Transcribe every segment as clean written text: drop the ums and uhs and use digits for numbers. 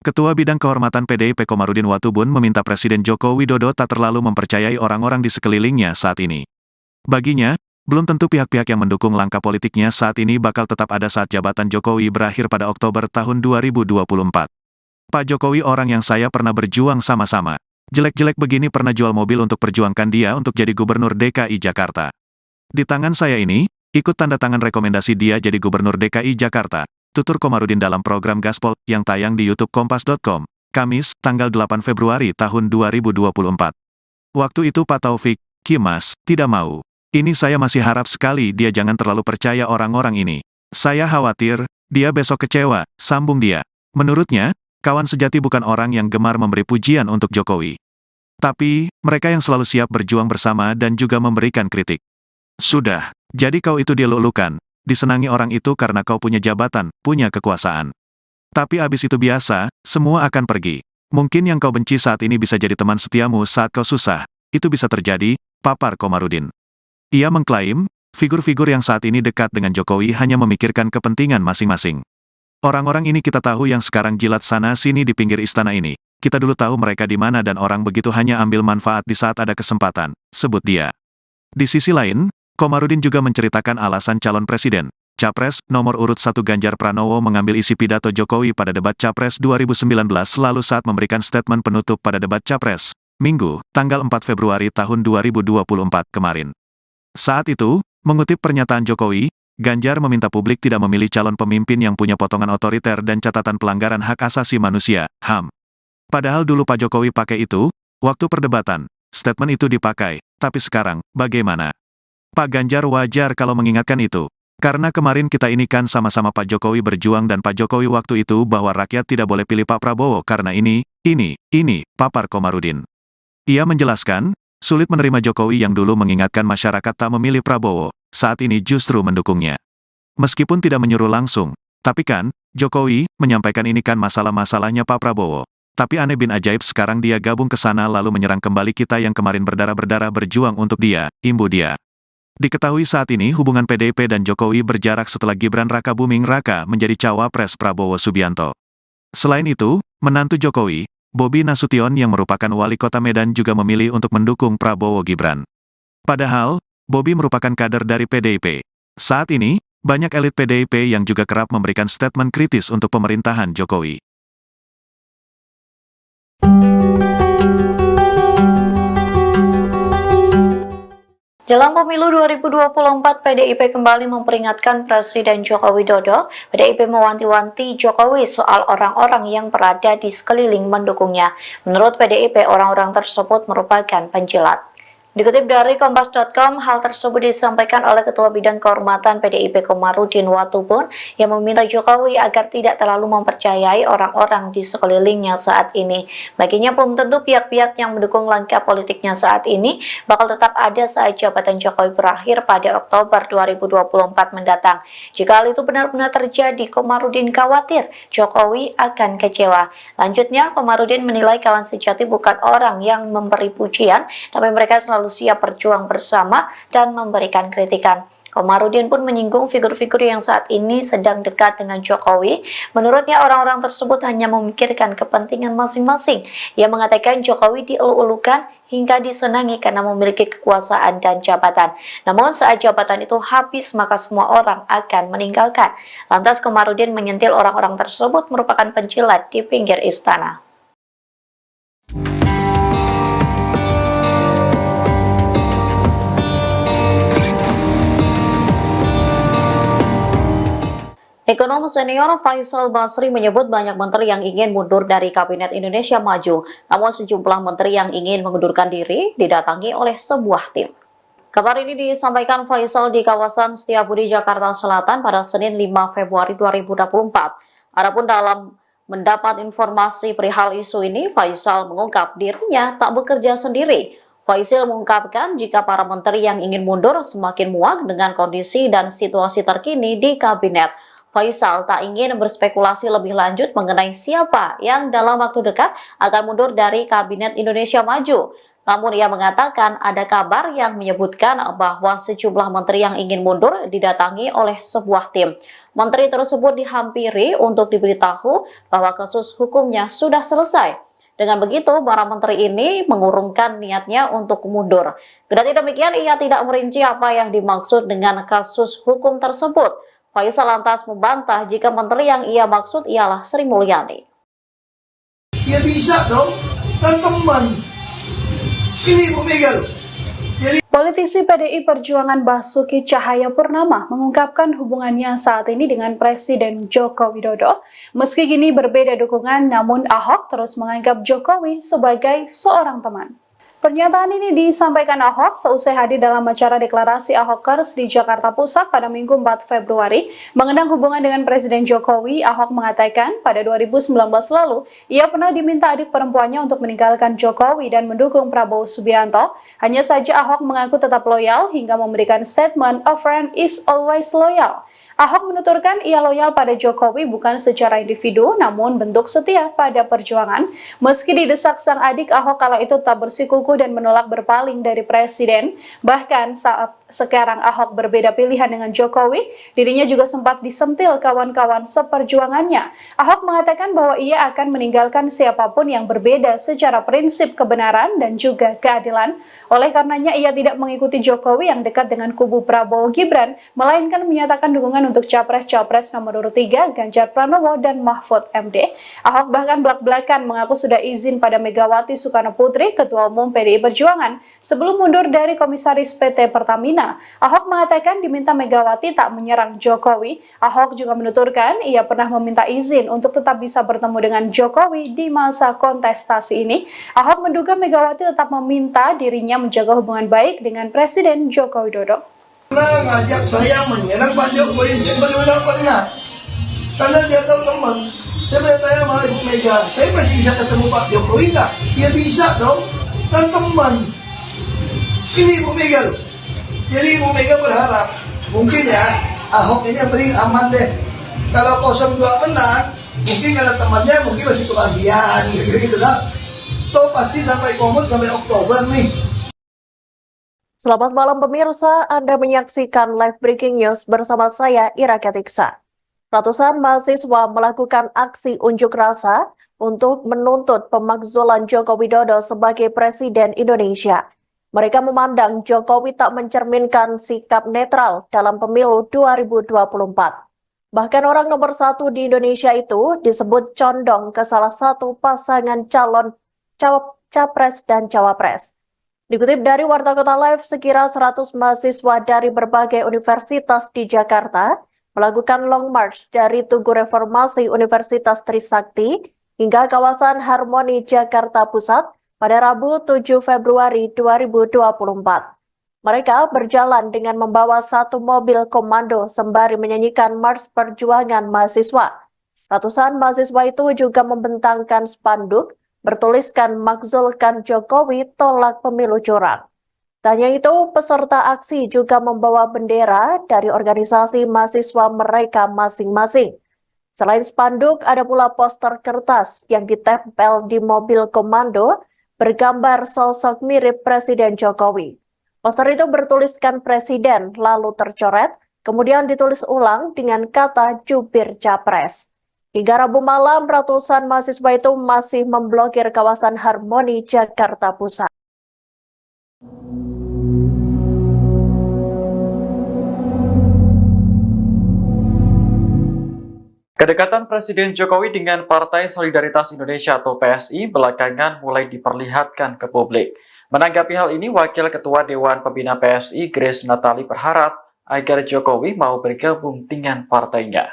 Ketua Bidang Kehormatan PDIP Komarudin Watubun meminta Presiden Joko Widodo tak terlalu mempercayai orang-orang di sekelilingnya saat ini. Baginya, belum tentu pihak-pihak yang mendukung langkah politiknya saat ini bakal tetap ada saat jabatan Jokowi berakhir pada Oktober tahun 2024. Pak Jokowi orang yang saya pernah berjuang sama-sama. Jelek-jelek begini pernah jual mobil untuk perjuangkan dia untuk jadi Gubernur DKI Jakarta. Di tangan saya ini, ikut tanda tangan rekomendasi dia jadi Gubernur DKI Jakarta. Tutur Komarudin dalam program Gaspol yang tayang di YouTube Kompas.com, Kamis, tanggal 8 Februari tahun 2024. Waktu itu Pak Taufik, Kimas, tidak mau. Ini saya masih harap sekali dia jangan terlalu percaya orang-orang ini. Saya khawatir, dia besok kecewa, sambung dia. Menurutnya, kawan sejati bukan orang yang gemar memberi pujian untuk Jokowi. Tapi, mereka yang selalu siap berjuang bersama dan juga memberikan kritik. Sudah, jadi kau itu dilulukan. Disenangi orang itu karena kau punya jabatan, punya kekuasaan. Tapi abis itu biasa, semua akan pergi. Mungkin yang kau benci saat ini bisa jadi teman setiamu saat kau susah. Itu bisa terjadi, papar Komarudin. Ia mengklaim, figur-figur yang saat ini dekat dengan Jokowi hanya memikirkan kepentingan masing-masing. Orang-orang ini kita tahu yang sekarang jilat sana-sini di pinggir istana ini. Kita dulu tahu mereka di mana dan orang begitu hanya ambil manfaat di saat ada kesempatan, sebut dia. Di sisi lain, Komarudin juga menceritakan alasan calon presiden, Capres, nomor urut 1 Ganjar Pranowo mengambil isi pidato Jokowi pada debat Capres 2019 lalu saat memberikan statement penutup pada debat Capres, Minggu, tanggal 4 Februari tahun 2024 kemarin. Saat itu, mengutip pernyataan Jokowi, Ganjar meminta publik tidak memilih calon pemimpin yang punya potongan otoriter dan catatan pelanggaran hak asasi manusia, HAM. Padahal dulu Pak Jokowi pakai itu, waktu perdebatan, statement itu dipakai, tapi sekarang, bagaimana? Pak Ganjar wajar kalau mengingatkan itu. Karena kemarin kita ini kan sama-sama Pak Jokowi berjuang dan Pak Jokowi waktu itu bahwa rakyat tidak boleh pilih Pak Prabowo karena ini, papar Komarudin. Ia menjelaskan, sulit menerima Jokowi yang dulu mengingatkan masyarakat tak memilih Prabowo, saat ini justru mendukungnya. Meskipun tidak menyuruh langsung, tapi kan, Jokowi menyampaikan ini kan masalah-masalahnya Pak Prabowo. Tapi aneh bin ajaib sekarang dia gabung ke sana lalu menyerang kembali kita yang kemarin berdarah-berdarah berjuang untuk dia, imbu dia. Diketahui saat ini hubungan PDIP dan Jokowi berjarak setelah Gibran Rakabuming Raka menjadi cawapres Prabowo Subianto. Selain itu, menantu Jokowi, Bobi Nasution yang merupakan wali kota Medan juga memilih untuk mendukung Prabowo Gibran. Padahal, Bobi merupakan kader dari PDIP. Saat ini, banyak elit PDIP yang juga kerap memberikan statement kritis untuk pemerintahan Jokowi. Jelang pemilu 2024, PDIP kembali memperingatkan Presiden Joko Widodo. PDIP mewanti-wanti Jokowi soal orang-orang yang berada di sekeliling mendukungnya. Menurut PDIP, orang-orang tersebut merupakan penjilat. Dikutip dari Kompas.com, hal tersebut disampaikan oleh Ketua Bidang Kehormatan PDIP Komarudin Watubun yang meminta Jokowi agar tidak terlalu mempercayai orang-orang di sekelilingnya saat ini. Baginya belum tentu pihak-pihak yang mendukung langkah politiknya saat ini bakal tetap ada saat jabatan Jokowi berakhir pada Oktober 2024 mendatang. Jika hal itu benar-benar terjadi, Komarudin khawatir Jokowi akan kecewa. Lanjutnya, Komarudin menilai kawan sejati bukan orang yang memberi pujian, tapi mereka selalu siap berjuang bersama dan memberikan kritikan. Komarudin pun menyinggung figur-figur yang saat ini sedang dekat dengan Jokowi. Menurutnya orang-orang tersebut hanya memikirkan kepentingan masing-masing. Ia mengatakan Jokowi dielu-elukan hingga disenangi karena memiliki kekuasaan dan jabatan. Namun saat jabatan itu habis maka semua orang akan meninggalkan. Lantas Komarudin menyentil orang-orang tersebut merupakan penjilat di pinggir istana. Ekonom senior Faisal Basri menyebut banyak menteri yang ingin mundur dari Kabinet Indonesia Maju, namun sejumlah menteri yang ingin mengundurkan diri didatangi oleh sebuah tim. Kabar ini disampaikan Faisal di kawasan Setiabudi, Jakarta Selatan pada Senin 5 Februari 2024. Adapun dalam mendapat informasi perihal isu ini, Faisal mengungkap dirinya tak bekerja sendiri. Faisal mengungkapkan jika para menteri yang ingin mundur semakin muak dengan kondisi dan situasi terkini di kabinet. Faisal tak ingin berspekulasi lebih lanjut mengenai siapa yang dalam waktu dekat akan mundur dari Kabinet Indonesia Maju. Namun ia mengatakan ada kabar yang menyebutkan bahwa sejumlah menteri yang ingin mundur didatangi oleh sebuah tim. Menteri tersebut dihampiri untuk diberitahu bahwa kasus hukumnya sudah selesai. Dengan begitu, para menteri ini mengurungkan niatnya untuk mundur. Kendati demikian, ia tidak merinci apa yang dimaksud dengan kasus hukum tersebut. Faisal lantas membantah jika menteri yang ia maksud ialah Sri Mulyani. Ya bisa dong, kan teman. Ini Bu Mega loh. Politisi PDI Perjuangan Basuki Cahayapurnama mengungkapkan hubungannya saat ini dengan Presiden Joko Widodo. Meski kini berbeda dukungan, namun Ahok terus menganggap Jokowi sebagai seorang teman. Pernyataan ini disampaikan Ahok seusai hadir dalam acara deklarasi Ahokers di Jakarta Pusat pada Minggu 4 Februari. Mengenang hubungan dengan Presiden Jokowi, Ahok mengatakan pada 2019 lalu, ia pernah diminta adik perempuannya untuk meninggalkan Jokowi dan mendukung Prabowo Subianto. Hanya saja Ahok mengaku tetap loyal hingga memberikan statement, "A friend is always loyal." Ahok menuturkan ia loyal pada Jokowi bukan secara individu, namun bentuk setia pada perjuangan. Meski didesak sang adik, Ahok kala itu tetap bersikukuh dan menolak berpaling dari Presiden. Bahkan saat sekarang Ahok berbeda pilihan dengan Jokowi, dirinya juga sempat disentil kawan-kawan seperjuangannya. Ahok mengatakan bahwa ia akan meninggalkan siapapun yang berbeda secara prinsip kebenaran dan juga keadilan. Oleh karenanya ia tidak mengikuti Jokowi yang dekat dengan kubu Prabowo Gibran, melainkan menyatakan dukungan untuk Capres-Capres nomor urut 3 Ganjar Pranowo dan Mahfud MD. Ahok bahkan belak-belakan mengaku sudah izin pada Megawati Soekarno Putri, Ketua Umum PDI Perjuangan, sebelum mundur dari Komisaris PT Pertamina. Ahok mengatakan diminta Megawati tak menyerang Jokowi. Ahok juga menuturkan ia pernah meminta izin untuk tetap bisa bertemu dengan Jokowi di masa kontestasi ini. Ahok menduga Megawati tetap meminta dirinya menjaga hubungan baik dengan Presiden Joko Widodo. Pernah ngajak saya menyerang Pak Jokowi, beliau tidak pernah. Karena dia tahu teman. Saya bertanya sama Ibu Mega, saya masih bisa ketemu Pak Jokowi nggak? Ya bisa dong, kan teman. Ini Ibu Mega loh. Jadi Ibu Mega berharap, mungkin ya, Ahok ini yang paling aman deh. Kalau 02 menang, mungkin karena temannya mungkin masih kebagian, gitu lah. Toh pasti sampai komut sampai Oktober nih. Selamat malam pemirsa, Anda menyaksikan live breaking news bersama saya Ira Ketiksa. Ratusan mahasiswa melakukan aksi unjuk rasa untuk menuntut pemakzulan Joko Widodo sebagai Presiden Indonesia. Mereka memandang Jokowi tak mencerminkan sikap netral dalam pemilu 2024. Bahkan orang nomor 1 di Indonesia itu disebut condong ke salah satu pasangan calon capres dan cawapres. Dikutip dari Warta Kota Live, sekira 100 mahasiswa dari berbagai universitas di Jakarta melakukan long march dari Tugu Reformasi Universitas Trisakti hingga kawasan Harmoni Jakarta Pusat pada Rabu 7 Februari 2024. Mereka berjalan dengan membawa satu mobil komando sembari menyanyikan Mars Perjuangan Mahasiswa. Ratusan mahasiswa itu juga membentangkan spanduk bertuliskan "Makzulkan Jokowi, tolak pemilu curang". Tak hanya itu, peserta aksi juga membawa bendera dari organisasi mahasiswa mereka masing-masing. Selain spanduk, ada pula poster kertas yang ditempel di mobil komando bergambar sosok mirip Presiden Jokowi. Poster itu bertuliskan Presiden, lalu tercoret, kemudian ditulis ulang dengan kata jubir Capres. Hingga Rabu malam, ratusan mahasiswa itu masih memblokir kawasan Harmoni Jakarta Pusat. Kedekatan Presiden Jokowi dengan Partai Solidaritas Indonesia atau PSI belakangan mulai diperlihatkan ke publik. Menanggapi hal ini, Wakil Ketua Dewan Pembina PSI, Grace Natali, berharap agar Jokowi mau bergabung dengan partainya.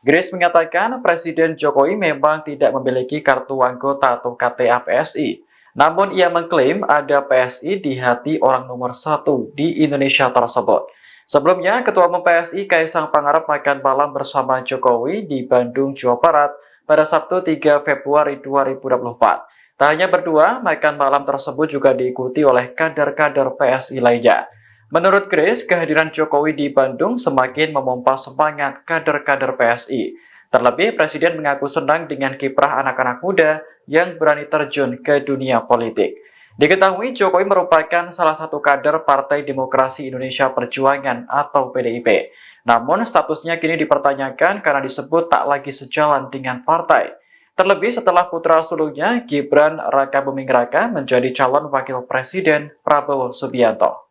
Grace mengatakan Presiden Jokowi memang tidak memiliki kartu anggota atau KTA PSI. Namun ia mengklaim ada PSI di hati orang nomor 1 di Indonesia tersebut. Sebelumnya, Ketua Umum PSI Kaisang Pangarep makan malam bersama Jokowi di Bandung, Jawa Barat pada Sabtu 3 Februari 2024. Tak hanya berdua, makan malam tersebut juga diikuti oleh kader-kader PSI lainnya. Menurut Grace, kehadiran Jokowi di Bandung semakin memompa semangat kader-kader PSI. Terlebih, Presiden mengaku senang dengan kiprah anak-anak muda yang berani terjun ke dunia politik. Diketahui Jokowi merupakan salah satu kader Partai Demokrasi Indonesia Perjuangan atau PDIP. Namun statusnya kini dipertanyakan karena disebut tak lagi sejalan dengan partai. Terlebih setelah putra sulungnya Gibran Raka Buming Raka menjadi calon wakil presiden Prabowo Subianto.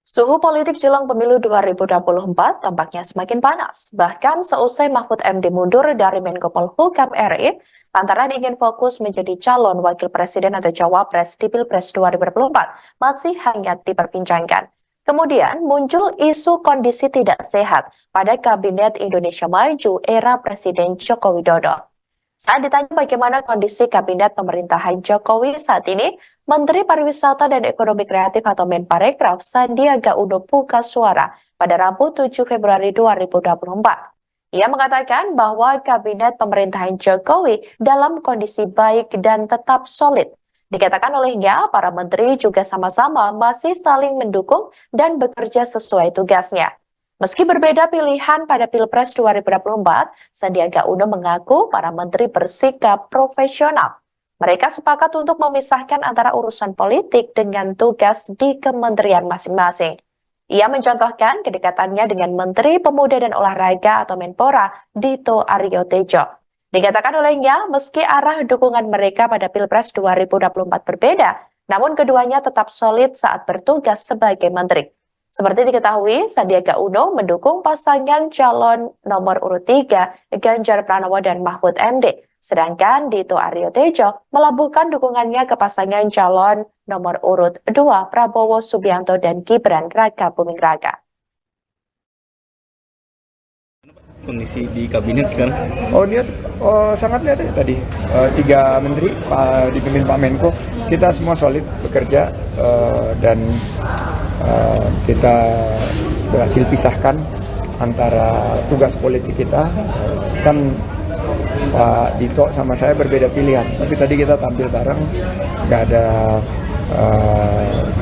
Suhu politik jelang pemilu 2024 tampaknya semakin panas. Bahkan seusai Mahfud MD mundur dari Menko Polhukam RI, lantaran ingin fokus menjadi calon wakil presiden atau cawapres di Pilpres 2024 masih hangat diperbincangkan. Kemudian muncul isu kondisi tidak sehat pada Kabinet Indonesia Maju era Presiden Joko Widodo. Saat ditanya bagaimana kondisi Kabinet pemerintahan Jokowi saat ini, Menteri Pariwisata dan Ekonomi Kreatif atau Menparekraf Sandiaga Uno buka suara pada Rabu 7 Februari 2024. Ia mengatakan bahwa Kabinet pemerintahan Jokowi dalam kondisi baik dan tetap solid. Dikatakan olehnya, para menteri juga sama-sama masih saling mendukung dan bekerja sesuai tugasnya. Meski berbeda pilihan pada Pilpres 2024, Sandiaga Uno mengaku para menteri bersikap profesional. Mereka sepakat untuk memisahkan antara urusan politik dengan tugas di kementerian masing-masing. Ia mencontohkan kedekatannya dengan Menteri Pemuda dan Olahraga atau Menpora, Dito Aryo Tejo. Dikatakan olehnya, meski arah dukungan mereka pada Pilpres 2024 berbeda, namun keduanya tetap solid saat bertugas sebagai menteri. Seperti diketahui, Sandiaga Uno mendukung pasangan calon nomor urut 3, Ganjar Pranowo dan Mahfud MD. Sedangkan Dito Aryo Tejo melabuhkan dukungannya ke pasangan calon nomor urut 2, Prabowo Subianto dan Gibran Raka Buming Raka. Kondisi di kabinet sekarang? Dia sangat lihat ya tadi 3 menteri dipimpin Pak Menko, kita semua solid bekerja dan kita berhasil pisahkan antara tugas politik kita. Kan Pak Dito sama saya berbeda pilihan, tapi tadi kita tampil bareng, nggak ada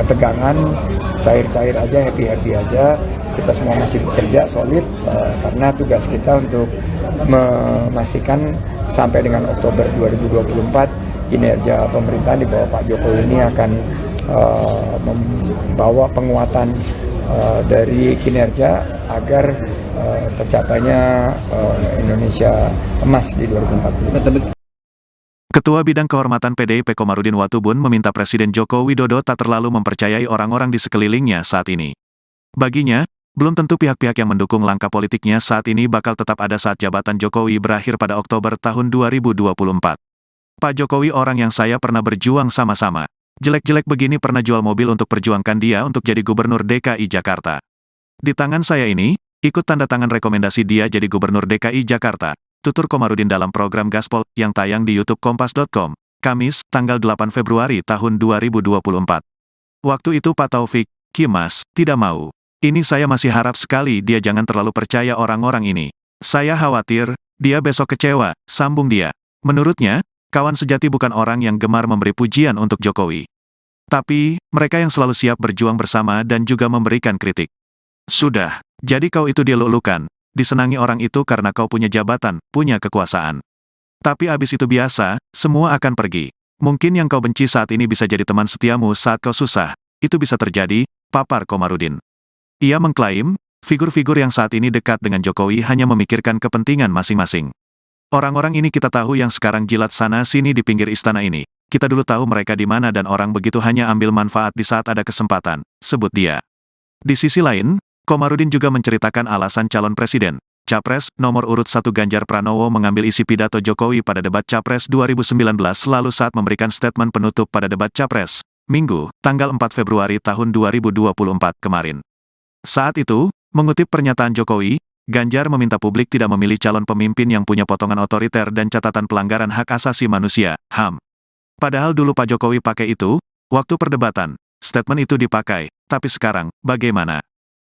ketegangan, cair-cair aja, happy-happy aja. Kita semua masih bekerja solid karena tugas kita untuk memastikan sampai dengan Oktober 2024 kinerja pemerintahan di bawah Pak Jokowi ini akan membawa penguatan dari kinerja agar tercapainya Indonesia emas di 2040. Ketua Bidang Kehormatan PDIP Komarudin Watubun meminta Presiden Joko Widodo tak terlalu mempercayai orang-orang di sekelilingnya saat ini. Baginya, belum tentu pihak-pihak yang mendukung langkah politiknya saat ini bakal tetap ada saat jabatan Jokowi berakhir pada Oktober tahun 2024. Pak Jokowi orang yang saya pernah berjuang sama-sama. Jelek-jelek begini pernah jual mobil untuk perjuangkan dia untuk jadi Gubernur DKI Jakarta. Di tangan saya ini, ikut tanda tangan rekomendasi dia jadi Gubernur DKI Jakarta, tutur Komarudin dalam program Gaspol yang tayang di YouTube Kompas.com, Kamis, tanggal 8 Februari tahun 2024. Waktu itu Pak Taufik, Kimas, tidak mau. Ini saya masih harap sekali dia jangan terlalu percaya orang-orang ini. Saya khawatir, dia besok kecewa, sambung dia. Menurutnya, kawan sejati bukan orang yang gemar memberi pujian untuk Jokowi. Tapi, mereka yang selalu siap berjuang bersama dan juga memberikan kritik. Sudah, jadi kau itu dilulukan, disenangi orang itu karena kau punya jabatan, punya kekuasaan. Tapi abis itu biasa, semua akan pergi. Mungkin yang kau benci saat ini bisa jadi teman setiamu saat kau susah. Itu bisa terjadi, papar Komarudin. Ia mengklaim, figur-figur yang saat ini dekat dengan Jokowi hanya memikirkan kepentingan masing-masing. Orang-orang ini kita tahu yang sekarang jilat sana-sini di pinggir istana ini. Kita dulu tahu mereka di mana dan orang begitu hanya ambil manfaat di saat ada kesempatan, sebut dia. Di sisi lain, Komarudin juga menceritakan alasan calon presiden, Capres, nomor urut 1 Ganjar Pranowo mengambil isi pidato Jokowi pada debat Capres 2019 lalu saat memberikan statement penutup pada debat Capres, Minggu, tanggal 4 Februari tahun 2024 kemarin. Saat itu, mengutip pernyataan Jokowi, Ganjar meminta publik tidak memilih calon pemimpin yang punya potongan otoriter dan catatan pelanggaran hak asasi manusia, HAM. Padahal dulu Pak Jokowi pakai itu, waktu perdebatan, statement itu dipakai, tapi sekarang, bagaimana?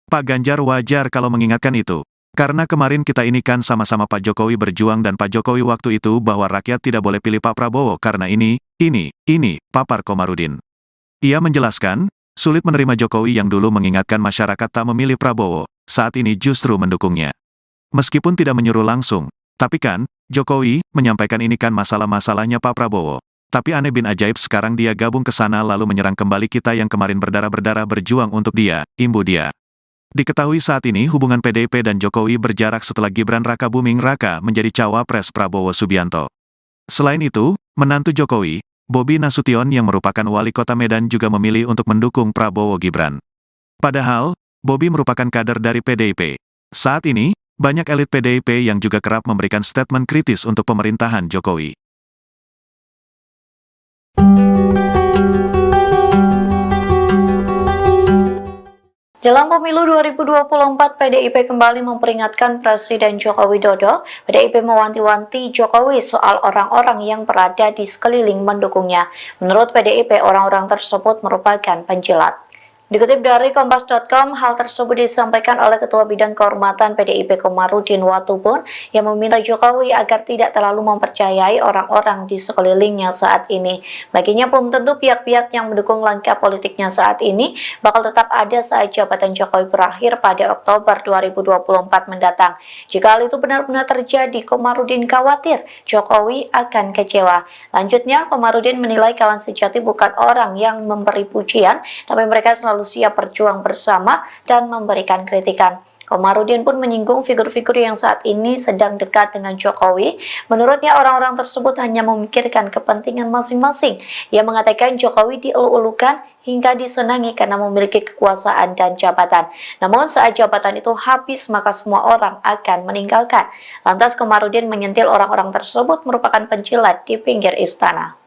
Pak Ganjar wajar kalau mengingatkan itu. Karena kemarin kita ini kan sama-sama Pak Jokowi berjuang dan Pak Jokowi waktu itu bahwa rakyat tidak boleh pilih Pak Prabowo karena ini, papar Komarudin. Ia menjelaskan, sulit menerima Jokowi yang dulu mengingatkan masyarakat tak memilih Prabowo, saat ini justru mendukungnya. Meskipun tidak menyuruh langsung, tapi kan, Jokowi menyampaikan ini kan masalah-masalahnya Pak Prabowo. Tapi aneh bin ajaib sekarang dia gabung ke sana lalu menyerang kembali kita yang kemarin berdarah-berdarah berjuang untuk dia, imbu dia. Diketahui saat ini hubungan PDIP dan Jokowi berjarak setelah Gibran Raka Buming Raka menjadi cawapres Prabowo Subianto. Selain itu, menantu Jokowi, Bobi Nasution yang merupakan wali kota Medan juga memilih untuk mendukung Prabowo Gibran. Padahal, Bobi merupakan kader dari PDIP. Saat ini, banyak elit PDIP yang juga kerap memberikan statement kritis untuk pemerintahan Jokowi. Jelang pemilu 2024, PDIP kembali memperingatkan Presiden Joko Widodo. PDIP mewanti-wanti Jokowi soal orang-orang yang berada di sekeliling mendukungnya. Menurut PDIP, orang-orang tersebut merupakan penjilat. Dikutip dari Kompas.com, hal tersebut disampaikan oleh Ketua Bidang Kehormatan PDIP Komarudin Watubun yang meminta Jokowi agar tidak terlalu mempercayai orang-orang di sekelilingnya saat ini. Baginya belum tentu pihak-pihak yang mendukung langkah politiknya saat ini bakal tetap ada saat jabatan Jokowi berakhir pada Oktober 2024 mendatang. Jika hal itu benar-benar terjadi, Komarudin khawatir Jokowi akan kecewa. Lanjutnya, Komarudin menilai kawan sejati bukan orang yang memberi pujian, tapi mereka selalu siap berjuang bersama dan memberikan kritikan. Komarudin pun menyinggung figur-figur yang saat ini sedang dekat dengan Jokowi. Menurutnya orang-orang tersebut hanya memikirkan kepentingan masing-masing. Ia mengatakan Jokowi dielu-elukan hingga disenangi karena memiliki kekuasaan dan jabatan. Namun saat jabatan itu habis maka semua orang akan meninggalkan. Lantas Komarudin menyentil orang-orang tersebut merupakan penjilat di pinggir istana.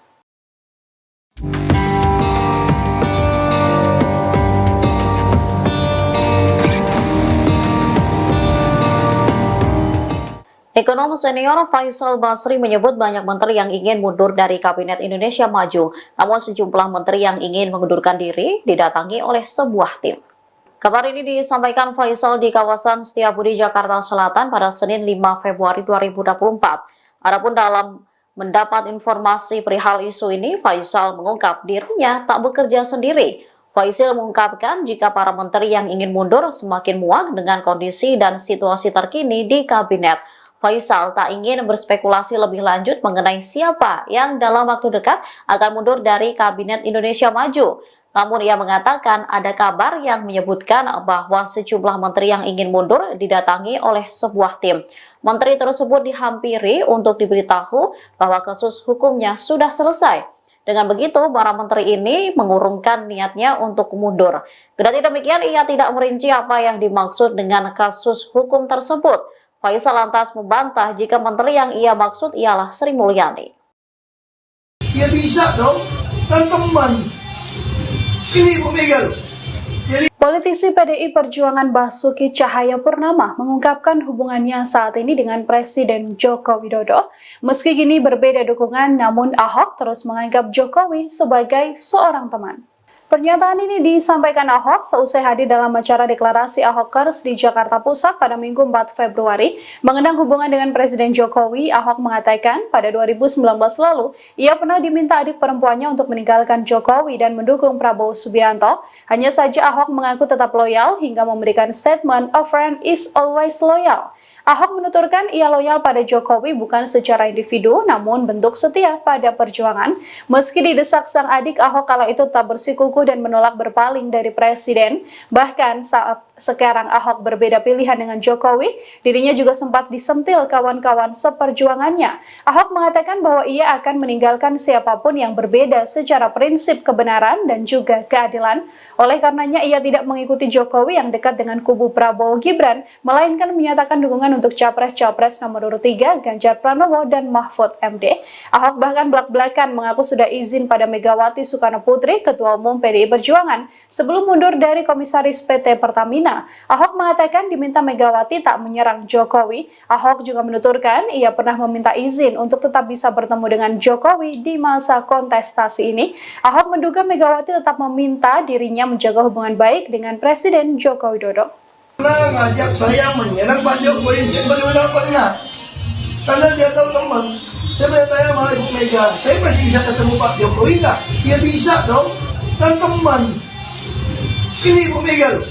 Ekonom senior Faisal Basri menyebut banyak menteri yang ingin mundur dari Kabinet Indonesia Maju, namun sejumlah menteri yang ingin mengundurkan diri didatangi oleh sebuah tim. Kabar ini disampaikan Faisal di kawasan Setiabudi, Jakarta Selatan pada Senin 5 Februari 2024. Adapun dalam mendapat informasi perihal isu ini, Faisal mengungkap dirinya tak bekerja sendiri. Faisal mengungkapkan jika para menteri yang ingin mundur semakin muak dengan kondisi dan situasi terkini di kabinet. Faisal tak ingin berspekulasi lebih lanjut mengenai siapa yang dalam waktu dekat akan mundur dari Kabinet Indonesia Maju. Namun ia mengatakan ada kabar yang menyebutkan bahwa sejumlah menteri yang ingin mundur didatangi oleh sebuah tim. Menteri tersebut dihampiri untuk diberitahu bahwa kasus hukumnya sudah selesai. Dengan begitu, para menteri ini mengurungkan niatnya untuk mundur. Kendati demikian, ia tidak merinci apa yang dimaksud dengan kasus hukum tersebut. Faisal lantas membantah jika menteri yang ia maksud ialah Sri Mulyani. Dia bisa dong, sang teman. Ini Bu Mega loh. Politisi PDI Perjuangan Basuki Cahayapurnama mengungkapkan hubungannya saat ini dengan Presiden Joko Widodo. Meski kini berbeda dukungan, namun Ahok terus menganggap Jokowi sebagai seorang teman. Pernyataan ini disampaikan Ahok seusai hadir dalam acara deklarasi Ahokers di Jakarta Pusat pada Minggu 4 Februari. Mengenang hubungan dengan Presiden Jokowi, Ahok mengatakan pada 2019 lalu, ia pernah diminta adik perempuannya untuk meninggalkan Jokowi dan mendukung Prabowo Subianto. Hanya saja Ahok mengaku tetap loyal hingga memberikan statement, "A friend is always loyal." Ahok menuturkan ia loyal pada Jokowi bukan secara individu, namun bentuk setia pada perjuangan. Meski didesak sang adik, Ahok kala itu tak bersikukuh dan menolak berpaling dari Presiden. Bahkan saat sekarang Ahok berbeda pilihan dengan Jokowi, dirinya juga sempat disentil kawan-kawan seperjuangannya. Ahok mengatakan bahwa ia akan meninggalkan siapapun yang berbeda secara prinsip kebenaran dan juga keadilan. Oleh karenanya ia tidak mengikuti Jokowi yang dekat dengan kubu Prabowo Gibran, melainkan menyatakan dukungan untuk Capres-Capres nomor urut 3 Ganjar Pranowo dan Mahfud MD. Ahok bahkan belak-belakan mengaku sudah izin pada Megawati Soekarno Putri, Ketua Umum PDI Perjuangan, sebelum mundur dari Komisaris PT Pertamina. Ahok mengatakan diminta Megawati tak menyerang Jokowi. Ahok juga menuturkan ia pernah meminta izin untuk tetap bisa bertemu dengan Jokowi di masa kontestasi ini. Ahok menduga Megawati tetap meminta dirinya menjaga hubungan baik dengan Presiden Joko Widodo. Pernah ngajak saya menyerang Pak Jokowi, dan beliau tidak pernah. Karena dia tahu teman. Saya bertanya sama Ibu Mega, saya masih bisa ketemu Pak Jokowi tak? Dia bisa dong, sang teman. Ini Ibu Mega loh.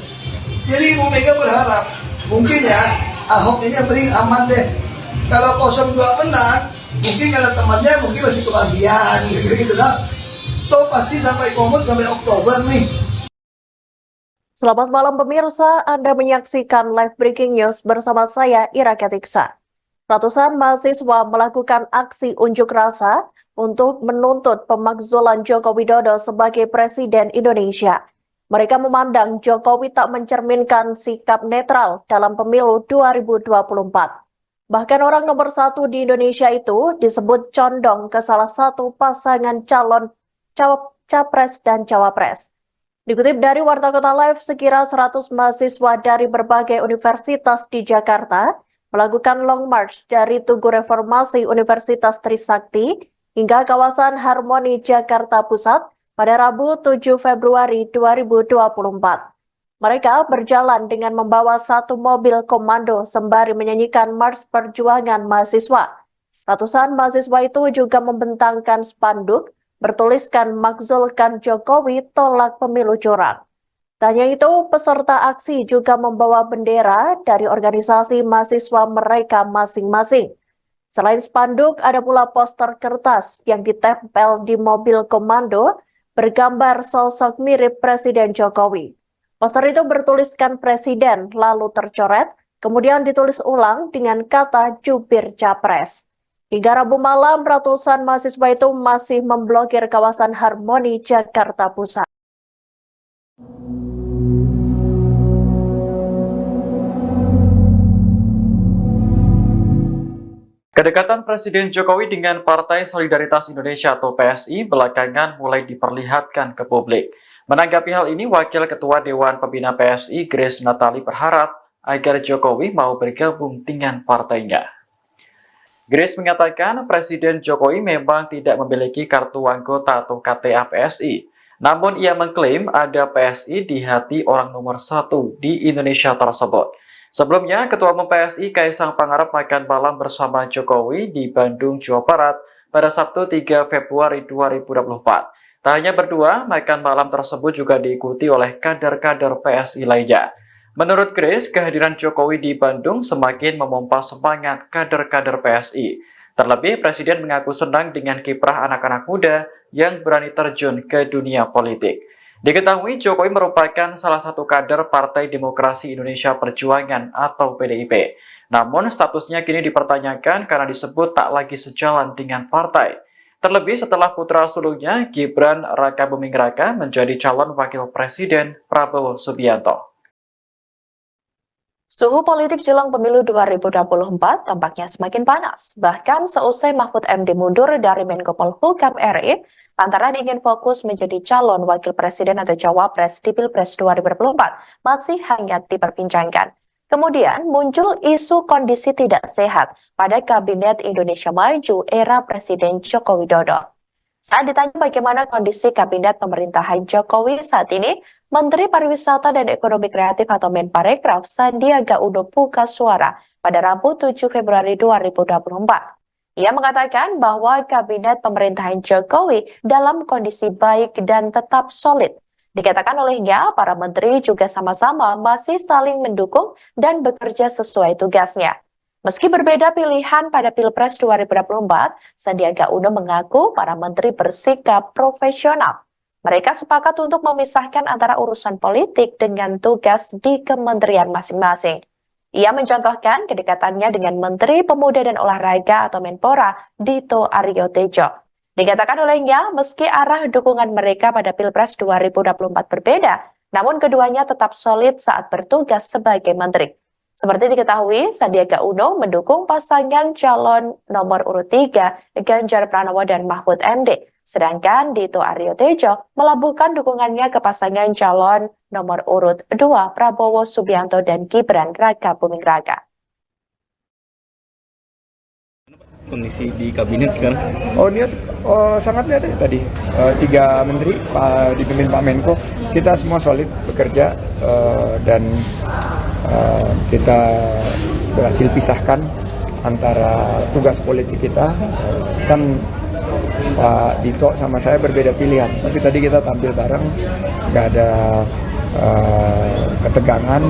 Jadi Ibu Mega berharap, mungkin ya, Ahok ini yang paling aman deh. Kalau 02 menang, Mungkin karena temannya mungkin masih kebagian gitu lah. Toh pasti sampai komut sampai Oktober nih. Selamat malam pemirsa, Anda menyaksikan live breaking news bersama saya Ira Katiksa. Ratusan mahasiswa melakukan aksi unjuk rasa untuk menuntut pemakzulan Joko Widodo sebagai Presiden Indonesia. Mereka memandang Jokowi tak mencerminkan sikap netral dalam pemilu 2024. Bahkan orang nomor 1 di Indonesia itu disebut condong ke salah satu pasangan calon capres dan cawapres. Dikutip dari Warta Kota Live, sekira 100 mahasiswa dari berbagai universitas di Jakarta melakukan long march dari Tugu Reformasi Universitas Trisakti hingga kawasan Harmoni Jakarta Pusat pada Rabu 7 Februari 2024. Mereka berjalan dengan membawa satu mobil komando sembari menyanyikan Mars Perjuangan Mahasiswa. Ratusan mahasiswa itu juga membentangkan spanduk bertuliskan "Makzulkan Jokowi, tolak pemilu curang". Tak hanya itu, peserta aksi juga membawa bendera dari organisasi mahasiswa mereka masing-masing. Selain spanduk, ada pula poster kertas yang ditempel di mobil komando bergambar sosok mirip Presiden Jokowi. Poster itu bertuliskan Presiden, lalu tercoret, kemudian ditulis ulang dengan kata jubir capres. Hingga Rabu malam, ratusan mahasiswa itu masih memblokir kawasan Harmoni Jakarta Pusat. Kedekatan Presiden Jokowi dengan Partai Solidaritas Indonesia atau PSI belakangan mulai diperlihatkan ke publik. Menanggapi hal ini, Wakil Ketua Dewan Pembina PSI, Grace Natali, berharap agar Jokowi mau bergabung dengan partainya. Grace mengatakan Presiden Jokowi memang tidak memiliki kartu anggota atau KTA PSI. Namun ia mengklaim ada PSI di hati orang nomor 1 di Indonesia tersebut. Sebelumnya, Ketua Umum PSI Kaisang Pangarep makan malam bersama Jokowi di Bandung, Jawa Barat pada Sabtu 3 Februari 2024. Tak hanya berdua, makan malam tersebut juga diikuti oleh kader-kader PSI lainnya. Menurut Grace, kehadiran Jokowi di Bandung semakin memompa semangat kader-kader PSI. Terlebih, Presiden mengaku senang dengan kiprah anak-anak muda yang berani terjun ke dunia politik. Diketahui Jokowi merupakan salah satu kader Partai Demokrasi Indonesia Perjuangan atau PDIP. Namun statusnya kini dipertanyakan karena disebut tak lagi sejalan dengan partai. Terlebih setelah putra sulungnya Gibran Rakabuming Raka menjadi calon wakil presiden Prabowo Subianto. Suhu politik jelang pemilu 2024 tampaknya semakin panas. Bahkan seusai Mahfud MD mundur dari Menko Polhukam RI, lantaran ingin fokus menjadi calon wakil presiden atau cawapres di Pilpres 2024 masih hangat diperbincangkan. Kemudian muncul isu kondisi tidak sehat pada Kabinet Indonesia Maju era Presiden Joko Widodo. Saat ditanya bagaimana kondisi Kabinet pemerintahan Jokowi saat ini, Menteri Pariwisata dan Ekonomi Kreatif atau Menparekraf Sandiaga Uno buka suara pada Rabu 7 Februari 2024. Ia mengatakan bahwa Kabinet pemerintahan Jokowi dalam kondisi baik dan tetap solid. Dikatakan olehnya, para menteri juga sama-sama masih saling mendukung dan bekerja sesuai tugasnya. Meski berbeda pilihan pada Pilpres 2024, Sandiaga Uno mengaku para menteri bersikap profesional. Mereka sepakat untuk memisahkan antara urusan politik dengan tugas di kementerian masing-masing. Ia mencontohkan kedekatannya dengan Menteri Pemuda dan Olahraga atau Menpora, Dito Aryo Tejo. Dikatakan olehnya, meski arah dukungan mereka pada Pilpres 2024 berbeda, namun keduanya tetap solid saat bertugas sebagai menteri. Seperti diketahui, Sandiaga Uno mendukung pasangan calon nomor urut 3, Ganjar Pranowo dan Mahfud MD. Sedangkan Dito Aryo Tejo melabuhkan dukungannya ke pasangan calon nomor urut 2, Prabowo Subianto dan Gibran Rakabuming Raka. Kondisi di kabinet sekarang? Sangat lihat tadi 3 menteri dipimpin Pak Menko, kita semua solid bekerja dan kita berhasil pisahkan antara tugas politik kita. Kan Pak Dito sama saya berbeda pilihan, tapi tadi kita tampil bareng, nggak ada ketegangan,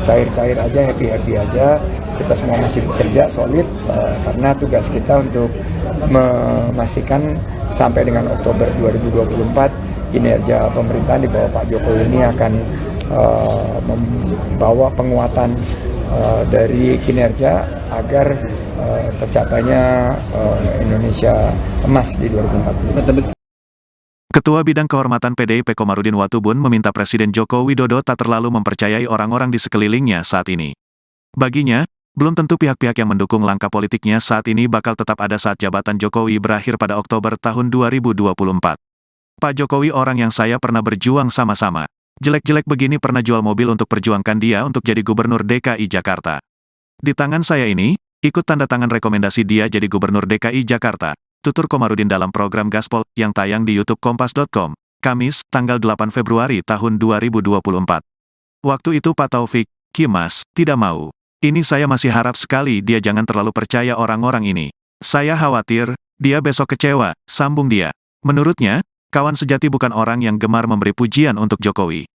cair-cair aja, happy-happy aja. kita semua masih bekerja solid karena tugas kita untuk memastikan sampai dengan Oktober 2024 kinerja pemerintahan di bawah Pak Jokowi ini akan membawa penguatan dari kinerja agar tercapainya Indonesia emas di 2040. Ketua Bidang Kehormatan PDIP Komarudin Watubun meminta Presiden Joko Widodo tak terlalu mempercayai orang-orang di sekelilingnya saat ini. Baginya, belum tentu pihak-pihak yang mendukung langkah politiknya saat ini bakal tetap ada saat jabatan Jokowi berakhir pada Oktober tahun 2024. Pak Jokowi orang yang saya pernah berjuang sama-sama. Jelek-jelek begini pernah jual mobil untuk perjuangkan dia untuk jadi Gubernur DKI Jakarta. Di tangan saya ini, ikut tanda tangan rekomendasi dia jadi Gubernur DKI Jakarta. Tutur Komarudin dalam program Gaspol yang tayang di YouTube Kompas.com, Kamis, tanggal 8 Februari tahun 2024. Waktu itu Pak Taufik, Kimas, tidak mau. Ini saya masih harap sekali dia jangan terlalu percaya orang-orang ini. Saya khawatir, dia besok kecewa, sambung dia. Menurutnya, kawan sejati bukan orang yang gemar memberi pujian untuk Jokowi.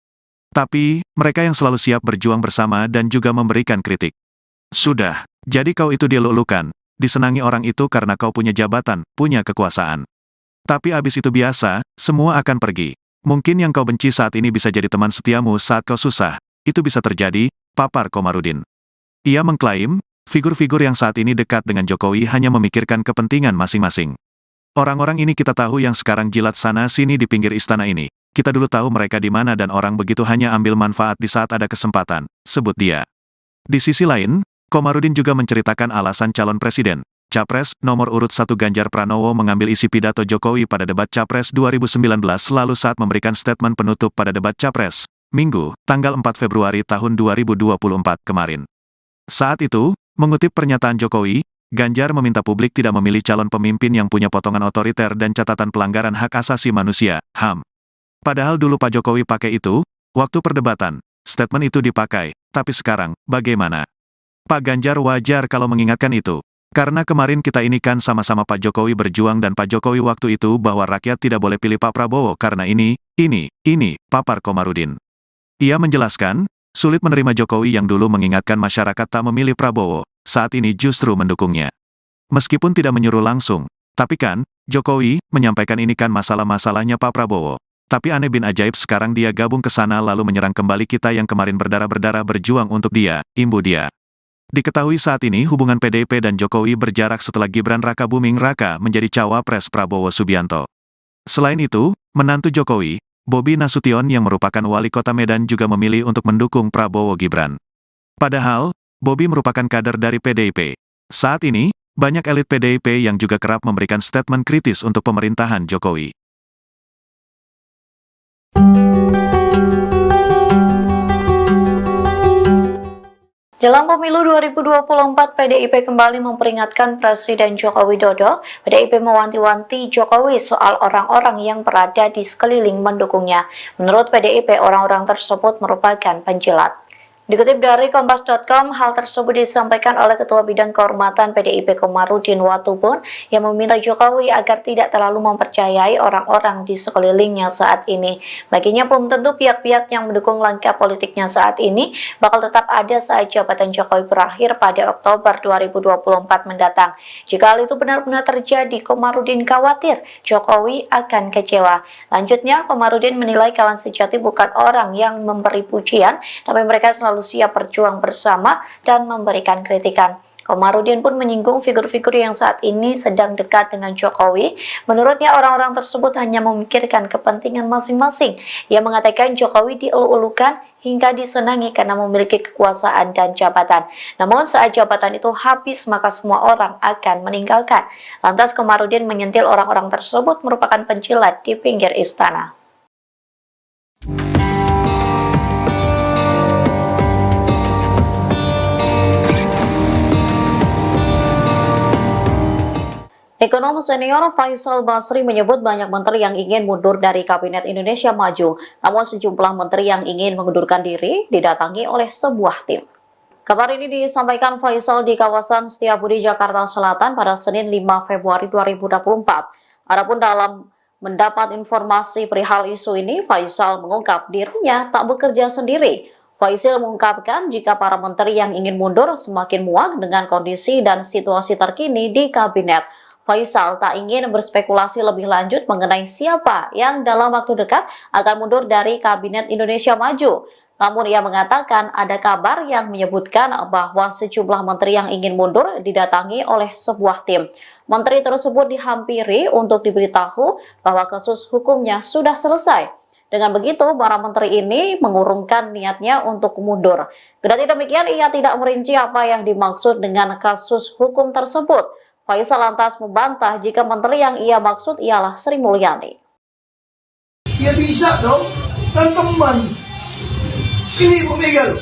Tapi, mereka yang selalu siap berjuang bersama dan juga memberikan kritik. Sudah, jadi kau itu dilulukan. Disenangi orang itu karena kau punya jabatan, punya kekuasaan. Tapi abis itu biasa, semua akan pergi. Mungkin yang kau benci saat ini bisa jadi teman setiamu saat kau susah. Itu bisa terjadi, papar Komarudin. Ia mengklaim, figur-figur yang saat ini dekat dengan Jokowi hanya memikirkan kepentingan masing-masing. Orang-orang ini kita tahu yang sekarang jilat sana-sini di pinggir istana ini. Kita dulu tahu mereka di mana dan orang begitu hanya ambil manfaat di saat ada kesempatan, sebut dia. Di sisi lain, Komarudin juga menceritakan alasan calon presiden, Capres, nomor urut 1 Ganjar Pranowo mengambil isi pidato Jokowi pada debat Capres 2019 lalu saat memberikan statement penutup pada debat Capres, Minggu, tanggal 4 Februari tahun 2024 kemarin. Saat itu, mengutip pernyataan Jokowi, Ganjar meminta publik tidak memilih calon pemimpin yang punya potongan otoriter dan catatan pelanggaran hak asasi manusia, HAM. Padahal dulu Pak Jokowi pakai itu, waktu perdebatan, statement itu dipakai, tapi sekarang, bagaimana? Pak Ganjar wajar kalau mengingatkan itu. Karena kemarin kita ini kan sama-sama Pak Jokowi berjuang dan Pak Jokowi waktu itu bahwa rakyat tidak boleh pilih Pak Prabowo karena ini, papar Komarudin. Ia menjelaskan, sulit menerima Jokowi yang dulu mengingatkan masyarakat tak memilih Prabowo, saat ini justru mendukungnya. Meskipun tidak menyuruh langsung, tapi kan, Jokowi menyampaikan ini kan masalah-masalahnya Pak Prabowo. Tapi aneh bin ajaib sekarang dia gabung ke sana lalu menyerang kembali kita yang kemarin berdarah-berdarah berjuang untuk dia, imbu dia. Diketahui saat ini hubungan PDIP dan Jokowi berjarak setelah Gibran Raka Buming Raka menjadi cawapres Prabowo Subianto. Selain itu, menantu Jokowi, Bobi Nasution yang merupakan wali kota Medan juga memilih untuk mendukung Prabowo Gibran. Padahal, Bobi merupakan kader dari PDIP. Saat ini, banyak elit PDIP yang juga kerap memberikan statement kritis untuk pemerintahan Jokowi. Jelang pemilu 2024, PDIP kembali memperingatkan Presiden Joko Widodo. PDIP mewanti-wanti Jokowi soal orang-orang yang berada di sekeliling mendukungnya. Menurut PDIP, orang-orang tersebut merupakan penjilat. Dikutip dari Kompas.com, hal tersebut disampaikan oleh Ketua Bidang Kehormatan PDIP Komarudin Watubun yang meminta Jokowi agar tidak terlalu mempercayai orang-orang di sekelilingnya saat ini. Baginya belum tentu pihak-pihak yang mendukung langkah politiknya saat ini bakal tetap ada saat jabatan Jokowi berakhir pada Oktober 2024 mendatang. Jika hal itu benar-benar terjadi, Komarudin khawatir Jokowi akan kecewa. Lanjutnya, Komarudin menilai kawan sejati bukan orang yang memberi pujian, tapi mereka selalu siap berjuang bersama dan memberikan kritikan. Komarudin pun menyinggung figur-figur yang saat ini sedang dekat dengan Jokowi. Menurutnya orang-orang tersebut hanya memikirkan kepentingan masing-masing. Ia mengatakan Jokowi dielu-elukan hingga disenangi karena memiliki kekuasaan dan jabatan. Namun saat jabatan itu habis maka semua orang akan meninggalkan. Lantas Komarudin menyentil orang-orang tersebut merupakan penjilat di pinggir istana. Ekonom senior Faisal Basri menyebut banyak menteri yang ingin mundur dari Kabinet Indonesia Maju, namun sejumlah menteri yang ingin mengundurkan diri didatangi oleh sebuah tim. Kabar ini disampaikan Faisal di kawasan Setiabudi, Jakarta Selatan pada Senin 5 Februari 2024. Adapun dalam mendapat informasi perihal isu ini, Faisal mengungkap dirinya tak bekerja sendiri. Faisal mengungkapkan jika para menteri yang ingin mundur semakin muak dengan kondisi dan situasi terkini di kabinet. Faisal tak ingin berspekulasi lebih lanjut mengenai siapa yang dalam waktu dekat akan mundur dari Kabinet Indonesia Maju. Namun ia mengatakan ada kabar yang menyebutkan bahwa sejumlah menteri yang ingin mundur didatangi oleh sebuah tim. Menteri tersebut dihampiri untuk diberitahu bahwa kasus hukumnya sudah selesai. Dengan begitu, para menteri ini mengurungkan niatnya untuk mundur. Kendati demikian, ia tidak merinci apa yang dimaksud dengan kasus hukum tersebut. Faisal lantas membantah jika menteri yang ia maksud ialah Sri Mulyani. Ya bisa dong, sang teman. Ini Bu Mega loh.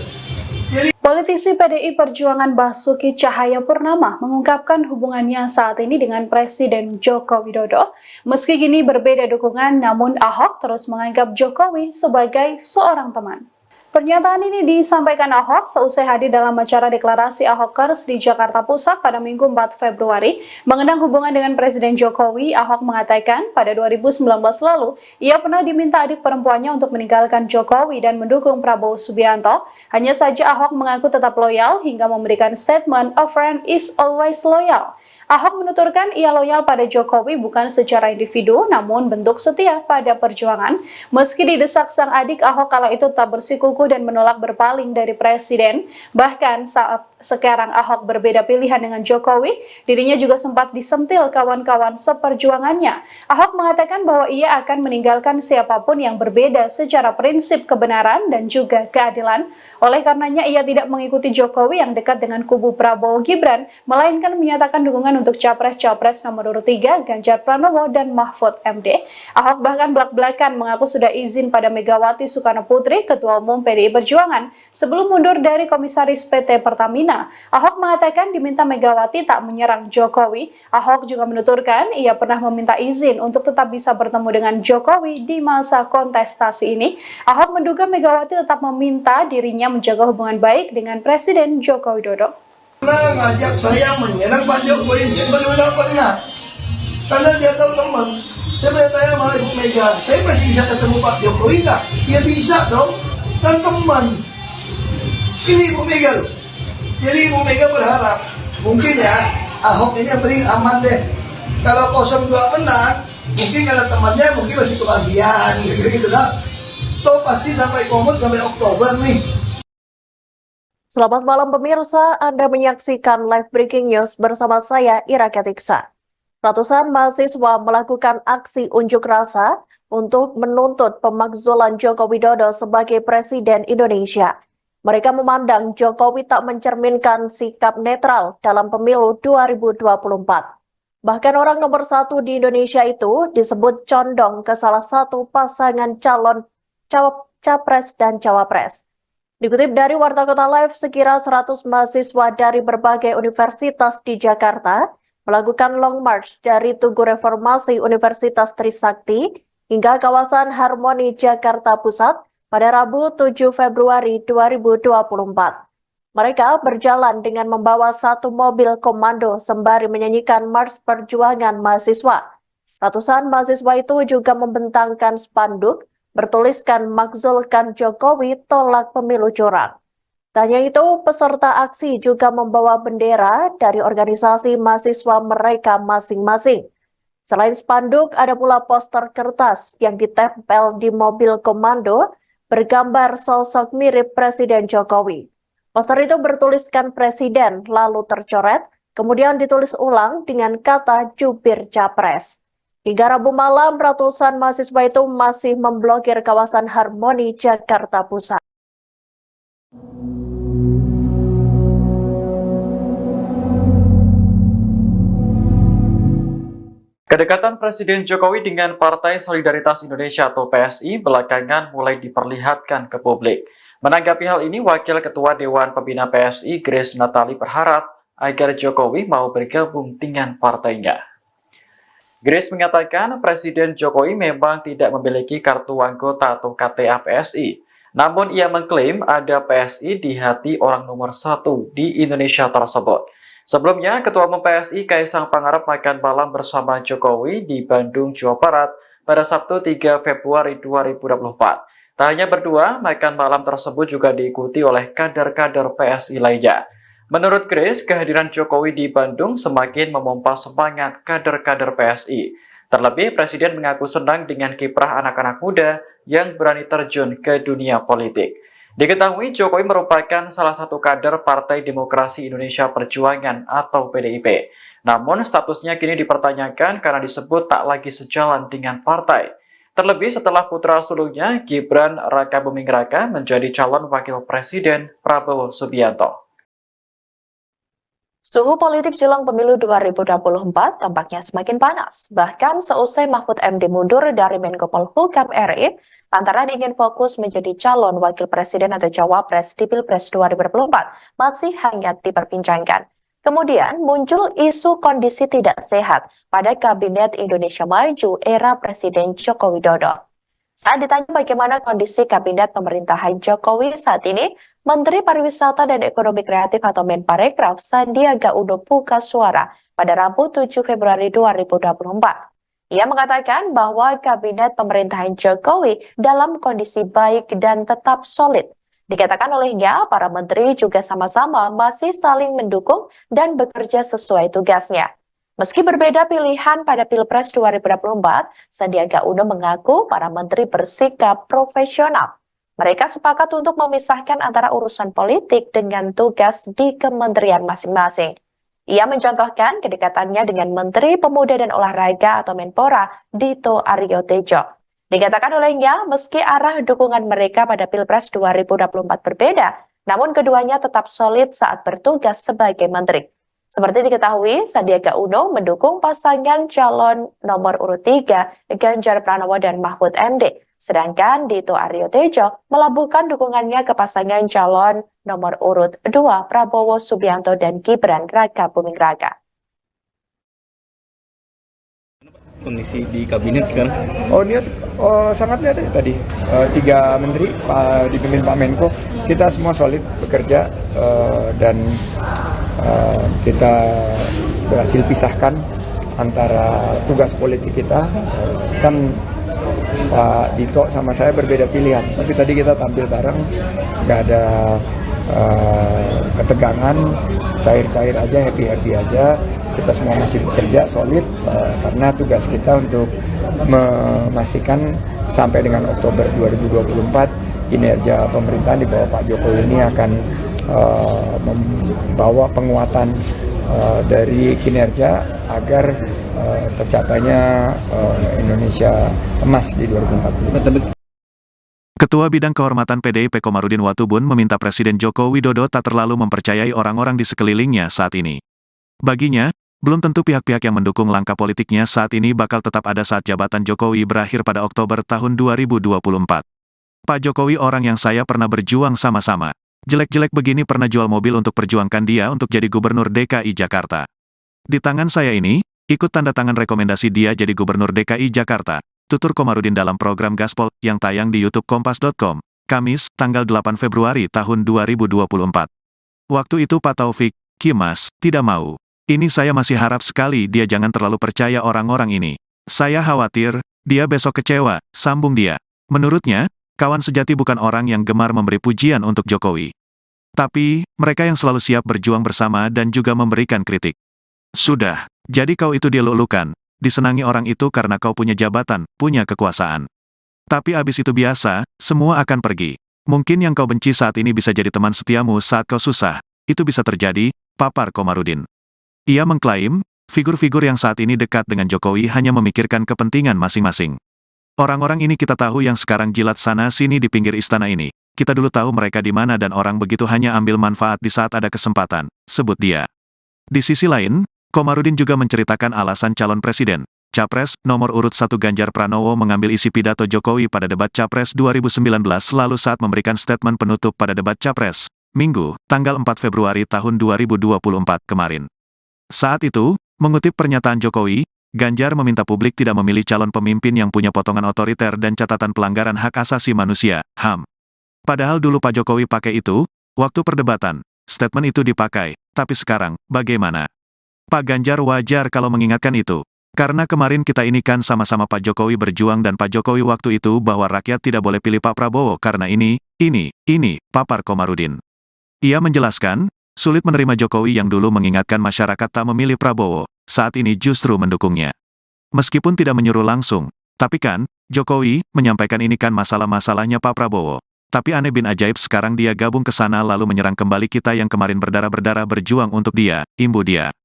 Politisi PDI Perjuangan Basuki Cahayapurnama mengungkapkan hubungannya saat ini dengan Presiden Joko Widodo. Meski kini berbeda dukungan, namun Ahok terus menganggap Jokowi sebagai seorang teman. Pernyataan ini disampaikan Ahok seusai hadir dalam acara deklarasi Ahokers di Jakarta Pusat pada Minggu 4 Februari. Mengenang hubungan dengan Presiden Jokowi, Ahok mengatakan pada 2019 lalu, ia pernah diminta adik perempuannya untuk meninggalkan Jokowi dan mendukung Prabowo Subianto. Hanya saja Ahok mengaku tetap loyal hingga memberikan statement, "A friend is always loyal." Ahok menuturkan ia loyal pada Jokowi bukan secara individu, namun bentuk setia pada perjuangan. Meski didesak sang adik, Ahok kala itu tak bersikukuh dan menolak berpaling dari Presiden. Bahkan saat sekarang Ahok berbeda pilihan dengan Jokowi, dirinya juga sempat disentil kawan-kawan seperjuangannya. Ahok mengatakan bahwa ia akan meninggalkan siapapun yang berbeda secara prinsip kebenaran dan juga keadilan. Oleh karenanya ia tidak mengikuti Jokowi yang dekat dengan kubu Prabowo Gibran, melainkan menyatakan dukungan untuk Capres-Capres nomor urut 3 Ganjar Pranowo dan Mahfud MD. Ahok bahkan belak-belakan mengaku sudah izin pada Megawati Soekarno Putri, Ketua Umum PDI Perjuangan, sebelum mundur dari Komisaris PT Pertamina. Ahok mengatakan diminta Megawati tak menyerang Jokowi. Ahok juga menuturkan ia pernah meminta izin untuk tetap bisa bertemu dengan Jokowi di masa kontestasi ini. Ahok menduga Megawati tetap meminta dirinya menjaga hubungan baik dengan Presiden Joko Widodo. Pernah ngajak saya menyerang Pak Jokowi, beliau nggak pernah. Karena dia tahu teman. Saya bertanya sama Ibu Mega, saya masih bisa ketemu Pak Jokowi nggak? Ya bisa dong, sang teman. Ini Ibu Mega loh. Jadi Ibu Mega berharap, mungkin ya, Ahok ini yang paling aman deh. Kalau 02 menang, mungkin karena temannya mungkin masih kebagian, gitu lah. Toh pasti sampai komut sampai Oktober nih. Selamat malam pemirsa, Anda menyaksikan live breaking news bersama saya Ira Ketiksa. Ratusan mahasiswa melakukan aksi unjuk rasa untuk menuntut pemakzulan Joko Widodo sebagai Presiden Indonesia. Mereka memandang Jokowi tak mencerminkan sikap netral dalam pemilu 2024. Bahkan orang nomor 1 di Indonesia itu disebut condong ke salah satu pasangan calon capres dan cawapres. Dikutip dari Warta Kota Live, sekira 100 mahasiswa dari berbagai universitas di Jakarta melakukan long march dari Tugu Reformasi Universitas Trisakti hingga kawasan Harmoni Jakarta Pusat pada Rabu 7 Februari 2024. Mereka berjalan dengan membawa satu mobil komando sembari menyanyikan Mars Perjuangan Mahasiswa. Ratusan mahasiswa itu juga membentangkan spanduk bertuliskan "Makzulkan Jokowi, tolak pemilu curang". Tak hanya itu, peserta aksi juga membawa bendera dari organisasi mahasiswa mereka masing-masing. Selain spanduk, ada pula poster kertas yang ditempel di mobil komando bergambar sosok mirip Presiden Jokowi. Poster itu bertuliskan Presiden, lalu tercoret, kemudian ditulis ulang dengan kata jubir Capres. Hingga Rabu malam, ratusan mahasiswa itu masih memblokir kawasan Harmoni Jakarta Pusat. Kedekatan Presiden Jokowi dengan Partai Solidaritas Indonesia atau PSI belakangan mulai diperlihatkan ke publik. Menanggapi hal ini, Wakil Ketua Dewan Pembina PSI Grace Natali berharap agar Jokowi mau bergabung dengan partainya. Grace mengatakan Presiden Jokowi memang tidak memiliki kartu anggota atau KTA PSI. Namun ia mengklaim ada PSI di hati orang nomor 1 di Indonesia tersebut. Sebelumnya, Ketua Umum PSI Kaisang Pangarep makan malam bersama Jokowi di Bandung, Jawa Barat pada Sabtu 3 Februari 2024. Tak hanya berdua, makan malam tersebut juga diikuti oleh kader-kader PSI lainnya. Menurut Grace, kehadiran Jokowi di Bandung semakin memompa semangat kader-kader PSI. Terlebih, Presiden mengaku senang dengan kiprah anak-anak muda yang berani terjun ke dunia politik. Diketahui Jokowi merupakan salah satu kader Partai Demokrasi Indonesia Perjuangan atau PDIP. Namun statusnya kini dipertanyakan karena disebut tak lagi sejalan dengan partai. Terlebih setelah putra sulungnya Gibran Rakabuming Raka menjadi calon wakil presiden Prabowo Subianto. Suhu politik jelang pemilu 2024 tampaknya semakin panas. Bahkan seusai Mahfud MD mundur dari Menko Polhukam RI, antara ingin fokus menjadi calon wakil presiden atau cawapres di Pilpres 2024 masih hangat diperbincangkan. Kemudian muncul isu kondisi tidak sehat pada Kabinet Indonesia Maju era Presiden Joko Widodo. Saat ditanya bagaimana kondisi Kabinet pemerintahan Jokowi saat ini, Menteri Pariwisata dan Ekonomi Kreatif atau Menparekraf Sandiaga Uno buka suara pada Rabu 7 Februari 2024. Ia mengatakan bahwa Kabinet pemerintahan Jokowi dalam kondisi baik dan tetap solid. Dikatakan olehnya, para menteri juga sama-sama masih saling mendukung dan bekerja sesuai tugasnya. Meski berbeda pilihan pada Pilpres 2024, Sandiaga Uno mengaku para menteri bersikap profesional. Mereka sepakat untuk memisahkan antara urusan politik dengan tugas di kementerian masing-masing. Ia mencontohkan kedekatannya dengan Menteri Pemuda dan Olahraga atau Menpora, Dito Aryo Tejo. Dikatakan olehnya, meski arah dukungan mereka pada Pilpres 2024 berbeda, namun keduanya tetap solid saat bertugas sebagai menteri. Seperti diketahui, Sandiaga Uno mendukung pasangan calon nomor urut 3 Ganjar Pranowo dan Mahfud MD. Sedangkan Dito Aryo Tejo melabuhkan dukungannya ke pasangan calon nomor urut 2 Prabowo Subianto dan Gibran Rakabuming Raka. Kondisi di kabinet sekarang? Sangat lihat ya tadi 3 menteri dipimpin Pak Menko, kita semua solid bekerja dan kita berhasil pisahkan antara tugas politik kita. Kan Pak Dito sama saya berbeda pilihan, tapi tadi kita tampil bareng, nggak ada ketegangan, cair-cair aja, happy-happy aja. Kita semua masih bekerja solid karena tugas kita untuk memastikan sampai dengan Oktober 2024 kinerja pemerintahan di bawah Pak Jokowi ini akan membawa penguatan dari kinerja agar tercapainya Indonesia emas di 2040. Ketua Bidang Kehormatan PDIP Komarudin Watubun meminta Presiden Joko Widodo tak terlalu mempercayai orang-orang di sekelilingnya saat ini. Baginya, belum tentu pihak-pihak yang mendukung langkah politiknya saat ini bakal tetap ada saat jabatan Jokowi berakhir pada Oktober tahun 2024. Pak Jokowi orang yang saya pernah berjuang sama-sama. Jelek-jelek begini pernah jual mobil untuk perjuangkan dia untuk jadi Gubernur DKI Jakarta. Di tangan saya ini, ikut tanda tangan rekomendasi dia jadi Gubernur DKI Jakarta, tutur Komarudin dalam program Gaspol yang tayang di YouTube Kompas.com, Kamis, tanggal 8 Februari tahun 2024. Waktu itu Pak Taufik, Kimas, tidak mau. Ini saya masih harap sekali dia jangan terlalu percaya orang-orang ini. Saya khawatir, dia besok kecewa, sambung dia. Menurutnya, kawan sejati bukan orang yang gemar memberi pujian untuk Jokowi. Tapi, mereka yang selalu siap berjuang bersama dan juga memberikan kritik. Sudah, jadi kau itu dilulukan, disenangi orang itu karena kau punya jabatan, punya kekuasaan. Tapi abis itu biasa, semua akan pergi. Mungkin yang kau benci saat ini bisa jadi teman setiamu saat kau susah. Itu bisa terjadi, papar Komarudin. Ia mengklaim, figur-figur yang saat ini dekat dengan Jokowi hanya memikirkan kepentingan masing-masing. Orang-orang ini kita tahu yang sekarang jilat sana-sini di pinggir istana ini. Kita dulu tahu mereka di mana dan orang begitu hanya ambil manfaat di saat ada kesempatan, sebut dia. Di sisi lain, Komarudin juga menceritakan alasan calon presiden, Capres, nomor urut 1 Ganjar Pranowo mengambil isi pidato Jokowi pada debat Capres 2019 lalu saat memberikan statement penutup pada debat Capres, Minggu, tanggal 4 Februari tahun 2024 kemarin. Saat itu, mengutip pernyataan Jokowi, Ganjar meminta publik tidak memilih calon pemimpin yang punya potongan otoriter dan catatan pelanggaran hak asasi manusia, HAM. Padahal dulu Pak Jokowi pakai itu, waktu perdebatan, statement itu dipakai, tapi sekarang, bagaimana? Pak Ganjar wajar kalau mengingatkan itu. Karena kemarin kita ini kan sama-sama Pak Jokowi berjuang dan Pak Jokowi waktu itu bahwa rakyat tidak boleh pilih Pak Prabowo karena ini, papar Komarudin. Ia menjelaskan, sulit menerima Jokowi yang dulu mengingatkan masyarakat tak memilih Prabowo, saat ini justru mendukungnya. Meskipun tidak menyuruh langsung, tapi kan, Jokowi menyampaikan ini kan masalah-masalahnya Pak Prabowo. Tapi aneh bin ajaib sekarang dia gabung ke sana lalu menyerang kembali kita yang kemarin berdarah-berdarah berjuang untuk dia, imbu dia.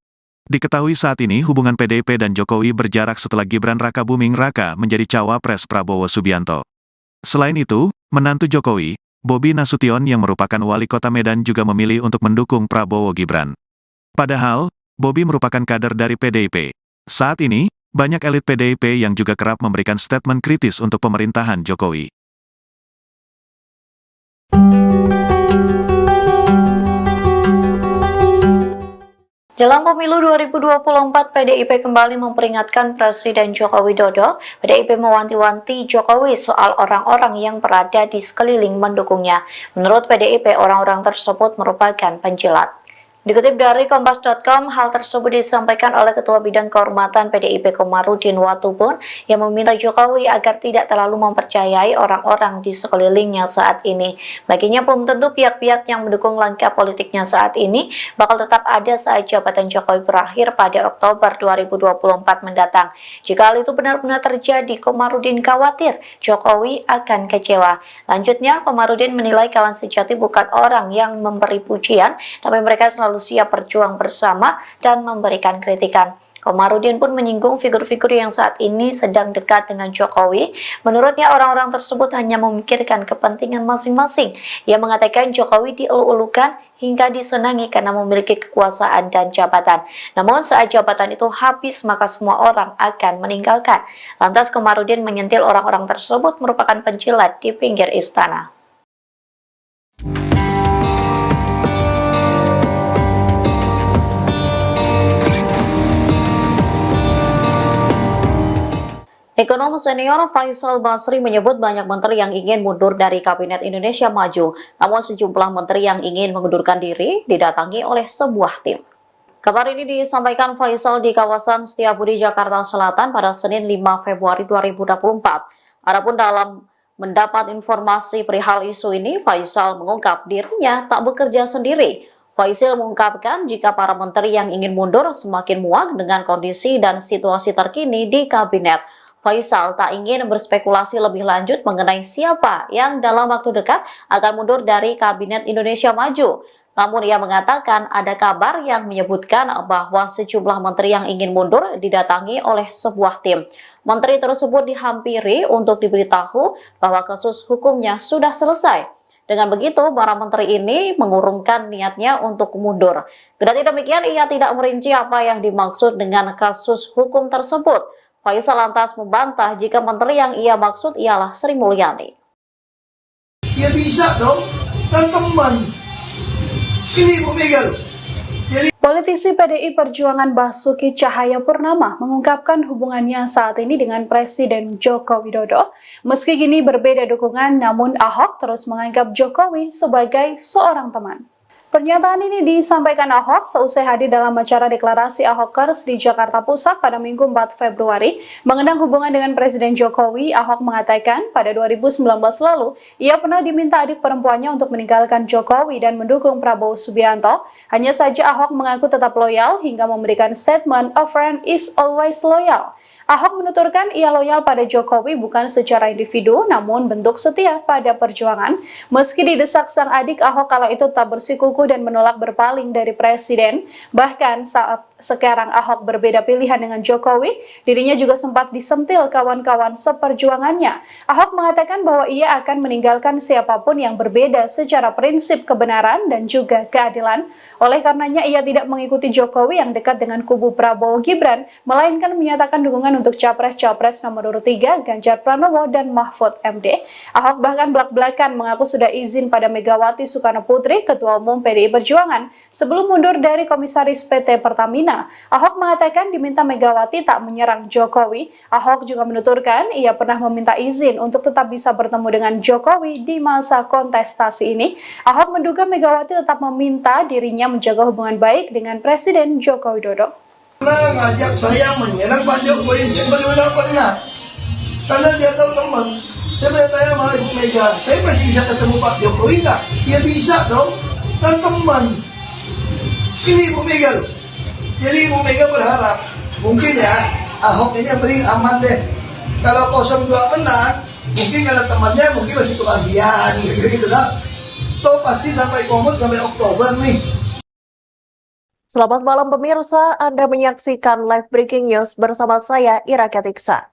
Diketahui saat ini hubungan PDIP dan Jokowi berjarak setelah Gibran Rakabuming Raka menjadi cawapres Prabowo Subianto. Selain itu, menantu Jokowi, Bobi Nasution yang merupakan wali kota Medan juga memilih untuk mendukung Prabowo Gibran. Padahal, Bobi merupakan kader dari PDIP. Saat ini, banyak elit PDIP yang juga kerap memberikan statement kritis untuk pemerintahan Jokowi. Jelang pemilu 2024, PDIP kembali memperingatkan Presiden Joko Widodo. PDIP mewanti-wanti Jokowi soal orang-orang yang berada di sekeliling mendukungnya. Menurut PDIP, orang-orang tersebut merupakan penjilat. Dikutip dari Kompas.com, hal tersebut disampaikan oleh Ketua Bidang Kehormatan PDIP Komarudin Watubun yang meminta Jokowi agar tidak terlalu mempercayai orang-orang di sekelilingnya saat ini. Baginya belum tentu pihak-pihak yang mendukung langkah politiknya saat ini bakal tetap ada saat jabatan Jokowi berakhir pada Oktober 2024 mendatang. Jika hal itu benar-benar terjadi, Komarudin khawatir Jokowi akan kecewa. Lanjutnya, Komarudin menilai kawan sejati bukan orang yang memberi pujian, tapi mereka selalu siap berjuang bersama dan memberikan kritikan. Komarudin pun menyinggung figur-figur yang saat ini sedang dekat dengan Jokowi. Menurutnya orang-orang tersebut hanya memikirkan kepentingan masing-masing. Ia mengatakan Jokowi dielu-elukan hingga disenangi karena memiliki kekuasaan dan jabatan. Namun saat jabatan itu habis maka semua orang akan meninggalkan. Lantas Komarudin menyentil orang-orang tersebut merupakan penjilat di pinggir istana. Ekonom senior Faisal Basri menyebut banyak menteri yang ingin mundur dari Kabinet Indonesia Maju, namun sejumlah menteri yang ingin mengundurkan diri didatangi oleh sebuah tim. Kabar ini disampaikan Faisal di kawasan Setiabudi, Jakarta Selatan pada Senin 5 Februari 2024. Adapun dalam mendapat informasi perihal isu ini, Faisal mengungkap dirinya tak bekerja sendiri. Faisal mengungkapkan jika para menteri yang ingin mundur semakin muak dengan kondisi dan situasi terkini di kabinet. Faisal tak ingin berspekulasi lebih lanjut mengenai siapa yang dalam waktu dekat akan mundur dari Kabinet Indonesia Maju. Namun ia mengatakan ada kabar yang menyebutkan bahwa sejumlah menteri yang ingin mundur didatangi oleh sebuah tim. Menteri tersebut dihampiri untuk diberitahu bahwa kasus hukumnya sudah selesai. Dengan begitu, para menteri ini mengurungkan niatnya untuk mundur. Kendati demikian, ia tidak merinci apa yang dimaksud dengan kasus hukum tersebut. Faisal lantas membantah jika menteri yang ia maksud ialah Sri Mulyani. Dia bisa dong, sang teman. Ini Bu Mega loh. Politisi PDI Perjuangan Basuki Cahayapurnama mengungkapkan hubungannya saat ini dengan Presiden Joko Widodo. Meski kini berbeda dukungan, namun Ahok terus menganggap Jokowi sebagai seorang teman. Pernyataan ini disampaikan Ahok seusai hadir dalam acara deklarasi Ahokers di Jakarta Pusat pada Minggu 4 Februari. Mengenang hubungan dengan Presiden Jokowi, Ahok mengatakan pada 2019 lalu, ia pernah diminta adik perempuannya untuk meninggalkan Jokowi dan mendukung Prabowo Subianto. Hanya saja Ahok mengaku tetap loyal hingga memberikan statement, "A friend is always loyal." Ahok menuturkan ia loyal pada Jokowi bukan secara individu, namun bentuk setia pada perjuangan. Meski didesak sang adik, Ahok kala itu tak bersikukuh dan menolak berpaling dari Presiden. Bahkan saat sekarang Ahok berbeda pilihan dengan Jokowi, dirinya juga sempat disentil kawan-kawan seperjuangannya. Ahok mengatakan bahwa ia akan meninggalkan siapapun yang berbeda secara prinsip kebenaran dan juga keadilan. Oleh karenanya ia tidak mengikuti Jokowi yang dekat dengan kubu Prabowo Gibran, melainkan menyatakan dukungan untuk Capres-Capres nomor urut 3 Ganjar Pranowo dan Mahfud MD. Ahok bahkan belak-belakan mengaku sudah izin pada Megawati Soekarno Putri, Ketua Umum PDI Perjuangan, sebelum mundur dari Komisaris PT Pertamina. Ahok mengatakan diminta Megawati tak menyerang Jokowi. Ahok juga menuturkan ia pernah meminta izin untuk tetap bisa bertemu dengan Jokowi di masa kontestasi ini. Ahok menduga Megawati tetap meminta dirinya menjaga hubungan baik dengan Presiden Joko Widodo. Pernah ngajak saya menyerang Pak Jokowi, dan beliau tidak pernah. Karena dia tahu teman. Saya bertanya sama Ibu Mega, saya masih bisa ketemu Pak Jokowi tak? Dia bisa dong, sang teman. Ini Ibu Mega loh. Jadi Ibu Mega berharap, mungkin ya, Ahok ini yang paling aman deh. Kalau 02 menang, mungkin karena temannya mungkin masih kebagian, gitu lah. Toh pasti sampai komut sampai Oktober nih. Selamat malam pemirsa, Anda menyaksikan live breaking news bersama saya Ira Katiksa.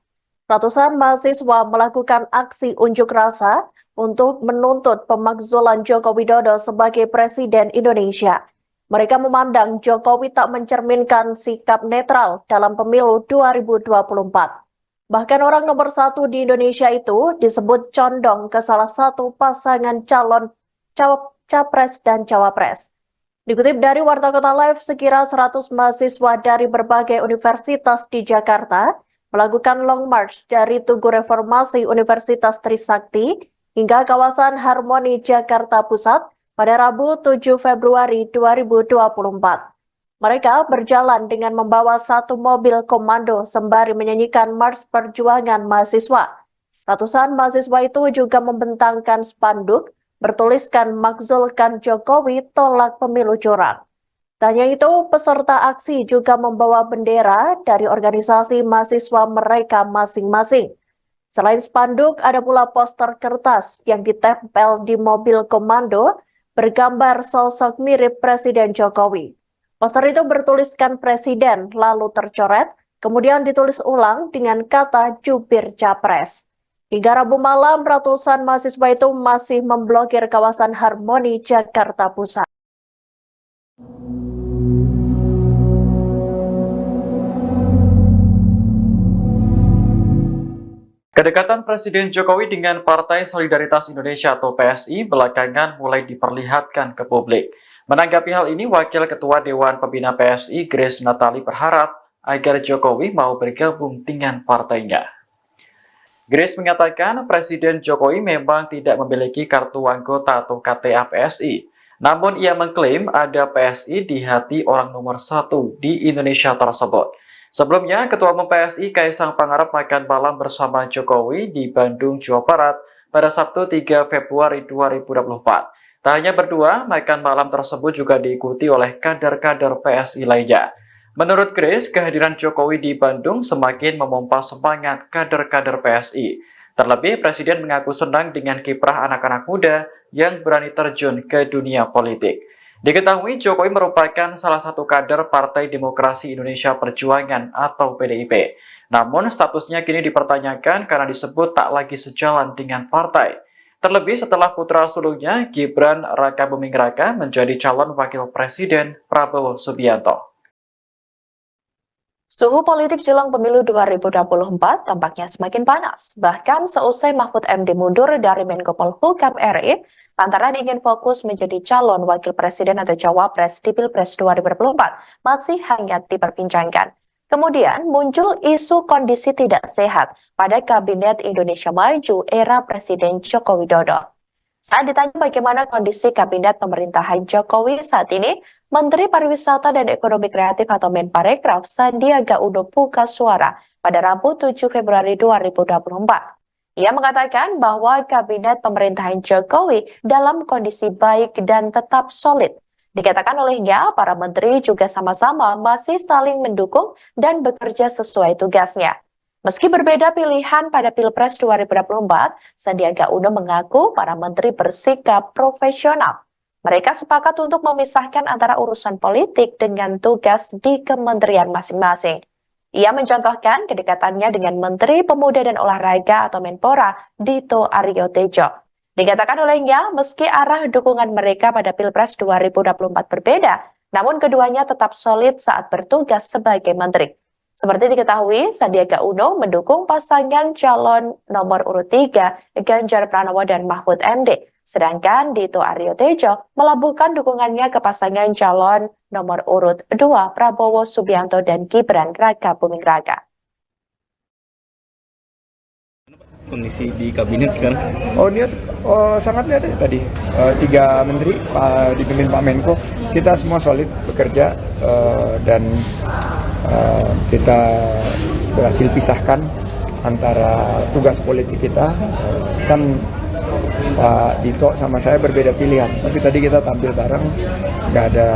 Ratusan mahasiswa melakukan aksi unjuk rasa untuk menuntut pemakzulan Joko Widodo sebagai Presiden Indonesia. Mereka memandang Jokowi tak mencerminkan sikap netral dalam pemilu 2024. Bahkan orang nomor 1 di Indonesia itu disebut condong ke salah satu pasangan calon capres dan cawapres. Dikutip dari Warta Kota Live, sekira 100 mahasiswa dari berbagai universitas di Jakarta melakukan long march dari Tugu Reformasi Universitas Trisakti hingga kawasan Harmoni Jakarta Pusat pada Rabu 7 Februari 2024. Mereka berjalan dengan membawa satu mobil komando sembari menyanyikan Mars Perjuangan Mahasiswa. Ratusan mahasiswa itu juga membentangkan spanduk bertuliskan "Makzulkan Jokowi, tolak pemilu curang". Tak hanya itu, peserta aksi juga membawa bendera dari organisasi mahasiswa mereka masing-masing. Selain spanduk, ada pula poster kertas yang ditempel di mobil komando bergambar sosok mirip Presiden Jokowi. Poster itu bertuliskan Presiden, lalu tercoret, kemudian ditulis ulang dengan kata jubir capres. Hingga Rabu malam, ratusan mahasiswa itu masih memblokir kawasan Harmoni Jakarta Pusat. Kedekatan Presiden Jokowi dengan Partai Solidaritas Indonesia atau PSI belakangan mulai diperlihatkan ke publik. Menanggapi hal ini, Wakil Ketua Dewan Pembina PSI, Grace Natali, berharap agar Jokowi mau bergabung dengan partainya. Grace mengatakan Presiden Jokowi memang tidak memiliki kartu anggota atau KTA PSI. Namun ia mengklaim ada PSI di hati orang nomor 1 di Indonesia tersebut. Sebelumnya, Ketua Umum PSI Kaisang Pangarep makan malam bersama Jokowi di Bandung, Jawa Barat pada Sabtu 3 Februari 2024. Tak hanya berdua, makan malam tersebut juga diikuti oleh kader-kader PSI lainnya. Menurut Grace, kehadiran Jokowi di Bandung semakin memompa semangat kader-kader PSI. Terlebih, Presiden mengaku senang dengan kiprah anak-anak muda yang berani terjun ke dunia politik. Diketahui Jokowi merupakan salah satu kader Partai Demokrasi Indonesia Perjuangan atau PDIP. Namun, statusnya kini dipertanyakan karena disebut tak lagi sejalan dengan partai. Terlebih setelah putra sulungnya, Gibran Rakabuming Raka, menjadi calon wakil Presiden Prabowo Subianto. Suhu politik jelang pemilu 2024 tampaknya semakin panas. Bahkan seusai Mahfud MD mundur dari Menko Polhukam RI, lantaran ingin fokus menjadi calon wakil presiden atau cawapres di Pilpres 2024, masih hangat diperbincangkan. Kemudian muncul isu kondisi tidak sehat pada Kabinet Indonesia Maju era Presiden Joko Widodo. Saat ditanya bagaimana kondisi Kabinet pemerintahan Jokowi saat ini, Menteri Pariwisata dan Ekonomi Kreatif atau Menparekraf Sandiaga Uno buka suara pada Rabu 7 Februari 2024. Ia mengatakan bahwa Kabinet pemerintahan Jokowi dalam kondisi baik dan tetap solid. Dikatakan olehnya, para menteri juga sama-sama masih saling mendukung dan bekerja sesuai tugasnya. Meski berbeda pilihan pada Pilpres 2024, Sandiaga Uno mengaku para menteri bersikap profesional. Mereka sepakat untuk memisahkan antara urusan politik dengan tugas di kementerian masing-masing. Ia mencontohkan kedekatannya dengan Menteri Pemuda dan Olahraga atau Menpora, Dito Aryo Tejo. Dikatakan olehnya, meski arah dukungan mereka pada Pilpres 2024 berbeda, namun keduanya tetap solid saat bertugas sebagai menteri. Seperti diketahui, Sandiaga Uno mendukung pasangan calon nomor urut 3, Ganjar Pranowo dan Mahfud MD. Sedangkan Dito Aryo Tejo melabuhkan dukungannya ke pasangan calon nomor urut 2, Prabowo Subianto dan Gibran Rakabuming Raka. Kondisi di kabinet sekarang? Sangat lihat tadi 3 menteri dipimpin Pak Menko, kita semua solid bekerja dan kita berhasil pisahkan antara tugas politik kita. Kan Pak Dito sama saya berbeda pilihan, tapi tadi kita tampil bareng, nggak ada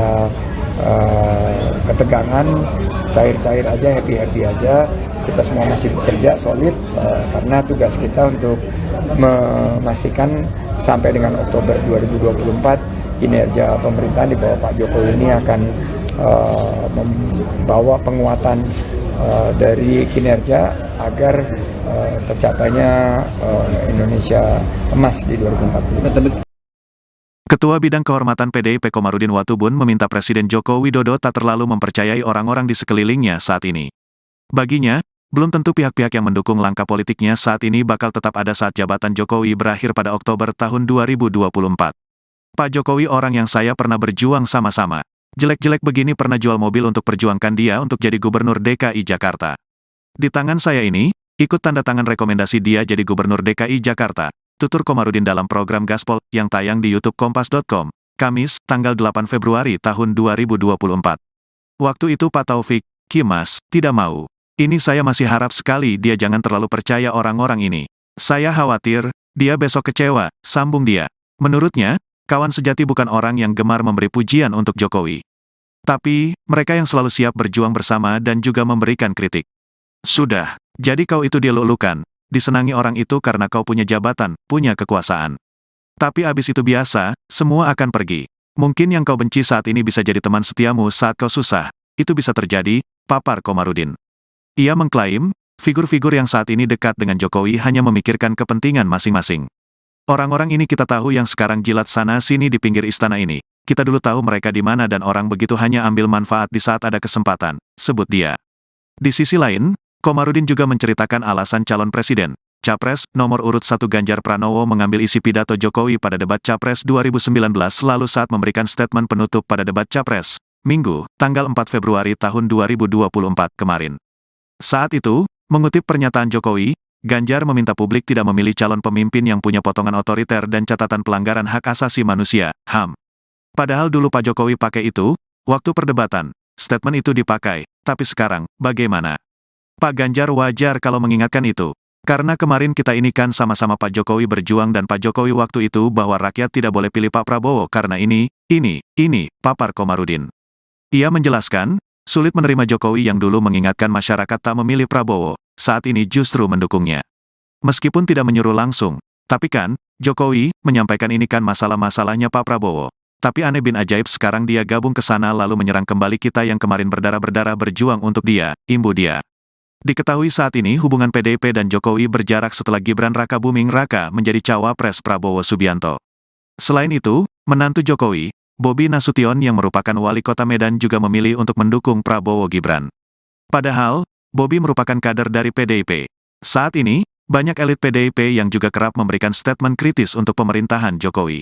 ketegangan, cair-cair aja, happy-happy aja. Kita semua masih bekerja solid karena tugas kita untuk memastikan sampai dengan Oktober 2024 kinerja pemerintahan di bawah Pak Jokowi ini akan membawa penguatan dari kinerja agar tercapainya Indonesia emas di 2040. Ketua Bidang Kehormatan PDIP Komarudin Watubun meminta Presiden Joko Widodo tak terlalu mempercayai orang-orang di sekelilingnya saat ini. Baginya, belum tentu pihak-pihak yang mendukung langkah politiknya saat ini bakal tetap ada saat jabatan Jokowi berakhir pada Oktober tahun 2024. Pak Jokowi orang yang saya pernah berjuang sama-sama. Jelek-jelek begini pernah jual mobil untuk perjuangkan dia untuk jadi Gubernur DKI Jakarta. Di tangan saya ini, ikut tanda tangan rekomendasi dia jadi Gubernur DKI Jakarta. Tutur Komarudin dalam program Gaspol yang tayang di YouTube Kompas.com, Kamis, tanggal 8 Februari tahun 2024. Waktu itu Pak Taufik, Kimas, tidak mau. Ini saya masih harap sekali dia jangan terlalu percaya orang-orang ini. Saya khawatir, dia besok kecewa, sambung dia. Menurutnya, kawan sejati bukan orang yang gemar memberi pujian untuk Jokowi. Tapi, mereka yang selalu siap berjuang bersama dan juga memberikan kritik. Sudah, jadi kau itu dilulukan. Disenangi orang itu karena kau punya jabatan, punya kekuasaan. Tapi abis itu biasa, semua akan pergi. Mungkin yang kau benci saat ini bisa jadi teman setiamu saat kau susah. Itu bisa terjadi, papar Komarudin. Ia mengklaim, figur-figur yang saat ini dekat dengan Jokowi hanya memikirkan kepentingan masing-masing. Orang-orang ini kita tahu yang sekarang jilat sana-sini di pinggir istana ini. Kita dulu tahu mereka di mana dan orang begitu hanya ambil manfaat di saat ada kesempatan, sebut dia. Di sisi lain, Komarudin juga menceritakan alasan calon presiden, Capres, nomor urut 1 Ganjar Pranowo mengambil isi pidato Jokowi pada debat Capres 2019 lalu saat memberikan statement penutup pada debat Capres, Minggu, tanggal 4 Februari tahun 2024 kemarin. Saat itu, mengutip pernyataan Jokowi, Ganjar meminta publik tidak memilih calon pemimpin yang punya potongan otoriter dan catatan pelanggaran hak asasi manusia, HAM. Padahal dulu Pak Jokowi pakai itu, waktu perdebatan, statement itu dipakai, tapi sekarang, bagaimana? Pak Ganjar wajar kalau mengingatkan itu. Karena kemarin kita ini kan sama-sama Pak Jokowi berjuang dan Pak Jokowi waktu itu bahwa rakyat tidak boleh pilih Pak Prabowo karena ini, papar Komarudin. Ia menjelaskan, sulit menerima Jokowi yang dulu mengingatkan masyarakat tak memilih Prabowo, saat ini justru mendukungnya. Meskipun tidak menyuruh langsung, tapi kan, Jokowi menyampaikan ini kan masalah-masalahnya Pak Prabowo. Tapi aneh bin ajaib sekarang dia gabung ke sana lalu menyerang kembali kita yang kemarin berdarah-berdarah berjuang untuk dia, imbu dia. Diketahui saat ini hubungan PDIP dan Jokowi berjarak setelah Gibran Raka Buming Raka menjadi cawapres Prabowo Subianto. Selain itu, menantu Jokowi, Bobi Nasution yang merupakan wali kota Medan juga memilih untuk mendukung Prabowo Gibran. Padahal, Bobi merupakan kader dari PDIP. Saat ini, banyak elit PDIP yang juga kerap memberikan statement kritis untuk pemerintahan Jokowi.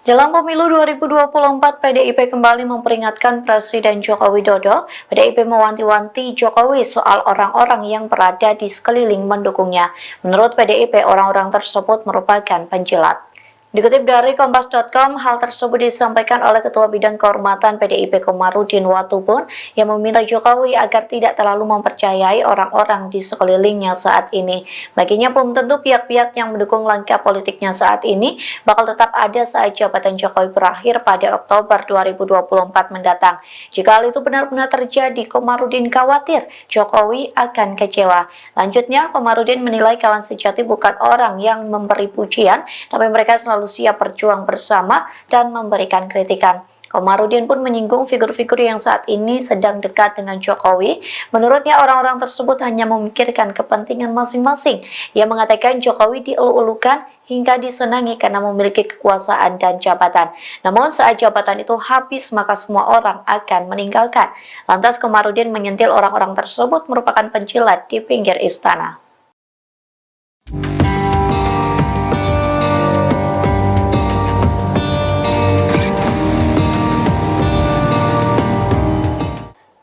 Jelang pemilu 2024, PDIP kembali memperingatkan Presiden Joko Widodo. PDIP mewanti-wanti Jokowi soal orang-orang yang berada di sekeliling mendukungnya. Menurut PDIP, orang-orang tersebut merupakan penjilat. Dikutip dari Kompas.com, hal tersebut disampaikan oleh Ketua Bidang Kehormatan PDIP Komarudin Watubun yang meminta Jokowi agar tidak terlalu mempercayai orang-orang di sekelilingnya saat ini. Baginya belum tentu pihak-pihak yang mendukung langkah politiknya saat ini bakal tetap ada saat jabatan Jokowi berakhir pada Oktober 2024 mendatang. Jika hal itu benar-benar terjadi, Komarudin khawatir Jokowi akan kecewa. Lanjutnya, Komarudin menilai kawan sejati bukan orang yang memberi pujian, tapi mereka selalu siap berjuang bersama dan memberikan kritikan. Komarudin pun menyinggung figur-figur yang saat ini sedang dekat dengan Jokowi. Menurutnya orang-orang tersebut hanya memikirkan kepentingan masing-masing. Ia mengatakan Jokowi dielu-elukan hingga disenangi karena memiliki kekuasaan dan jabatan. Namun saat jabatan itu habis maka semua orang akan meninggalkan. Lantas Komarudin menyentil orang-orang tersebut merupakan penjilat di pinggir istana.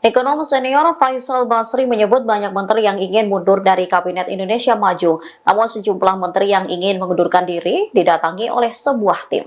Ekonom senior Faisal Basri menyebut banyak menteri yang ingin mundur dari Kabinet Indonesia Maju, namun sejumlah menteri yang ingin mengundurkan diri didatangi oleh sebuah tim.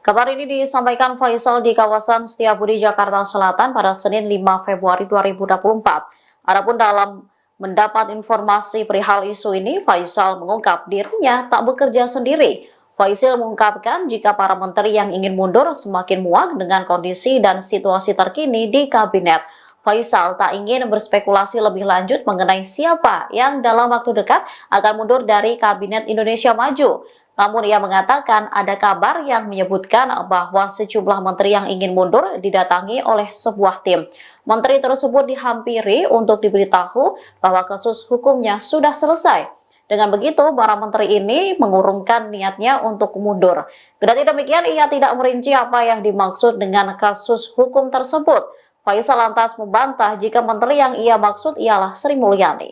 Kabar ini disampaikan Faisal di kawasan Setiabudi, Jakarta Selatan pada Senin 5 Februari 2024. Adapun dalam mendapat informasi perihal isu ini, Faisal mengungkap dirinya tak bekerja sendiri. Faisal mengungkapkan jika para menteri yang ingin mundur semakin muak dengan kondisi dan situasi terkini di kabinet. Faisal tak ingin berspekulasi lebih lanjut mengenai siapa yang dalam waktu dekat akan mundur dari Kabinet Indonesia Maju. Namun ia mengatakan ada kabar yang menyebutkan bahwa sejumlah menteri yang ingin mundur didatangi oleh sebuah tim. Menteri tersebut dihampiri untuk diberitahu bahwa kasus hukumnya sudah selesai. Dengan begitu, para menteri ini mengurungkan niatnya untuk mundur. Kendati demikian, ia tidak merinci apa yang dimaksud dengan kasus hukum tersebut. Faisal lantas membantah jika menteri yang ia maksud ialah Sri Mulyani.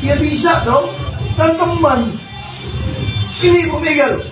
Ya bisa dong, sang teman. Ini Ibu Mega loh.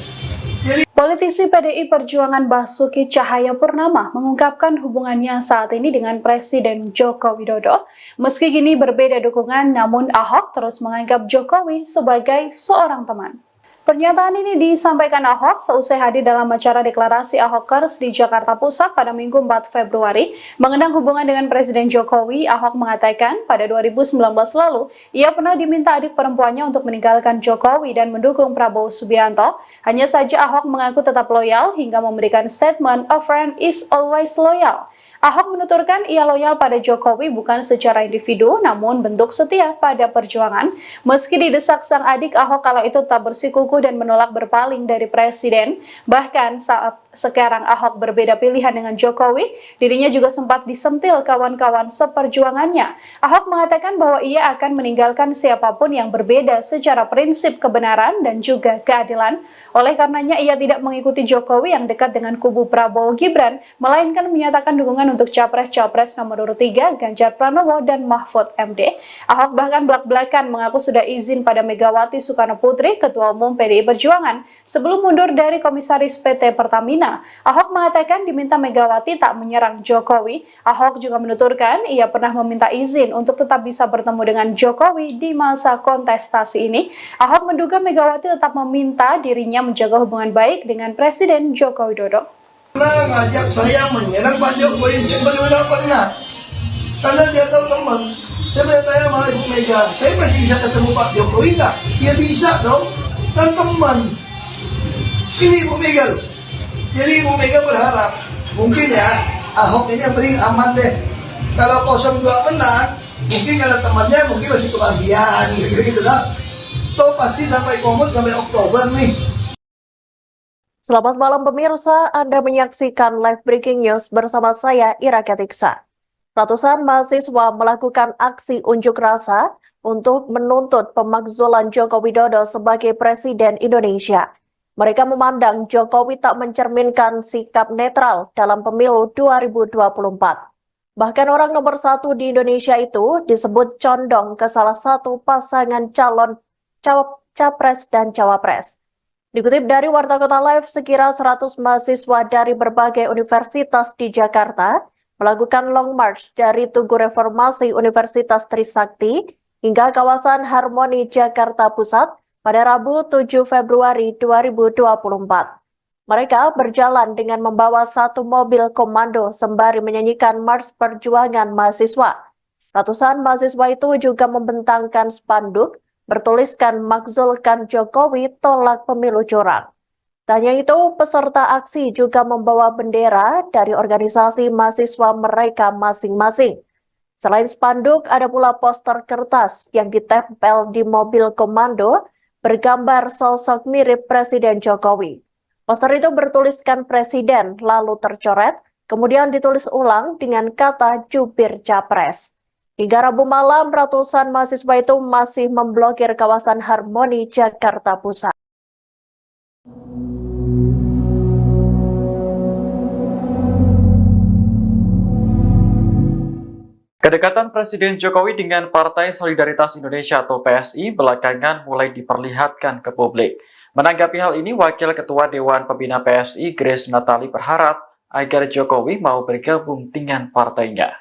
Politisi PDI Perjuangan Basuki Cahayapurnama mengungkapkan hubungannya saat ini dengan Presiden Joko Widodo. Meski kini berbeda dukungan, namun Ahok terus menganggap Jokowi sebagai seorang teman. Pernyataan ini disampaikan Ahok seusai hadir dalam acara deklarasi Ahokers di Jakarta Pusat pada Minggu 4 Februari. Mengenang hubungan dengan Presiden Jokowi, Ahok mengatakan pada 2019 lalu, ia pernah diminta adik perempuannya untuk meninggalkan Jokowi dan mendukung Prabowo Subianto. Hanya saja Ahok mengaku tetap loyal hingga memberikan statement, "A friend is always loyal." Ahok menuturkan ia loyal pada Jokowi bukan secara individu, namun bentuk setia pada perjuangan. Meski didesak sang adik, Ahok kala itu tak bersikukuh dan menolak berpaling dari Presiden. Bahkan saat sekarang Ahok berbeda pilihan dengan Jokowi, dirinya juga sempat disentil kawan-kawan seperjuangannya. Ahok mengatakan bahwa ia akan meninggalkan siapapun yang berbeda secara prinsip kebenaran dan juga keadilan. Oleh karenanya ia tidak mengikuti Jokowi yang dekat dengan kubu Prabowo Gibran, melainkan menyatakan dukungan untuk Capres-Capres nomor urut 3 Ganjar Pranowo dan Mahfud MD. Ahok bahkan belak-belakan mengaku sudah izin pada Megawati Soekarnoputri, Ketua Umum PDI Perjuangan, sebelum mundur dari Komisaris PT Pertamina. Ahok mengatakan diminta Megawati tak menyerang Jokowi. Ahok juga menuturkan ia pernah meminta izin untuk tetap bisa bertemu dengan Jokowi di masa kontestasi ini. Ahok menduga Megawati tetap meminta dirinya menjaga hubungan baik dengan Presiden Joko Widodo. Pernah ngajak saya menyerang Pak Jokowi, beliau tidak pernah. Karena dia tahu teman. Saya bertanya sama Ibu Mega, saya masih bisa ketemu Pak Jokowi nggak? Ya bisa dong, sang teman. Ini Ibu Mega loh. Jadi Ibu Mega berharap, mungkin ya, Ahok ini yang paling aman deh. Kalau 02 menang, mungkin karena temannya mungkin masih kebahagiaan, gitu-gitu lah. Toh pasti sampai komut sampai Oktober nih. Selamat malam pemirsa, Anda menyaksikan live breaking news bersama saya Ira Ketiksa. Ratusan mahasiswa melakukan aksi unjuk rasa untuk menuntut pemakzulan Joko Widodo sebagai Presiden Indonesia. Mereka memandang Jokowi tak mencerminkan sikap netral dalam pemilu 2024. Bahkan orang nomor 1 di Indonesia itu disebut condong ke salah satu pasangan calon capres dan cawapres. Dikutip dari Warta Kota Live, sekira 100 mahasiswa dari berbagai universitas di Jakarta melakukan long march dari Tugu Reformasi Universitas Trisakti hingga kawasan Harmoni Jakarta Pusat pada Rabu 7 Februari 2024. Mereka berjalan dengan membawa satu mobil komando sembari menyanyikan Mars Perjuangan Mahasiswa. Ratusan mahasiswa itu juga membentangkan spanduk bertuliskan "Makzulkan Jokowi, tolak pemilu curang". Tak hanya itu, peserta aksi juga membawa bendera dari organisasi mahasiswa mereka masing-masing. Selain spanduk, ada pula poster kertas yang ditempel di mobil komando bergambar sosok mirip Presiden Jokowi. Poster itu bertuliskan Presiden, lalu tercoret, kemudian ditulis ulang dengan kata jubir Capres. Hingga Rabu malam, ratusan mahasiswa itu masih memblokir kawasan Harmoni Jakarta Pusat. Kedekatan Presiden Jokowi dengan Partai Solidaritas Indonesia atau PSI belakangan mulai diperlihatkan ke publik. Menanggapi hal ini, Wakil Ketua Dewan Pembina PSI Grace Natali berharap agar Jokowi mau bergabung dengan partainya.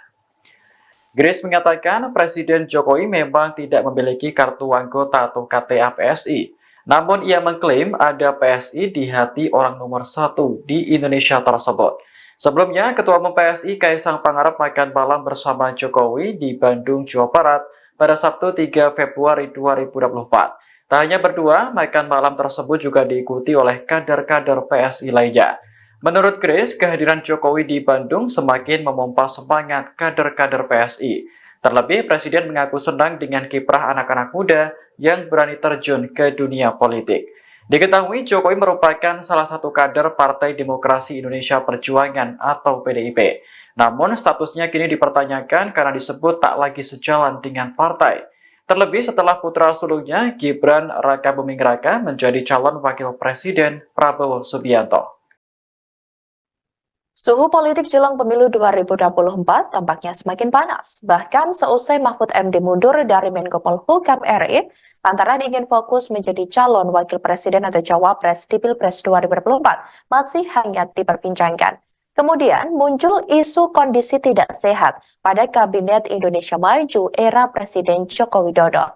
Grace mengatakan Presiden Jokowi memang tidak memiliki kartu anggota atau KTA PSI. Namun ia mengklaim ada PSI di hati orang nomor 1 di Indonesia tersebut. Sebelumnya, Ketua Umum PSI Kaisang Pangarep makan malam bersama Jokowi di Bandung, Jawa Barat pada Sabtu 3 Februari 2024. Tak hanya berdua, makan malam tersebut juga diikuti oleh kader-kader PSI lainnya. Menurut Grace, kehadiran Jokowi di Bandung semakin memompa semangat kader-kader PSI. Terlebih, Presiden mengaku senang dengan kiprah anak-anak muda yang berani terjun ke dunia politik. Diketahui Jokowi merupakan salah satu kader Partai Demokrasi Indonesia Perjuangan atau PDIP. Namun statusnya kini dipertanyakan karena disebut tak lagi sejalan dengan partai. Terlebih setelah putra sulungnya Gibran Rakabuming Raka menjadi calon wakil presiden Prabowo Subianto. Suhu politik jelang pemilu 2024 tampaknya semakin panas. Bahkan seusai Mahfud MD mundur dari Menko Polhukam RI, lantaran ingin fokus menjadi calon wakil presiden atau cawapres di Pilpres 2024, masih hangat diperbincangkan. Kemudian muncul isu kondisi tidak sehat pada Kabinet Indonesia Maju era Presiden Joko Widodo.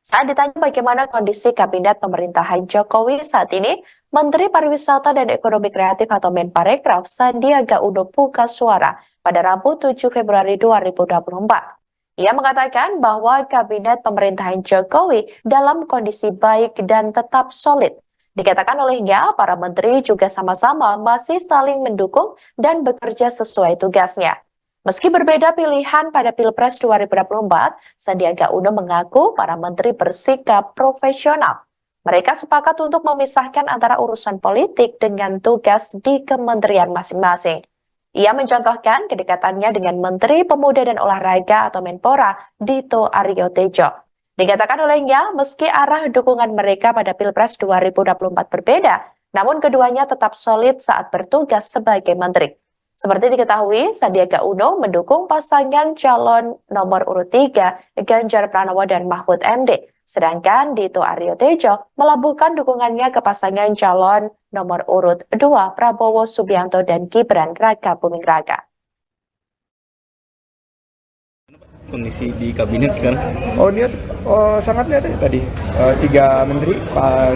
Saat ditanya bagaimana kondisi Kabinet pemerintahan Jokowi saat ini, Menteri Pariwisata dan Ekonomi Kreatif atau Menparekraf Sandiaga Uno buka suara pada Rabu 7 Februari 2024. Ia mengatakan bahwa Kabinet pemerintahan Jokowi dalam kondisi baik dan tetap solid. Dikatakan olehnya, para menteri juga sama-sama masih saling mendukung dan bekerja sesuai tugasnya. Meski berbeda pilihan pada Pilpres 2024, Sandiaga Uno mengaku para menteri bersikap profesional. Mereka sepakat untuk memisahkan antara urusan politik dengan tugas di kementerian masing-masing. Ia mencontohkan kedekatannya dengan Menteri Pemuda dan Olahraga atau Menpora, Dito Aryo Tejo. Dikatakan olehnya, meski arah dukungan mereka pada Pilpres 2024 berbeda, namun keduanya tetap solid saat bertugas sebagai menteri. Seperti diketahui, Sandiaga Uno mendukung pasangan calon nomor urut 3 Ganjar Pranowo dan Mahfud MD. Sedangkan Dito Aryo Tejo melabuhkan dukungannya ke pasangan calon nomor urut 2 Prabowo Subianto dan Gibran Rakabuming Raka. Kondisi di kabinet sekarang? Sangat lihat ya tadi 3 menteri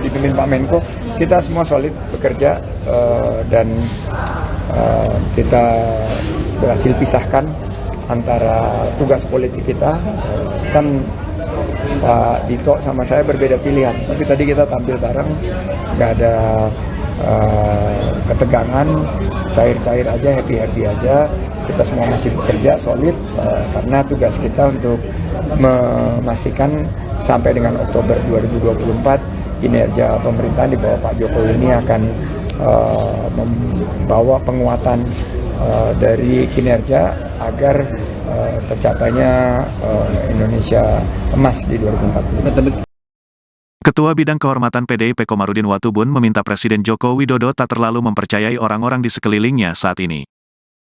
dipimpin Pak Menko, kita semua solid bekerja dan kita berhasil pisahkan antara tugas politik kita. Kan Pak Dito sama saya berbeda pilihan, tapi tadi kita tampil bareng, nggak ada ketegangan, cair-cair aja, happy-happy aja. Kita semua masih bekerja solid karena tugas kita untuk memastikan sampai dengan Oktober 2024 kinerja pemerintahan di bawah Pak Jokowi ini akan membawa penguatan dari kinerja agar tercapainya Indonesia emas di 2040. Ketua Bidang Kehormatan PDIP Komarudin Watubun meminta Presiden Joko Widodo tak terlalu mempercayai orang-orang di sekelilingnya saat ini.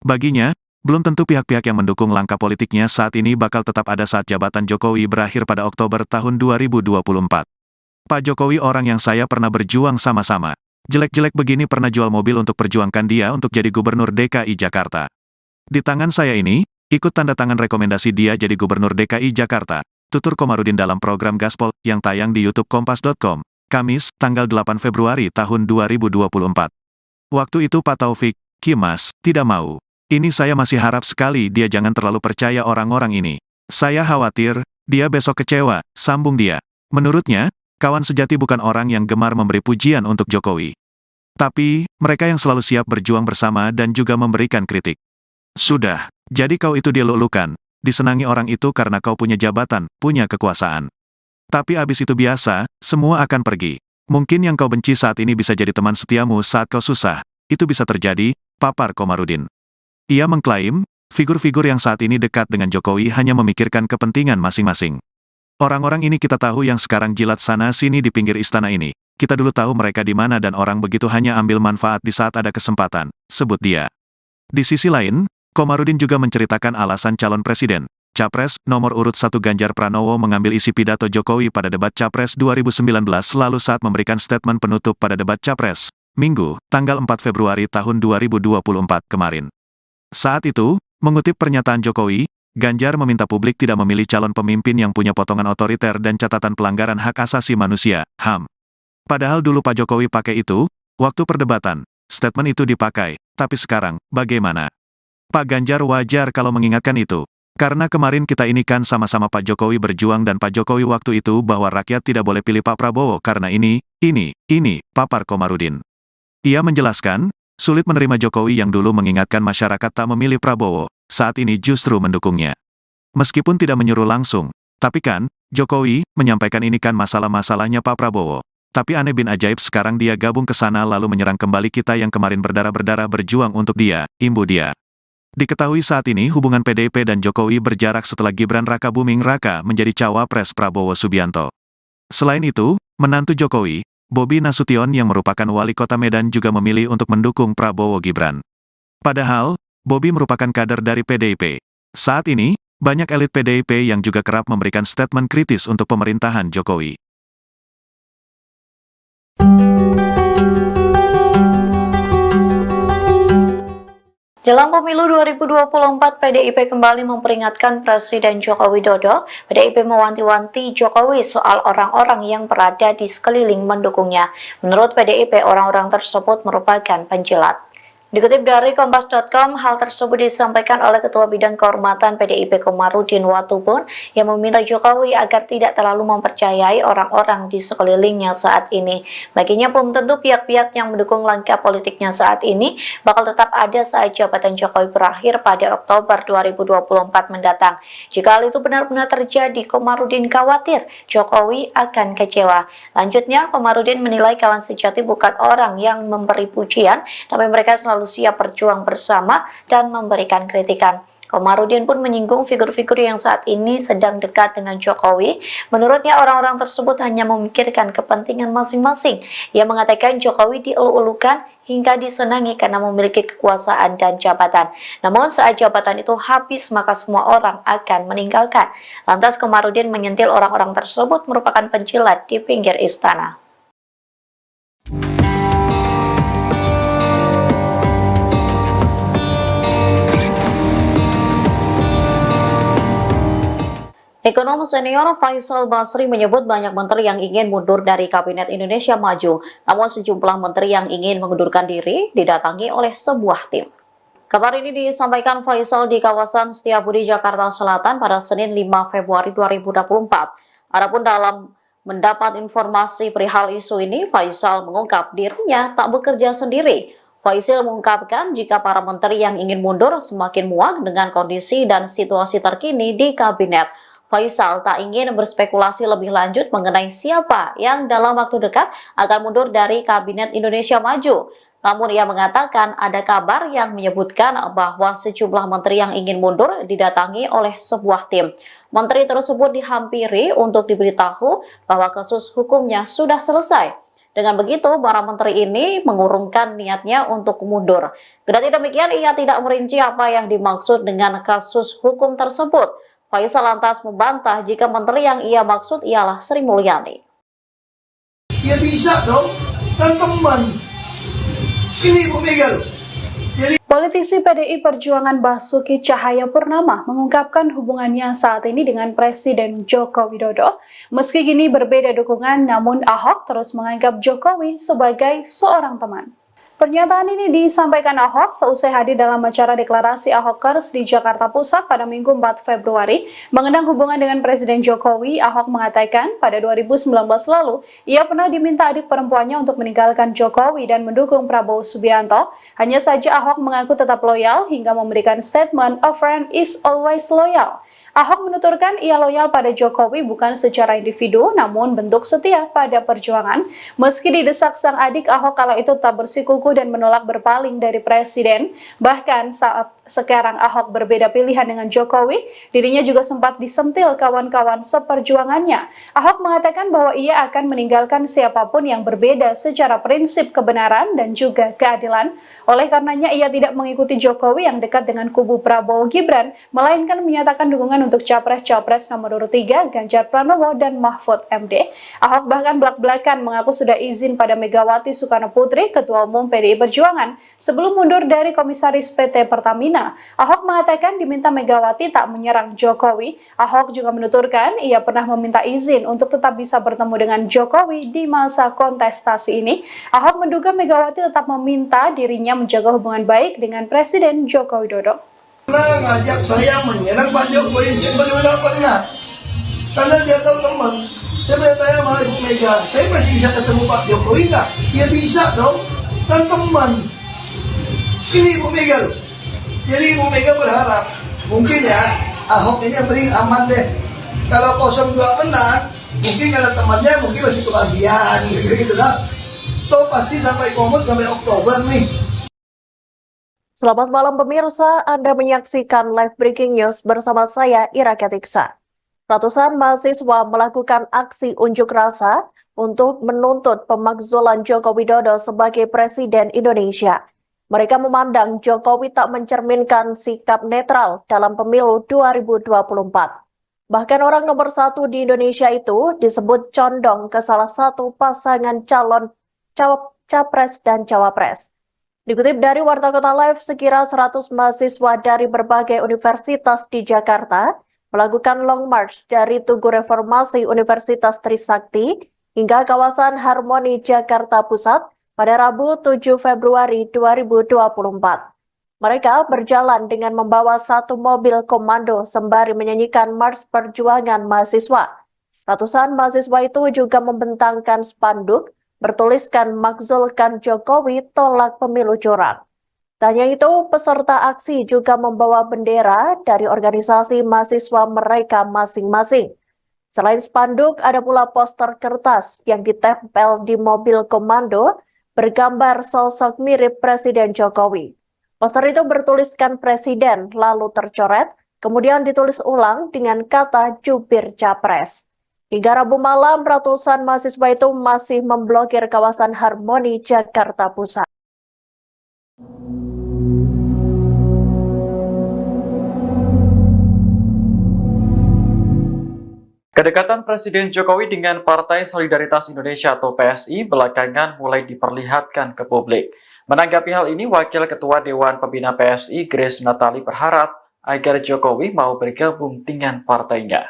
Baginya, belum tentu pihak-pihak yang mendukung langkah politiknya saat ini bakal tetap ada saat jabatan Jokowi berakhir pada Oktober tahun 2024. Pak Jokowi orang yang saya pernah berjuang sama-sama. Jelek-jelek begini pernah jual mobil untuk perjuangkan dia untuk jadi Gubernur DKI Jakarta. Di tangan saya ini, ikut tanda tangan rekomendasi dia jadi Gubernur DKI Jakarta, tutur Komarudin dalam program Gaspol yang tayang di YouTube Kompas.com, Kamis, tanggal 8 Februari tahun 2024. Waktu itu Pak Taufik, Kimas, tidak mau. Ini saya masih harap sekali dia jangan terlalu percaya orang-orang ini. Saya khawatir, dia besok kecewa, sambung dia. Menurutnya, kawan sejati bukan orang yang gemar memberi pujian untuk Jokowi. Tapi, mereka yang selalu siap berjuang bersama dan juga memberikan kritik. Sudah, jadi kau itu dilulukan, disenangi orang itu karena kau punya jabatan, punya kekuasaan. Tapi abis itu biasa, semua akan pergi. Mungkin yang kau benci saat ini bisa jadi teman setiamu saat kau susah. Itu bisa terjadi, papar Komarudin. Ia mengklaim, figur-figur yang saat ini dekat dengan Jokowi hanya memikirkan kepentingan masing-masing. Orang-orang ini kita tahu yang sekarang jilat sana-sini di pinggir istana ini. Kita dulu tahu mereka di mana dan orang begitu hanya ambil manfaat di saat ada kesempatan, sebut dia. Di sisi lain, Komarudin juga menceritakan alasan calon presiden, Capres, nomor urut 1 Ganjar Pranowo mengambil isi pidato Jokowi pada debat Capres 2019 lalu saat memberikan statement penutup pada debat Capres, Minggu, tanggal 4 Februari tahun 2024 kemarin. Saat itu, mengutip pernyataan Jokowi, Ganjar meminta publik tidak memilih calon pemimpin yang punya potongan otoriter dan catatan pelanggaran hak asasi manusia, HAM. Padahal dulu Pak Jokowi pakai itu, waktu perdebatan, statement itu dipakai, tapi sekarang, bagaimana? Pak Ganjar wajar kalau mengingatkan itu. Karena kemarin kita ini kan sama-sama Pak Jokowi berjuang dan Pak Jokowi waktu itu bahwa rakyat tidak boleh pilih Pak Prabowo karena ini, papar Komarudin. Ia menjelaskan, sulit menerima Jokowi yang dulu mengingatkan masyarakat tak memilih Prabowo, saat ini justru mendukungnya. Meskipun tidak menyuruh langsung, tapi kan, Jokowi menyampaikan ini kan masalah-masalahnya Pak Prabowo. Tapi aneh bin ajaib sekarang dia gabung ke sana lalu menyerang kembali kita yang kemarin berdarah-berdarah berjuang untuk dia, imbu dia. Diketahui saat ini hubungan PDIP dan Jokowi berjarak setelah Gibran Raka Buming Raka menjadi cawapres Prabowo Subianto. Selain itu, menantu Jokowi, Bobi Nasution yang merupakan wali kota Medan juga memilih untuk mendukung Prabowo Gibran. Padahal, Bobi merupakan kader dari PDIP. Saat ini, banyak elit PDIP yang juga kerap memberikan statement kritis untuk pemerintahan Jokowi. Jelang pemilu 2024, PDIP kembali memperingatkan Presiden Joko Widodo. PDIP mewanti-wanti Jokowi soal orang-orang yang berada di sekeliling mendukungnya. Menurut PDIP, orang-orang tersebut merupakan penjilat. Dikutip dari Kompas.com, hal tersebut disampaikan oleh Ketua Bidang Kehormatan PDIP Komarudin Watubun yang meminta Jokowi agar tidak terlalu mempercayai orang-orang di sekelilingnya saat ini. Baginya belum tentu pihak-pihak yang mendukung langkah politiknya saat ini bakal tetap ada saat jabatan Jokowi berakhir pada Oktober 2024 mendatang. Jika hal itu benar-benar terjadi, Komarudin khawatir Jokowi akan kecewa. Lanjutnya, Komarudin menilai kawan sejati bukan orang yang memberi pujian, tapi mereka selalu siap berjuang bersama dan memberikan kritikan. Komarudin pun menyinggung figur-figur yang saat ini sedang dekat dengan Jokowi. Menurutnya orang-orang tersebut hanya memikirkan kepentingan masing-masing. Ia mengatakan Jokowi dielu-elukan hingga disenangi karena memiliki kekuasaan dan jabatan. Namun saat jabatan itu habis maka semua orang akan meninggalkan. Lantas Komarudin menyentil orang-orang tersebut merupakan penjilat di pinggir istana. Ekonom senior Faisal Basri menyebut banyak menteri yang ingin mundur dari Kabinet Indonesia Maju, namun sejumlah menteri yang ingin mengundurkan diri didatangi oleh sebuah tim. Kabar ini disampaikan Faisal di kawasan Setiabudi, Jakarta Selatan pada Senin 5 Februari 2024. Adapun dalam mendapat informasi perihal isu ini, Faisal mengungkap dirinya tak bekerja sendiri. Faisal mengungkapkan jika para menteri yang ingin mundur semakin muak dengan kondisi dan situasi terkini di kabinet. Faisal tak ingin berspekulasi lebih lanjut mengenai siapa yang dalam waktu dekat akan mundur dari Kabinet Indonesia Maju. Namun ia mengatakan ada kabar yang menyebutkan bahwa sejumlah menteri yang ingin mundur didatangi oleh sebuah tim. Menteri tersebut dihampiri untuk diberitahu bahwa kasus hukumnya sudah selesai. Dengan begitu, para menteri ini mengurungkan niatnya untuk mundur. Kendati demikian, ia tidak merinci apa yang dimaksud dengan kasus hukum tersebut. Faisal lantas membantah jika menteri yang ia maksud ialah Sri Mulyani. Dia bisa dong, sang teman. Ini Bu Mega loh. Politisi PDI Perjuangan Basuki Cahayapurnama mengungkapkan hubungannya saat ini dengan Presiden Joko Widodo. Meski kini berbeda dukungan, namun Ahok terus menganggap Jokowi sebagai seorang teman. Pernyataan ini disampaikan Ahok seusai hadir dalam acara deklarasi Ahokers di Jakarta Pusat pada Minggu 4 Februari. Mengenang hubungan dengan Presiden Jokowi, Ahok mengatakan pada 2019 lalu, ia pernah diminta adik perempuannya untuk meninggalkan Jokowi dan mendukung Prabowo Subianto. Hanya saja Ahok mengaku tetap loyal hingga memberikan statement, "A friend is always loyal." Ahok menuturkan ia loyal pada Jokowi bukan secara individu, namun bentuk setia pada perjuangan. Meski didesak sang adik, Ahok kala itu tak bersikukuh dan menolak berpaling dari Presiden. Bahkan saat sekarang Ahok berbeda pilihan dengan Jokowi, dirinya juga sempat disentil kawan-kawan seperjuangannya. Ahok mengatakan bahwa ia akan meninggalkan siapapun yang berbeda secara prinsip kebenaran dan juga keadilan. Oleh karenanya ia tidak mengikuti Jokowi yang dekat dengan kubu Prabowo Gibran, melainkan menyatakan dukungan untuk Capres-Capres nomor urut 3 Ganjar Pranowo dan Mahfud MD. Ahok bahkan belak-belakan mengaku sudah izin pada Megawati Soekarno Putri, Ketua Umum PDI Perjuangan sebelum mundur dari Komisaris PT Pertamina. Ahok mengatakan diminta Megawati tak menyerang Jokowi. Ahok juga menuturkan ia pernah meminta izin untuk tetap bisa bertemu dengan Jokowi di masa kontestasi ini. Ahok menduga Megawati tetap meminta dirinya menjaga hubungan baik dengan Presiden Joko Widodo. Pernah ngajak saya menyerang Pak Jokowi, beliau nggak pernah. Karena dia tahu teman. Saya bertanya sama Ibu Mega, saya masih bisa ketemu Pak Jokowi nggak? Dia bisa dong, kan teman. Ini Ibu Mega loh. Jadi Ibu Mega berharap, mungkin ya Ahok ini yang paling aman deh. Kalau 02 menang, mungkin karena temannya mungkin masih kebagian gitu lah. Toh pasti sampai komut sampai Oktober nih. Selamat malam pemirsa, Anda menyaksikan live breaking news bersama saya Ira Ketiksa. Ratusan mahasiswa melakukan aksi unjuk rasa untuk menuntut pemakzulan Joko Widodo sebagai Presiden Indonesia. Mereka memandang Jokowi tak mencerminkan sikap netral dalam pemilu 2024. Bahkan orang nomor 1 di Indonesia itu disebut condong ke salah satu pasangan calon capres dan cawapres. Dikutip dari Warta Kota Live, sekira 100 mahasiswa dari berbagai universitas di Jakarta melakukan long march dari Tugu Reformasi Universitas Trisakti hingga kawasan Harmoni Jakarta Pusat pada Rabu 7 Februari 2024. Mereka berjalan dengan membawa satu mobil komando sembari menyanyikan Mars Perjuangan Mahasiswa. Ratusan mahasiswa itu juga membentangkan spanduk bertuliskan "Makzulkan Jokowi, tolak pemilu curang". Tanya itu, peserta aksi juga membawa bendera dari organisasi mahasiswa mereka masing-masing. Selain spanduk, ada pula poster kertas yang ditempel di mobil komando bergambar sosok mirip Presiden Jokowi. Poster itu bertuliskan Presiden, lalu tercoret, kemudian ditulis ulang dengan kata jubir capres. Hingga Rabu malam, ratusan mahasiswa itu masih memblokir kawasan Harmoni Jakarta Pusat. Kedekatan Presiden Jokowi dengan Partai Solidaritas Indonesia atau PSI belakangan mulai diperlihatkan ke publik. Menanggapi hal ini, Wakil Ketua Dewan Pembina PSI Grace Natali berharap agar Jokowi mau bergabung dengan partainya.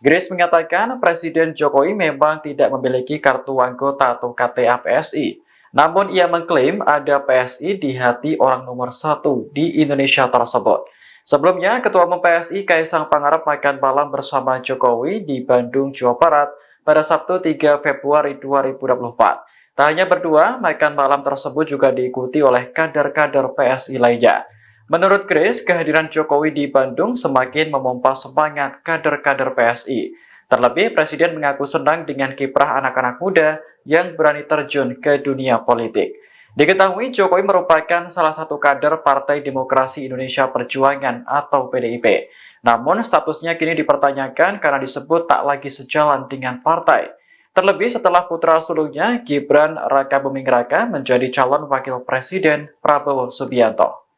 Grace mengatakan Presiden Jokowi memang tidak memiliki kartu anggota atau KTA PSI. Namun ia mengklaim ada PSI di hati orang nomor 1 di Indonesia tersebut. Sebelumnya, Ketua Umum PSI Kaisang Pangarep makan malam bersama Jokowi di Bandung, Jawa Barat pada Sabtu 3 Februari 2024. Tak hanya berdua, makan malam tersebut juga diikuti oleh kader-kader PSI lainnya. Menurut Grace, kehadiran Jokowi di Bandung semakin memompa semangat kader-kader PSI. Terlebih, Presiden mengaku senang dengan kiprah anak-anak muda yang berani terjun ke dunia politik. Diketahui Jokowi merupakan salah satu kader Partai Demokrasi Indonesia Perjuangan atau PDIP. Namun statusnya kini dipertanyakan karena disebut tak lagi sejalan dengan partai. Terlebih setelah putra sulungnya Gibran Rakabuming Raka menjadi calon wakil presiden Prabowo Subianto.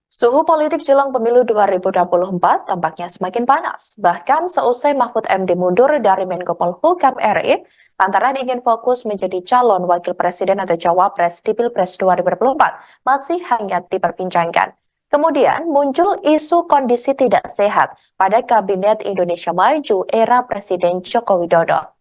Suhu politik jelang pemilu 2024 tampaknya semakin panas. Bahkan seusai Mahfud MD mundur dari Menko Polhukam RI, lantaran ingin fokus menjadi calon wakil presiden atau cawapres di Pilpres 2024 masih hangat diperbincangkan. Kemudian muncul isu kondisi tidak sehat pada Kabinet Indonesia Maju era Presiden Joko Widodo.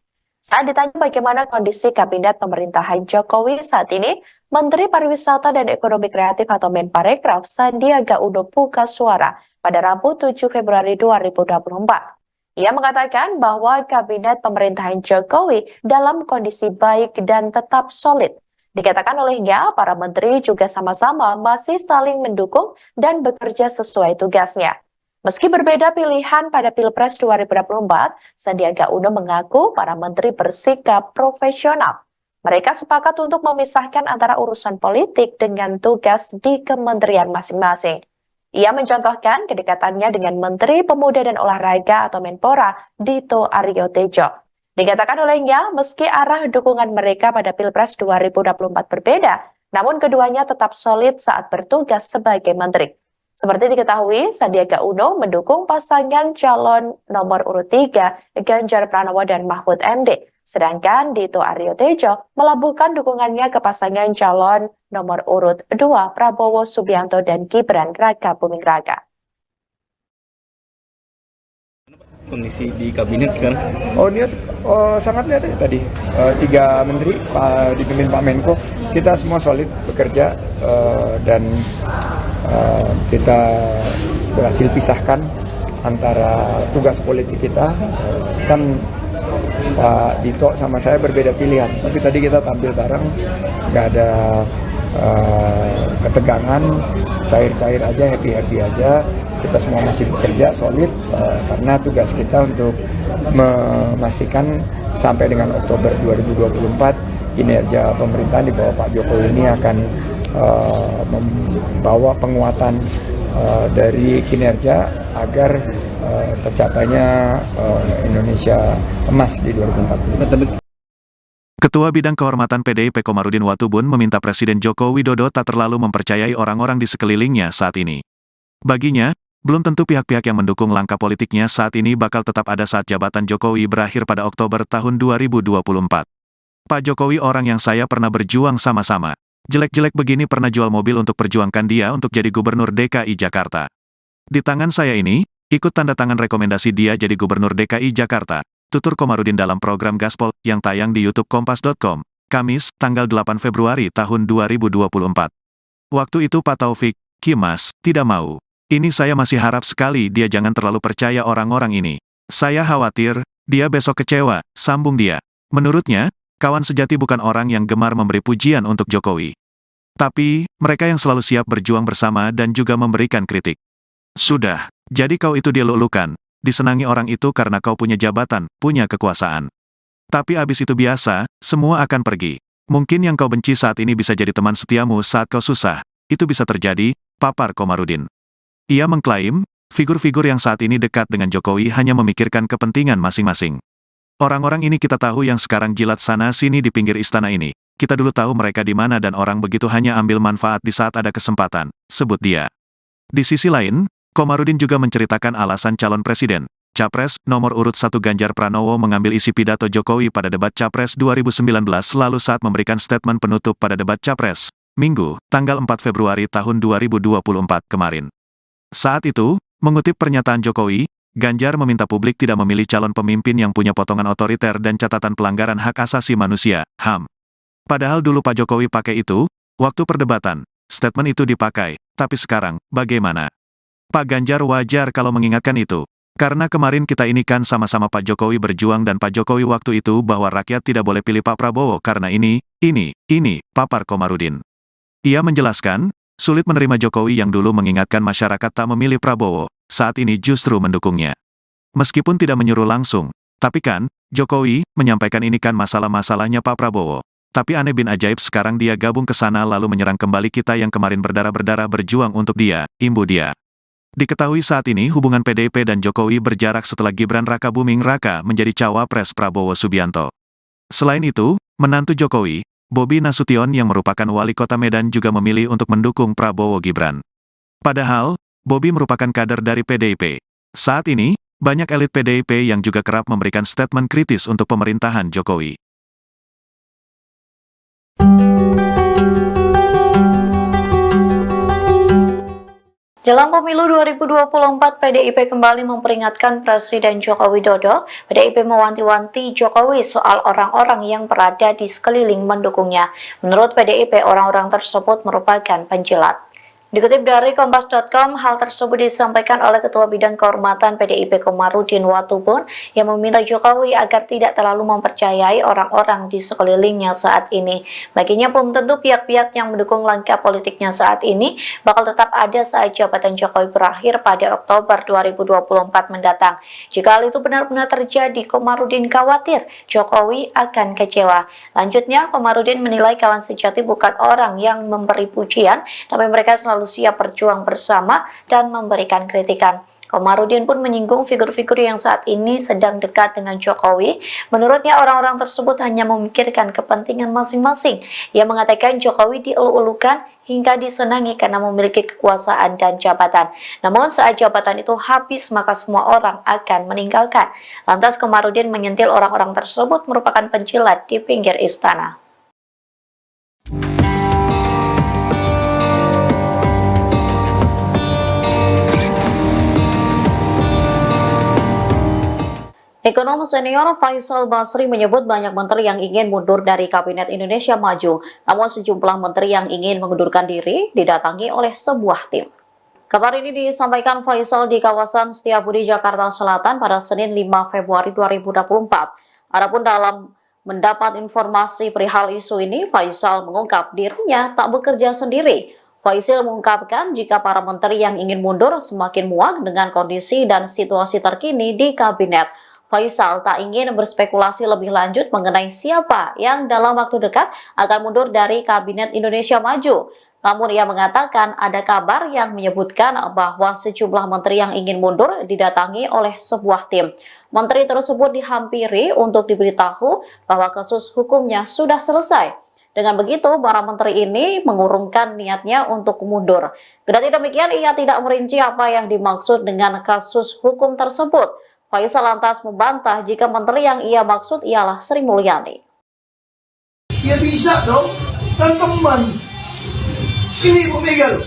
Saat ditanya bagaimana kondisi Kabinet pemerintahan Jokowi saat ini, Menteri Pariwisata dan Ekonomi Kreatif atau Menparekraf Sandiaga Uno buka suara pada Rabu 7 Februari 2024. Ia mengatakan bahwa Kabinet pemerintahan Jokowi dalam kondisi baik dan tetap solid. Dikatakan olehnya, para menteri juga sama-sama masih saling mendukung dan bekerja sesuai tugasnya. Meski berbeda pilihan pada Pilpres 2024, Sandiaga Uno mengaku para menteri bersikap profesional. Mereka sepakat untuk memisahkan antara urusan politik dengan tugas di kementerian masing-masing. Ia mencontohkan kedekatannya dengan Menteri Pemuda dan Olahraga atau Menpora, Dito Aryo Tejo. Dikatakan olehnya, meski arah dukungan mereka pada Pilpres 2024 berbeda, namun keduanya tetap solid saat bertugas sebagai menteri. Seperti diketahui, Sandiaga Uno mendukung pasangan calon nomor urut 3 Ganjar Pranowo dan Mahfud MD. Sedangkan Dito Aryo Tejo melabuhkan dukungannya ke pasangan calon nomor urut 2 Prabowo Subianto dan Gibran Raka Buming Raka. Kondisi di kabinet sekarang? Sangat lihat ya tadi 3 menteri dipimpin Pak Menko, kita semua solid bekerja dan kita berhasil pisahkan antara tugas politik kita. Kan Pak Dito sama saya berbeda pilihan, tapi tadi kita tampil bareng, nggak ada ketegangan, cair-cair aja, happy-happy aja. Kita semua masih bekerja solid karena tugas kita untuk memastikan sampai dengan Oktober 2024 kinerja pemerintahan di bawah Pak Jokowi ini akan membawa penguatan dari kinerja agar tercapainya Indonesia emas di 2040. Ketua Bidang Kehormatan PDIP Komarudin Watubun meminta Presiden Joko Widodo tak terlalu mempercayai orang-orang di sekelilingnya saat ini. Baginya, belum tentu pihak-pihak yang mendukung langkah politiknya saat ini bakal tetap ada saat jabatan Jokowi berakhir pada Oktober tahun 2024. Pak Jokowi orang yang saya pernah berjuang sama-sama. Jelek-jelek begini pernah jual mobil untuk perjuangkan dia untuk jadi Gubernur DKI Jakarta. Di tangan saya ini, ikut tanda tangan rekomendasi dia jadi Gubernur DKI Jakarta, tutur Komarudin dalam program Gaspol yang tayang di YouTube Kompas.com, Kamis, tanggal 8 Februari tahun 2024. Waktu itu Pak Taufik, Kimas, tidak mau. Ini saya masih harap sekali dia jangan terlalu percaya orang-orang ini. Saya khawatir, dia besok kecewa, sambung dia. Menurutnya, kawan sejati bukan orang yang gemar memberi pujian untuk Jokowi. Tapi, mereka yang selalu siap berjuang bersama dan juga memberikan kritik. Sudah, jadi kau itu dilulukan, disenangi orang itu karena kau punya jabatan, punya kekuasaan. Tapi abis itu biasa, semua akan pergi. Mungkin yang kau benci saat ini bisa jadi teman setiamu saat kau susah. Itu bisa terjadi, papar Komarudin. Ia mengklaim, figur-figur yang saat ini dekat dengan Jokowi hanya memikirkan kepentingan masing-masing. Orang-orang ini kita tahu yang sekarang jilat sana-sini di pinggir istana ini. Kita dulu tahu mereka di mana dan orang begitu hanya ambil manfaat di saat ada kesempatan, sebut dia. Di sisi lain, Komarudin juga menceritakan alasan calon presiden, Capres, nomor urut 1 Ganjar Pranowo mengambil isi pidato Jokowi pada debat Capres 2019 lalu saat memberikan statement penutup pada debat Capres, Minggu, tanggal 4 Februari tahun 2024 kemarin. Saat itu, mengutip pernyataan Jokowi, Ganjar meminta publik tidak memilih calon pemimpin yang punya potongan otoriter dan catatan pelanggaran hak asasi manusia, HAM. Padahal dulu Pak Jokowi pakai itu, waktu perdebatan, statement itu dipakai, tapi sekarang, bagaimana? Pak Ganjar wajar kalau mengingatkan itu. Karena kemarin kita ini kan sama-sama Pak Jokowi berjuang dan Pak Jokowi waktu itu bahwa rakyat tidak boleh pilih Pak Prabowo karena ini, papar Komarudin. Ia menjelaskan, sulit menerima Jokowi yang dulu mengingatkan masyarakat tak memilih Prabowo, saat ini justru mendukungnya. Meskipun tidak menyuruh langsung, tapi kan, Jokowi menyampaikan ini kan masalah-masalahnya Pak Prabowo. Tapi aneh bin ajaib sekarang dia gabung ke sana lalu menyerang kembali kita yang kemarin berdarah-berdarah berjuang untuk dia, imbu dia. Diketahui saat ini hubungan PDIP dan Jokowi berjarak setelah Gibran Raka Buming Raka menjadi cawapres Prabowo Subianto. Selain itu, menantu Jokowi, Bobi Nasution yang merupakan wali kota Medan juga memilih untuk mendukung Prabowo Gibran. Padahal, Bobi merupakan kader dari PDIP. Saat ini, banyak elit PDIP yang juga kerap memberikan statement kritis untuk pemerintahan Jokowi. Jelang pemilu 2024, PDIP kembali memperingatkan Presiden Joko Widodo. PDIP mewanti-wanti Jokowi soal orang-orang yang berada di sekeliling mendukungnya. Menurut PDIP, orang-orang tersebut merupakan penjilat. Dikutip dari Kompas.com, hal tersebut disampaikan oleh Ketua Bidang Kehormatan PDIP Komarudin Watubun yang meminta Jokowi agar tidak terlalu mempercayai orang-orang di sekelilingnya saat ini. Baginya belum tentu pihak-pihak yang mendukung langkah politiknya saat ini bakal tetap ada saat jabatan Jokowi berakhir pada Oktober 2024 mendatang. Jika hal itu benar-benar terjadi, Komarudin khawatir Jokowi akan kecewa. Lanjutnya, Komarudin menilai kawan sejati bukan orang yang memberi pujian, tapi mereka selalu siap berjuang bersama dan memberikan kritikan. Komarudin pun menyinggung figur-figur yang saat ini sedang dekat dengan Jokowi. Menurutnya orang-orang tersebut hanya memikirkan kepentingan masing-masing. Ia mengatakan Jokowi dielu-elukan hingga disenangi karena memiliki kekuasaan dan jabatan. Namun saat jabatan itu habis maka semua orang akan meninggalkan. Lantas Komarudin menyentil orang-orang tersebut merupakan penjilat di pinggir istana. Ekonom senior Faisal Basri menyebut banyak menteri yang ingin mundur dari Kabinet Indonesia Maju, namun sejumlah menteri yang ingin mengundurkan diri didatangi oleh sebuah tim. Kabar ini disampaikan Faisal di kawasan Setiabudi, Jakarta Selatan pada Senin 5 Februari 2024. Adapun dalam mendapat informasi perihal isu ini, Faisal mengungkap dirinya tak bekerja sendiri. Faisal mengungkapkan jika para menteri yang ingin mundur semakin muak dengan kondisi dan situasi terkini di kabinet. Faisal tak ingin berspekulasi lebih lanjut mengenai siapa yang dalam waktu dekat akan mundur dari Kabinet Indonesia Maju. Namun ia mengatakan ada kabar yang menyebutkan bahwa sejumlah menteri yang ingin mundur didatangi oleh sebuah tim. Menteri tersebut dihampiri untuk diberitahu bahwa kasus hukumnya sudah selesai. Dengan begitu, para menteri ini mengurungkan niatnya untuk mundur. Kendati demikian, ia tidak merinci apa yang dimaksud dengan kasus hukum tersebut. Faisal lantas membantah jika menteri yang ia maksud ialah Sri Mulyani. Ya bisa dong, sang teman. Ini Bu Mega loh.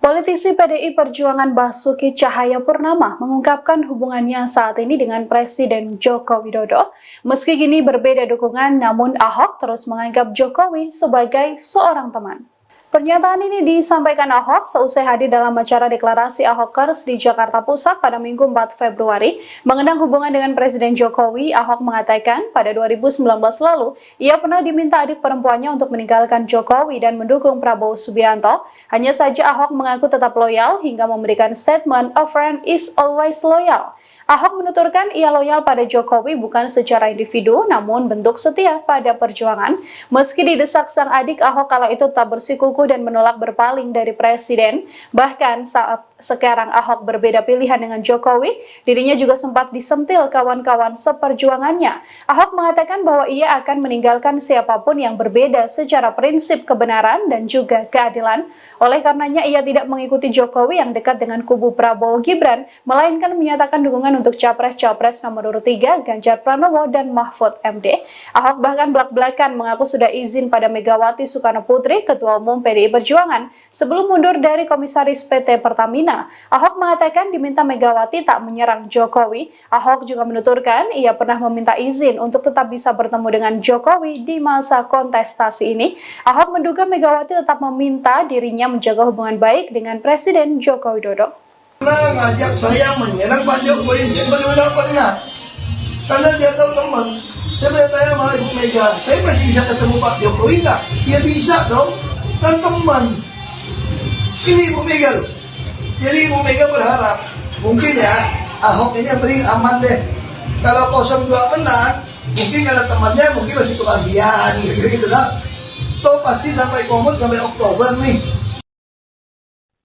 Politisi PDI Perjuangan Basuki Cahayapurnama mengungkapkan hubungannya saat ini dengan Presiden Joko Widodo. Meski kini berbeda dukungan, namun Ahok terus menganggap Jokowi sebagai seorang teman. Pernyataan ini disampaikan Ahok seusai hadir dalam acara deklarasi Ahokers di Jakarta Pusat pada Minggu 4 Februari. Mengenang hubungan dengan Presiden Jokowi, Ahok mengatakan pada 2019 lalu, ia pernah diminta adik perempuannya untuk meninggalkan Jokowi dan mendukung Prabowo Subianto. Hanya saja Ahok mengaku tetap loyal hingga memberikan statement, "A friend is always loyal." Ahok menuturkan ia loyal pada Jokowi bukan secara individu, namun bentuk setia pada perjuangan. Meski didesak sang adik, Ahok kala itu tak bersikukuh dan menolak berpaling dari Presiden. Bahkan saat sekarang Ahok berbeda pilihan dengan Jokowi, dirinya juga sempat disentil kawan-kawan seperjuangannya. Ahok mengatakan bahwa ia akan meninggalkan siapapun yang berbeda secara prinsip kebenaran dan juga keadilan. Oleh karenanya ia tidak mengikuti Jokowi yang dekat dengan kubu Prabowo Gibran, melainkan menyatakan dukungan untuk Capres-Capres nomor urut 3 Ganjar Pranowo dan Mahfud MD. Ahok bahkan belak-belakan mengaku sudah izin pada Megawati Soekarno Putri, Ketua Umum PDI Perjuangan, sebelum mundur dari Komisaris PT Pertamina. Ahok mengatakan diminta Megawati tak menyerang Jokowi. Ahok juga menuturkan ia pernah meminta izin untuk tetap bisa bertemu dengan Jokowi di masa kontestasi ini. Ahok menduga Megawati tetap meminta dirinya menjaga hubungan baik dengan Presiden Joko Widodo. Pernah ngajak saya menyerang Pak Jokowi, dia berulang pernah. Karena dia tahu teman. Saya bertanya sama Ibu Mega, saya masih bisa ketemu Pak Jokowi nggak? Dia bisa dong, sang teman. Ini Ibu Mega loh. Jadi Ibu Mega berharap, mungkin ya, Ahok ini yang paling aman deh. Kalau 02 menang, mungkin karena temannya mungkin masih kebagian, gitu lah. Toh pasti sampai komut sampai Oktober nih.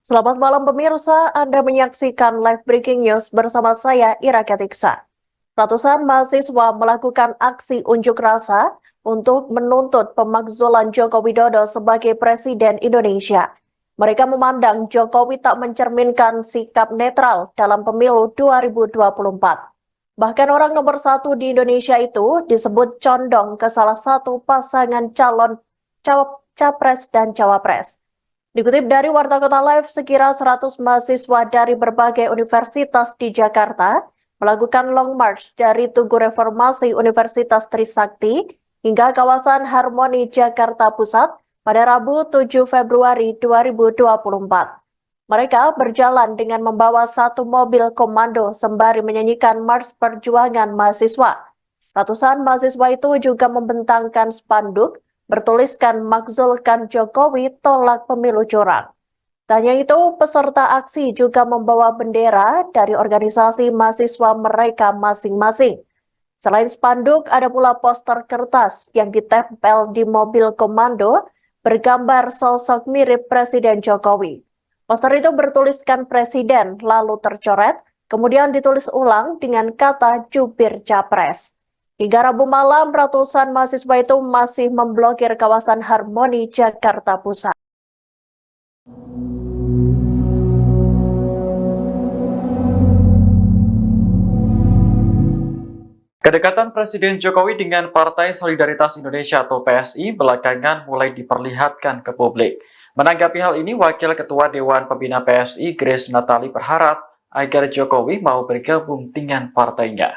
Selamat malam pemirsa, Anda menyaksikan live breaking news bersama saya Ira Ketiksa. Ratusan mahasiswa melakukan aksi unjuk rasa untuk menuntut pemakzulan Joko Widodo sebagai Presiden Indonesia. Mereka memandang Jokowi tak mencerminkan sikap netral dalam pemilu 2024. Bahkan orang nomor 1 di Indonesia itu disebut condong ke salah satu pasangan calon capres dan cawapres. Dikutip dari Warta Kota Live, sekira 100 mahasiswa dari berbagai universitas di Jakarta melakukan long march dari Tugu Reformasi Universitas Trisakti hingga kawasan Harmoni Jakarta Pusat pada Rabu 7 Februari 2024. Mereka berjalan dengan membawa satu mobil komando sembari menyanyikan Mars Perjuangan Mahasiswa. Ratusan mahasiswa itu juga membentangkan spanduk bertuliskan "Makzulkan Jokowi, tolak pemilu curang". Tak hanya itu, peserta aksi juga membawa bendera dari organisasi mahasiswa mereka masing-masing. Selain spanduk, ada pula poster kertas yang ditempel di mobil komando bergambar sosok mirip Presiden Jokowi. Poster itu bertuliskan Presiden, lalu tercoret, kemudian ditulis ulang dengan kata jubir Capres. Hingga Rabu malam, ratusan mahasiswa itu masih memblokir kawasan Harmoni, Jakarta Pusat. Kedekatan Presiden Jokowi dengan Partai Solidaritas Indonesia atau PSI belakangan mulai diperlihatkan ke publik. Menanggapi hal ini, Wakil Ketua Dewan Pembina PSI, Grace Natali berharap agar Jokowi mau bergabung dengan partainya.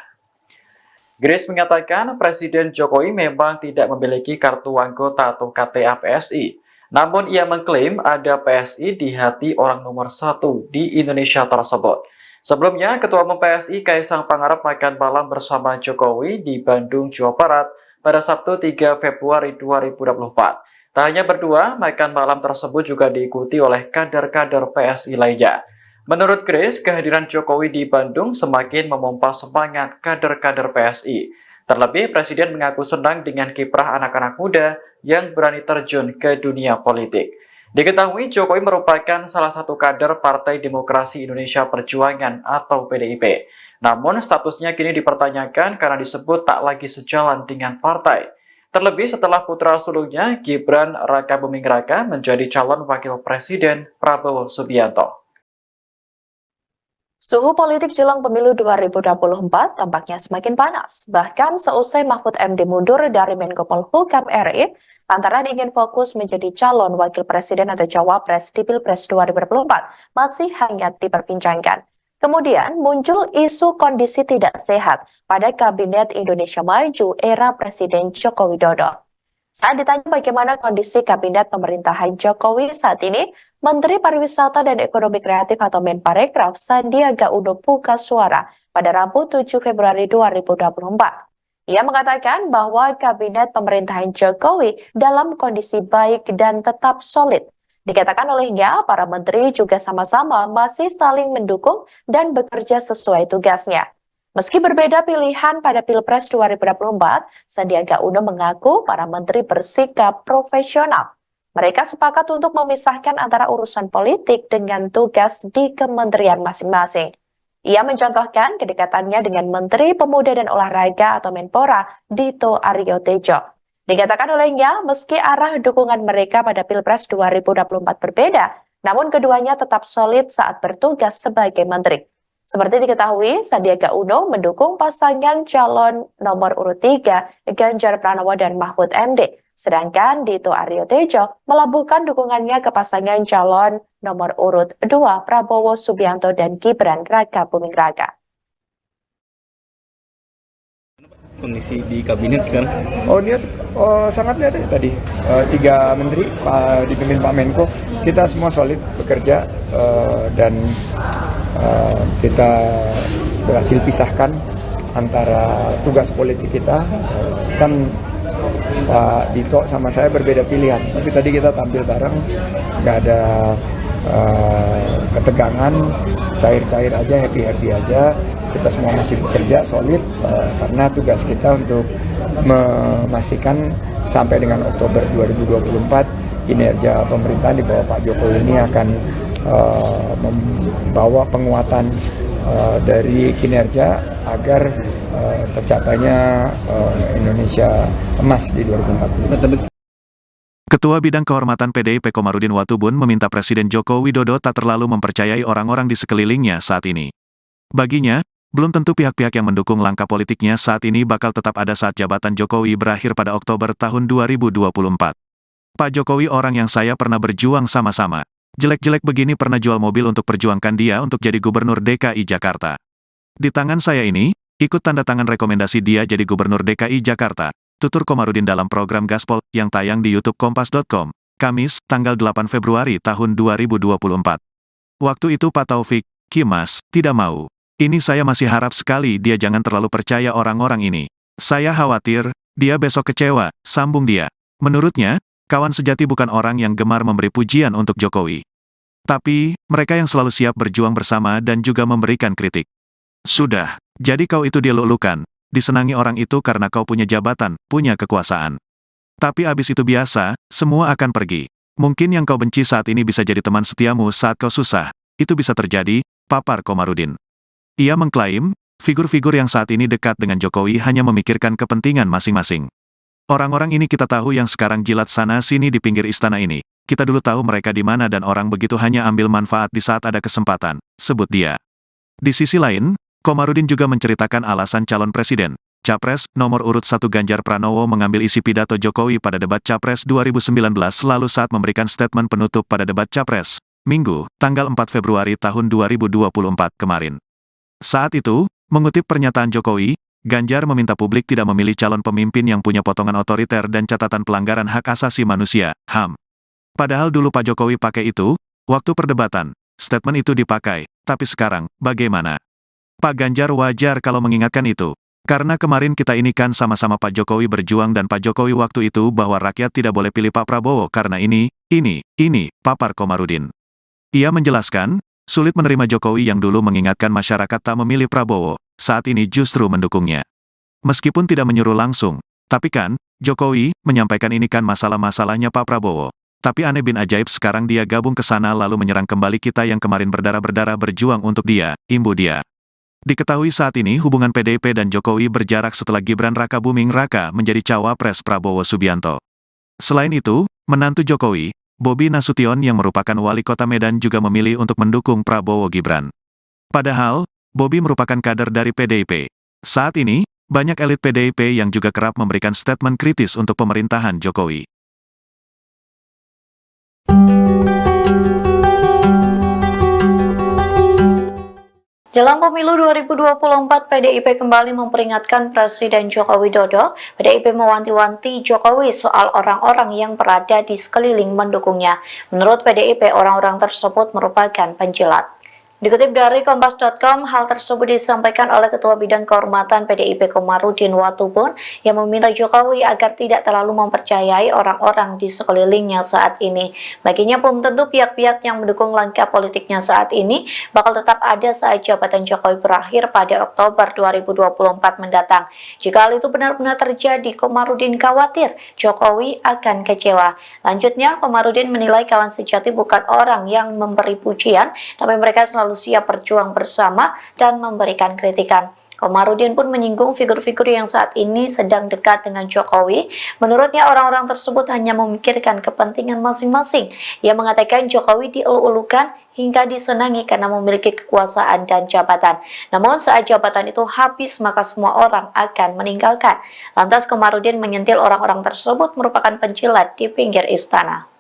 Grace mengatakan Presiden Jokowi memang tidak memiliki kartu anggota atau KTA PSI. Namun ia mengklaim ada PSI di hati orang nomor 1 di Indonesia tersebut. Sebelumnya, Ketua Umum PSI Kaisang Pangarep makan malam bersama Jokowi di Bandung, Jawa Barat pada Sabtu 3 Februari 2024. Tak hanya berdua, makan malam tersebut juga diikuti oleh kader-kader PSI lainnya. Menurut Grace, kehadiran Jokowi di Bandung semakin memompa semangat kader-kader PSI. Terlebih, Presiden mengaku senang dengan kiprah anak-anak muda yang berani terjun ke dunia politik. Diketahui Jokowi merupakan salah satu kader Partai Demokrasi Indonesia Perjuangan atau PDIP. Namun statusnya kini dipertanyakan karena disebut tak lagi sejalan dengan partai. Terlebih setelah putra sulungnya Gibran Rakabuming Raka menjadi calon wakil presiden Prabowo Subianto. Suhu politik jelang pemilu 2024 tampaknya semakin panas. Bahkan seusai Mahfud MD mundur dari Menko Polhukam RI, lantaran ingin fokus menjadi calon wakil presiden atau cawapres di Pilpres 2024 masih hangat diperbincangkan. Kemudian muncul isu kondisi tidak sehat pada Kabinet Indonesia Maju era Presiden Joko Widodo. Saat ditanya bagaimana kondisi Kabinet pemerintahan Jokowi saat ini, Menteri Pariwisata dan Ekonomi Kreatif atau Menparekraf Sandiaga Uno buka suara pada Rabu 7 Februari 2024. Ia mengatakan bahwa Kabinet pemerintahan Jokowi dalam kondisi baik dan tetap solid. Dikatakan olehnya, para menteri juga sama-sama masih saling mendukung dan bekerja sesuai tugasnya. Meski berbeda pilihan pada Pilpres 2024, Sandiaga Uno mengaku para menteri bersikap profesional. Mereka sepakat untuk memisahkan antara urusan politik dengan tugas di kementerian masing-masing. Ia mencontohkan kedekatannya dengan Menteri Pemuda dan Olahraga atau Menpora, Dito Aryo Tejo. Dikatakan olehnya, meski arah dukungan mereka pada Pilpres 2024 berbeda, namun keduanya tetap solid saat bertugas sebagai menteri. Seperti diketahui, Sandiaga Uno mendukung pasangan calon nomor urut 3, Ganjar Pranowo dan Mahfud MD. Sedangkan Dito Aryo Tejo melabuhkan dukungannya ke pasangan calon nomor urut 2, Prabowo Subianto dan Gibran Rakabuming Raka. Kondisi di kabinet sekarang? Sangat lihat ya tadi. 3 menteri dipimpin Pak Menko, kita semua solid bekerja dan kita berhasil pisahkan antara tugas politik kita. Kan Pak Dito sama saya berbeda pilihan, tapi tadi kita tampil bareng, nggak ada ketegangan, cair-cair aja, happy-happy aja. Kita semua masih bekerja solid karena tugas kita untuk memastikan sampai dengan Oktober 2024 kinerja pemerintahan di bawah Pak Jokowi ini akan membawa penguatan dari kinerja agar tercapainya Indonesia emas di 2040. Ketua Bidang Kehormatan PDIP Komarudin Watubun meminta Presiden Joko Widodo tak terlalu mempercayai orang-orang di sekelilingnya saat ini. Baginya, belum tentu pihak-pihak yang mendukung langkah politiknya saat ini bakal tetap ada saat jabatan Jokowi berakhir pada Oktober tahun 2024. Pak Jokowi orang yang saya pernah berjuang sama-sama. Jelek-jelek begini pernah jual mobil untuk perjuangkan dia untuk jadi Gubernur DKI Jakarta. Di tangan saya ini, ikut tanda tangan rekomendasi dia jadi Gubernur DKI Jakarta, tutur Komarudin dalam program Gaspol yang tayang di YouTube Kompas.com, Kamis, tanggal 8 Februari tahun 2024. Waktu itu Pak Taufik, Kimas, tidak mau. Ini saya masih harap sekali dia jangan terlalu percaya orang-orang ini. Saya khawatir, dia besok kecewa, sambung dia. Menurutnya, kawan sejati bukan orang yang gemar memberi pujian untuk Jokowi. Tapi, mereka yang selalu siap berjuang bersama dan juga memberikan kritik. Sudah, jadi kau itu dilulukan, disenangi orang itu karena kau punya jabatan, punya kekuasaan. Tapi abis itu biasa, semua akan pergi. Mungkin yang kau benci saat ini bisa jadi teman setiamu saat kau susah. Itu bisa terjadi, papar Komarudin. Ia mengklaim, figur-figur yang saat ini dekat dengan Jokowi hanya memikirkan kepentingan masing-masing. Orang-orang ini kita tahu yang sekarang jilat sana-sini di pinggir istana ini. Kita dulu tahu mereka di mana dan orang begitu hanya ambil manfaat di saat ada kesempatan, sebut dia. Di sisi lain, Komarudin juga menceritakan alasan calon presiden. Capres nomor urut 1 Ganjar Pranowo mengambil isi pidato Jokowi pada debat Capres 2019 lalu saat memberikan statement penutup pada debat Capres, Minggu, tanggal 4 Februari tahun 2024 kemarin. Saat itu, mengutip pernyataan Jokowi, Ganjar meminta publik tidak memilih calon pemimpin yang punya potongan otoriter dan catatan pelanggaran hak asasi manusia, HAM. Padahal dulu Pak Jokowi pakai itu, waktu perdebatan, statement itu dipakai, tapi sekarang, bagaimana? Pak Ganjar wajar kalau mengingatkan itu. Karena kemarin kita ini kan sama-sama Pak Jokowi berjuang dan Pak Jokowi waktu itu bahwa rakyat tidak boleh pilih Pak Prabowo karena ini, papar Komarudin. Ia menjelaskan, sulit menerima Jokowi yang dulu mengingatkan masyarakat tak memilih Prabowo, saat ini justru mendukungnya. Meskipun tidak menyuruh langsung, tapi kan, Jokowi menyampaikan ini kan masalah-masalahnya Pak Prabowo. Tapi aneh bin ajaib sekarang dia gabung ke sana lalu menyerang kembali kita yang kemarin berdarah-berdarah berjuang untuk dia, imbu dia. Diketahui saat ini hubungan PDIP dan Jokowi berjarak setelah Gibran Raka Buming Raka menjadi cawapres Prabowo Subianto. Selain itu, menantu Jokowi, Bobi Nasution yang merupakan wali kota Medan juga memilih untuk mendukung Prabowo Gibran. Padahal, Bobi merupakan kader dari PDIP. Saat ini, banyak elit PDIP yang juga kerap memberikan statement kritis untuk pemerintahan Jokowi. Jelang pemilu 2024, PDIP kembali memperingatkan Presiden Joko Widodo. PDIP mewanti-wanti Jokowi soal orang-orang yang berada di sekeliling mendukungnya. Menurut PDIP, orang-orang tersebut merupakan penjilat. Dikutip dari Kompas.com, hal tersebut disampaikan oleh Ketua Bidang Kehormatan PDIP Komarudin Watubun yang meminta Jokowi agar tidak terlalu mempercayai orang-orang di sekelilingnya saat ini. Baginya belum tentu pihak-pihak yang mendukung langkah politiknya saat ini bakal tetap ada saat jabatan Jokowi berakhir pada Oktober 2024 mendatang. Jika hal itu benar-benar terjadi, Komarudin khawatir Jokowi akan kecewa. Lanjutnya, Komarudin menilai kawan sejati bukan orang yang memberi pujian, tapi mereka selalu siap berjuang bersama dan memberikan kritikan. Komarudin pun menyinggung figur-figur yang saat ini sedang dekat dengan Jokowi. Menurutnya orang-orang tersebut hanya memikirkan kepentingan masing-masing. Ia mengatakan Jokowi dielu-elukan hingga disenangi karena memiliki kekuasaan dan jabatan. Namun saat jabatan itu habis maka semua orang akan meninggalkan. Lantas Komarudin menyentil orang-orang tersebut merupakan penjilat di pinggir istana.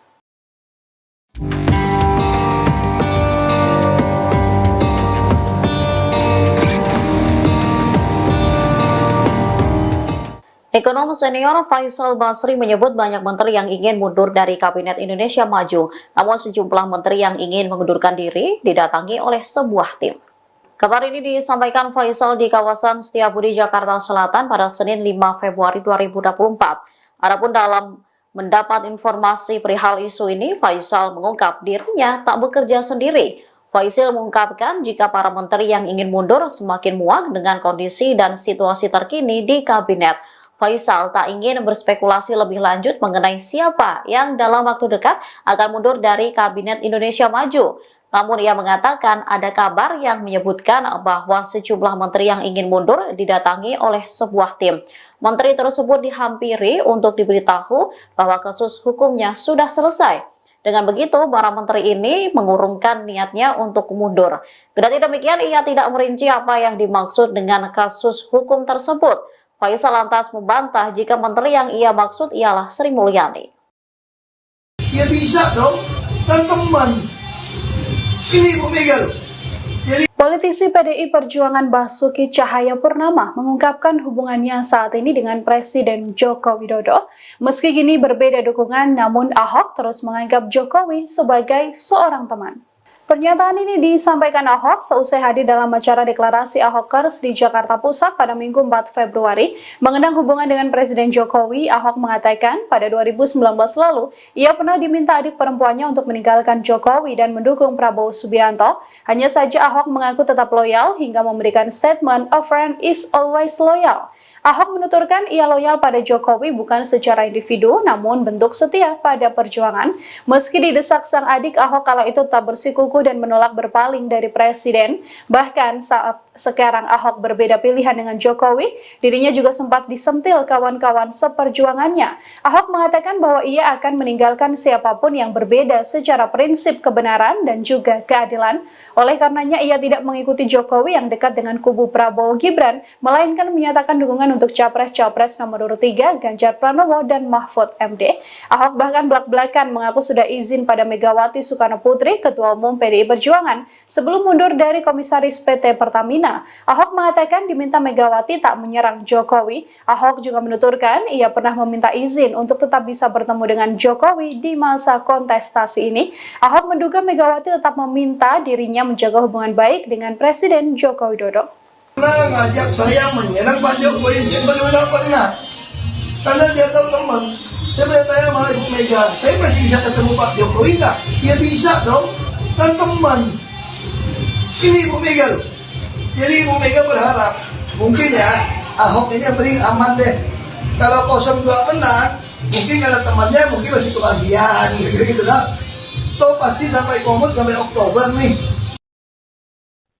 Ekonom senior Faisal Basri menyebut banyak menteri yang ingin mundur dari Kabinet Indonesia Maju, namun sejumlah menteri yang ingin mengundurkan diri didatangi oleh sebuah tim. Kabar ini disampaikan Faisal di kawasan Setiabudi, Jakarta Selatan pada Senin 5 Februari 2024. Adapun dalam mendapat informasi perihal isu ini, Faisal mengungkap dirinya tak bekerja sendiri. Faisal mengungkapkan jika para menteri yang ingin mundur semakin muak dengan kondisi dan situasi terkini di kabinet. Faisal tak ingin berspekulasi lebih lanjut mengenai siapa yang dalam waktu dekat akan mundur dari Kabinet Indonesia Maju. Namun ia mengatakan ada kabar yang menyebutkan bahwa sejumlah menteri yang ingin mundur didatangi oleh sebuah tim. Menteri tersebut dihampiri untuk diberitahu bahwa kasus hukumnya sudah selesai. Dengan begitu, para menteri ini mengurungkan niatnya untuk mundur. Kendati demikian, ia tidak merinci apa yang dimaksud dengan kasus hukum tersebut. Faisal lantas membantah jika menteri yang ia maksud ialah Sri Mulyani. Dia bisa dong, sang teman. Ini Bu Mega loh. Politisi PDI Perjuangan Basuki Cahayapurnama mengungkapkan hubungannya saat ini dengan Presiden Joko Widodo. Meski kini berbeda dukungan, namun Ahok terus menganggap Jokowi sebagai seorang teman. Pernyataan ini disampaikan Ahok seusai hadir dalam acara deklarasi Ahokers di Jakarta Pusat pada Minggu 4 Februari. Mengenang hubungan dengan Presiden Jokowi, Ahok mengatakan pada 2019 lalu, ia pernah diminta adik perempuannya untuk meninggalkan Jokowi dan mendukung Prabowo Subianto. Hanya saja Ahok mengaku tetap loyal hingga memberikan statement, "A friend is always loyal." Ahok menuturkan ia loyal pada Jokowi bukan secara individu, namun bentuk setia pada perjuangan. Meski didesak sang adik, Ahok kala itu tetap bersikukuh dan menolak berpaling dari Presiden. Bahkan saat sekarang Ahok berbeda pilihan dengan Jokowi, dirinya juga sempat disentil kawan-kawan seperjuangannya. Ahok mengatakan bahwa ia akan meninggalkan siapapun yang berbeda secara prinsip kebenaran dan juga keadilan. Oleh karenanya ia tidak mengikuti Jokowi yang dekat dengan kubu Prabowo Gibran, melainkan menyatakan dukungan untuk Capres-Capres nomor urut 3 Ganjar Pranowo dan Mahfud MD. Ahok bahkan belak-belakan mengaku sudah izin pada Megawati Soekarno Putri, Ketua Umum PDI Perjuangan, sebelum mundur dari Komisaris PT Pertamina. Ahok mengatakan diminta Megawati tak menyerang Jokowi. Ahok juga menuturkan ia pernah meminta izin untuk tetap bisa bertemu dengan Jokowi di masa kontestasi ini. Ahok menduga Megawati tetap meminta dirinya menjaga hubungan baik dengan Presiden Joko Widodo. Pernah ngajak saya menyerang Pak Jokowi, dan beliau tidak pernah. Karena dia tahu teman. Saya bertanya sama Ibu Mega, saya masih bisa ketemu Pak Jokowi tak? Dia bisa dong, sang teman. Ini Ibu Mega loh. Jadi Ibu Mega berharap, mungkin ya, Ahok ini yang paling aman deh. Kalau 02 menang, mungkin karena temannya mungkin masih kebagian, gitu lah. Toh pasti sampai komut sampai Oktober nih.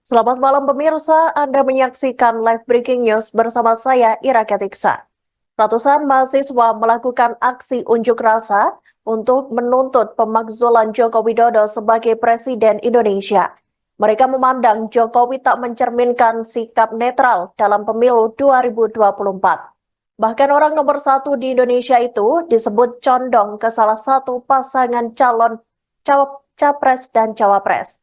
Selamat malam pemirsa, Anda menyaksikan live breaking news bersama saya Ira Ketiksa. Ratusan mahasiswa melakukan aksi unjuk rasa untuk menuntut pemakzulan Joko Widodo sebagai Presiden Indonesia. Mereka memandang Jokowi tak mencerminkan sikap netral dalam pemilu 2024. Bahkan orang nomor 1 di Indonesia itu disebut condong ke salah satu pasangan calon capres dan cawapres.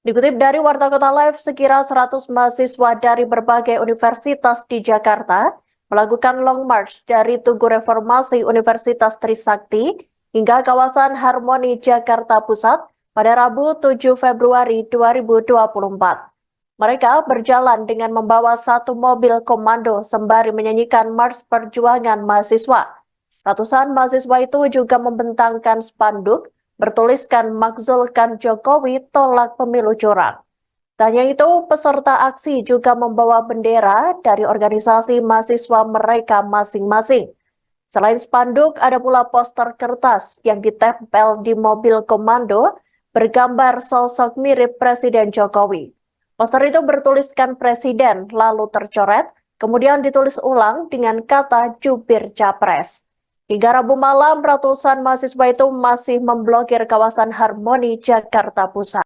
Dikutip dari Warta Kota Live, sekira 100 mahasiswa dari berbagai universitas di Jakarta melakukan long march dari Tugu Reformasi Universitas Trisakti hingga kawasan Harmoni Jakarta Pusat pada Rabu 7 Februari 2024. Mereka berjalan dengan membawa satu mobil komando sembari menyanyikan Mars Perjuangan Mahasiswa. Ratusan mahasiswa itu juga membentangkan spanduk bertuliskan "Makzulkan Jokowi, tolak pemilu curang". Tak hanya itu, peserta aksi juga membawa bendera dari organisasi mahasiswa mereka masing-masing. Selain spanduk, ada pula poster kertas yang ditempel di mobil komando bergambar sosok mirip Presiden Jokowi. Poster itu bertuliskan Presiden, lalu tercoret, kemudian ditulis ulang dengan kata jubir Capres. Hingga Rabu malam, ratusan mahasiswa itu masih memblokir kawasan Harmoni Jakarta Pusat.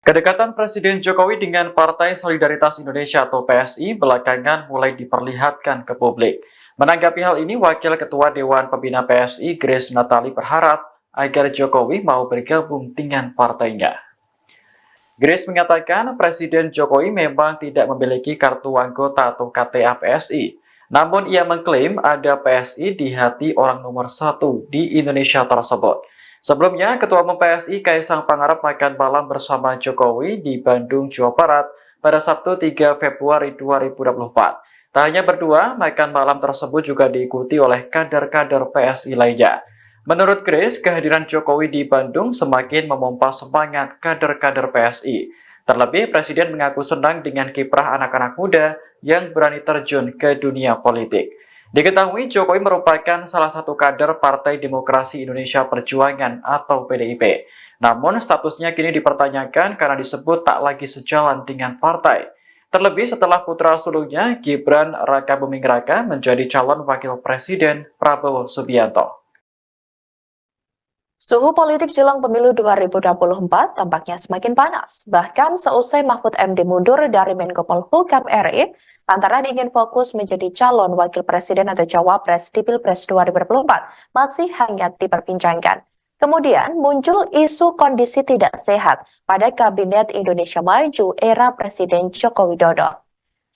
Kedekatan Presiden Jokowi dengan Partai Solidaritas Indonesia atau PSI belakangan mulai diperlihatkan ke publik. Menanggapi hal ini, Wakil Ketua Dewan Pembina PSI, Grace Natali, berharap agar Jokowi mau bergabung dengan partainya. Grace mengatakan Presiden Jokowi memang tidak memiliki kartu anggota atau KTA PSI. Namun ia mengklaim ada PSI di hati orang nomor 1 di Indonesia tersebut. Sebelumnya, Ketua Umum PSI Kaisang Pangarep makan malam bersama Jokowi di Bandung, Jawa Barat pada Sabtu 3 Februari 2024. Tak hanya berdua, makan malam tersebut juga diikuti oleh kader-kader PSI lainnya. Menurut Grace, kehadiran Jokowi di Bandung semakin memompa semangat kader-kader PSI. Terlebih, Presiden mengaku senang dengan kiprah anak-anak muda yang berani terjun ke dunia politik. Diketahui Jokowi merupakan salah satu kader Partai Demokrasi Indonesia Perjuangan atau PDIP. Namun statusnya kini dipertanyakan karena disebut tak lagi sejalan dengan partai. Terlebih setelah putra sulungnya Gibran Rakabuming Raka menjadi calon wakil presiden Prabowo Subianto. Suhu politik jelang pemilu 2024 tampaknya semakin panas. Bahkan seusai Mahfud MD mundur dari Menko Polhukam RI, lantaran ingin fokus menjadi calon wakil presiden atau cawapres di Pilpres 2024 masih hangat diperbincangkan. Kemudian muncul isu kondisi tidak sehat pada Kabinet Indonesia Maju era Presiden Joko Widodo.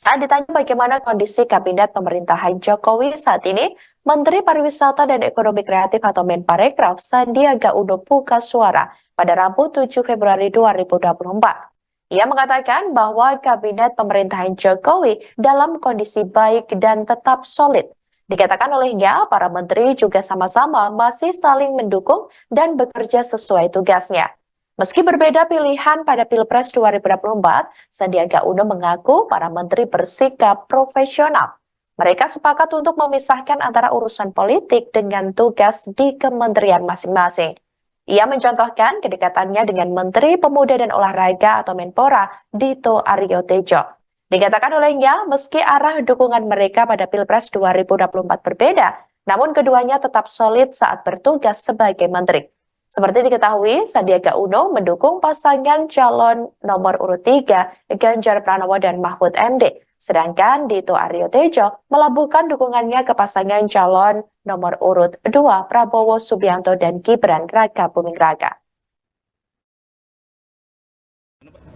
Saat ditanya bagaimana kondisi kabinet pemerintahan Jokowi saat ini, Menteri Pariwisata dan Ekonomi Kreatif atau Menparekraf Sandiaga Uno buka suara pada Rabu 7 Februari 2024. Ia mengatakan bahwa kabinet pemerintahan Jokowi dalam kondisi baik dan tetap solid. Dikatakan olehnya, para menteri juga sama-sama masih saling mendukung dan bekerja sesuai tugasnya. Meski berbeda pilihan pada Pilpres 2024, Sandiaga Uno mengaku para menteri bersikap profesional. Mereka sepakat untuk memisahkan antara urusan politik dengan tugas di kementerian masing-masing. Ia mencontohkan kedekatannya dengan Menteri Pemuda dan Olahraga atau Menpora, Dito Aryo Tejo. Dikatakan olehnya, meski arah dukungan mereka pada Pilpres 2024 berbeda, namun keduanya tetap solid saat bertugas sebagai menteri. Seperti diketahui, Sandiaga Uno mendukung pasangan calon nomor urut 3, Ganjar Pranowo dan Mahfud MD. Sedangkan Dito Aryo Tejo melabuhkan dukungannya ke pasangan calon nomor urut 2, Prabowo Subianto dan Gibran Raka Buming Raka.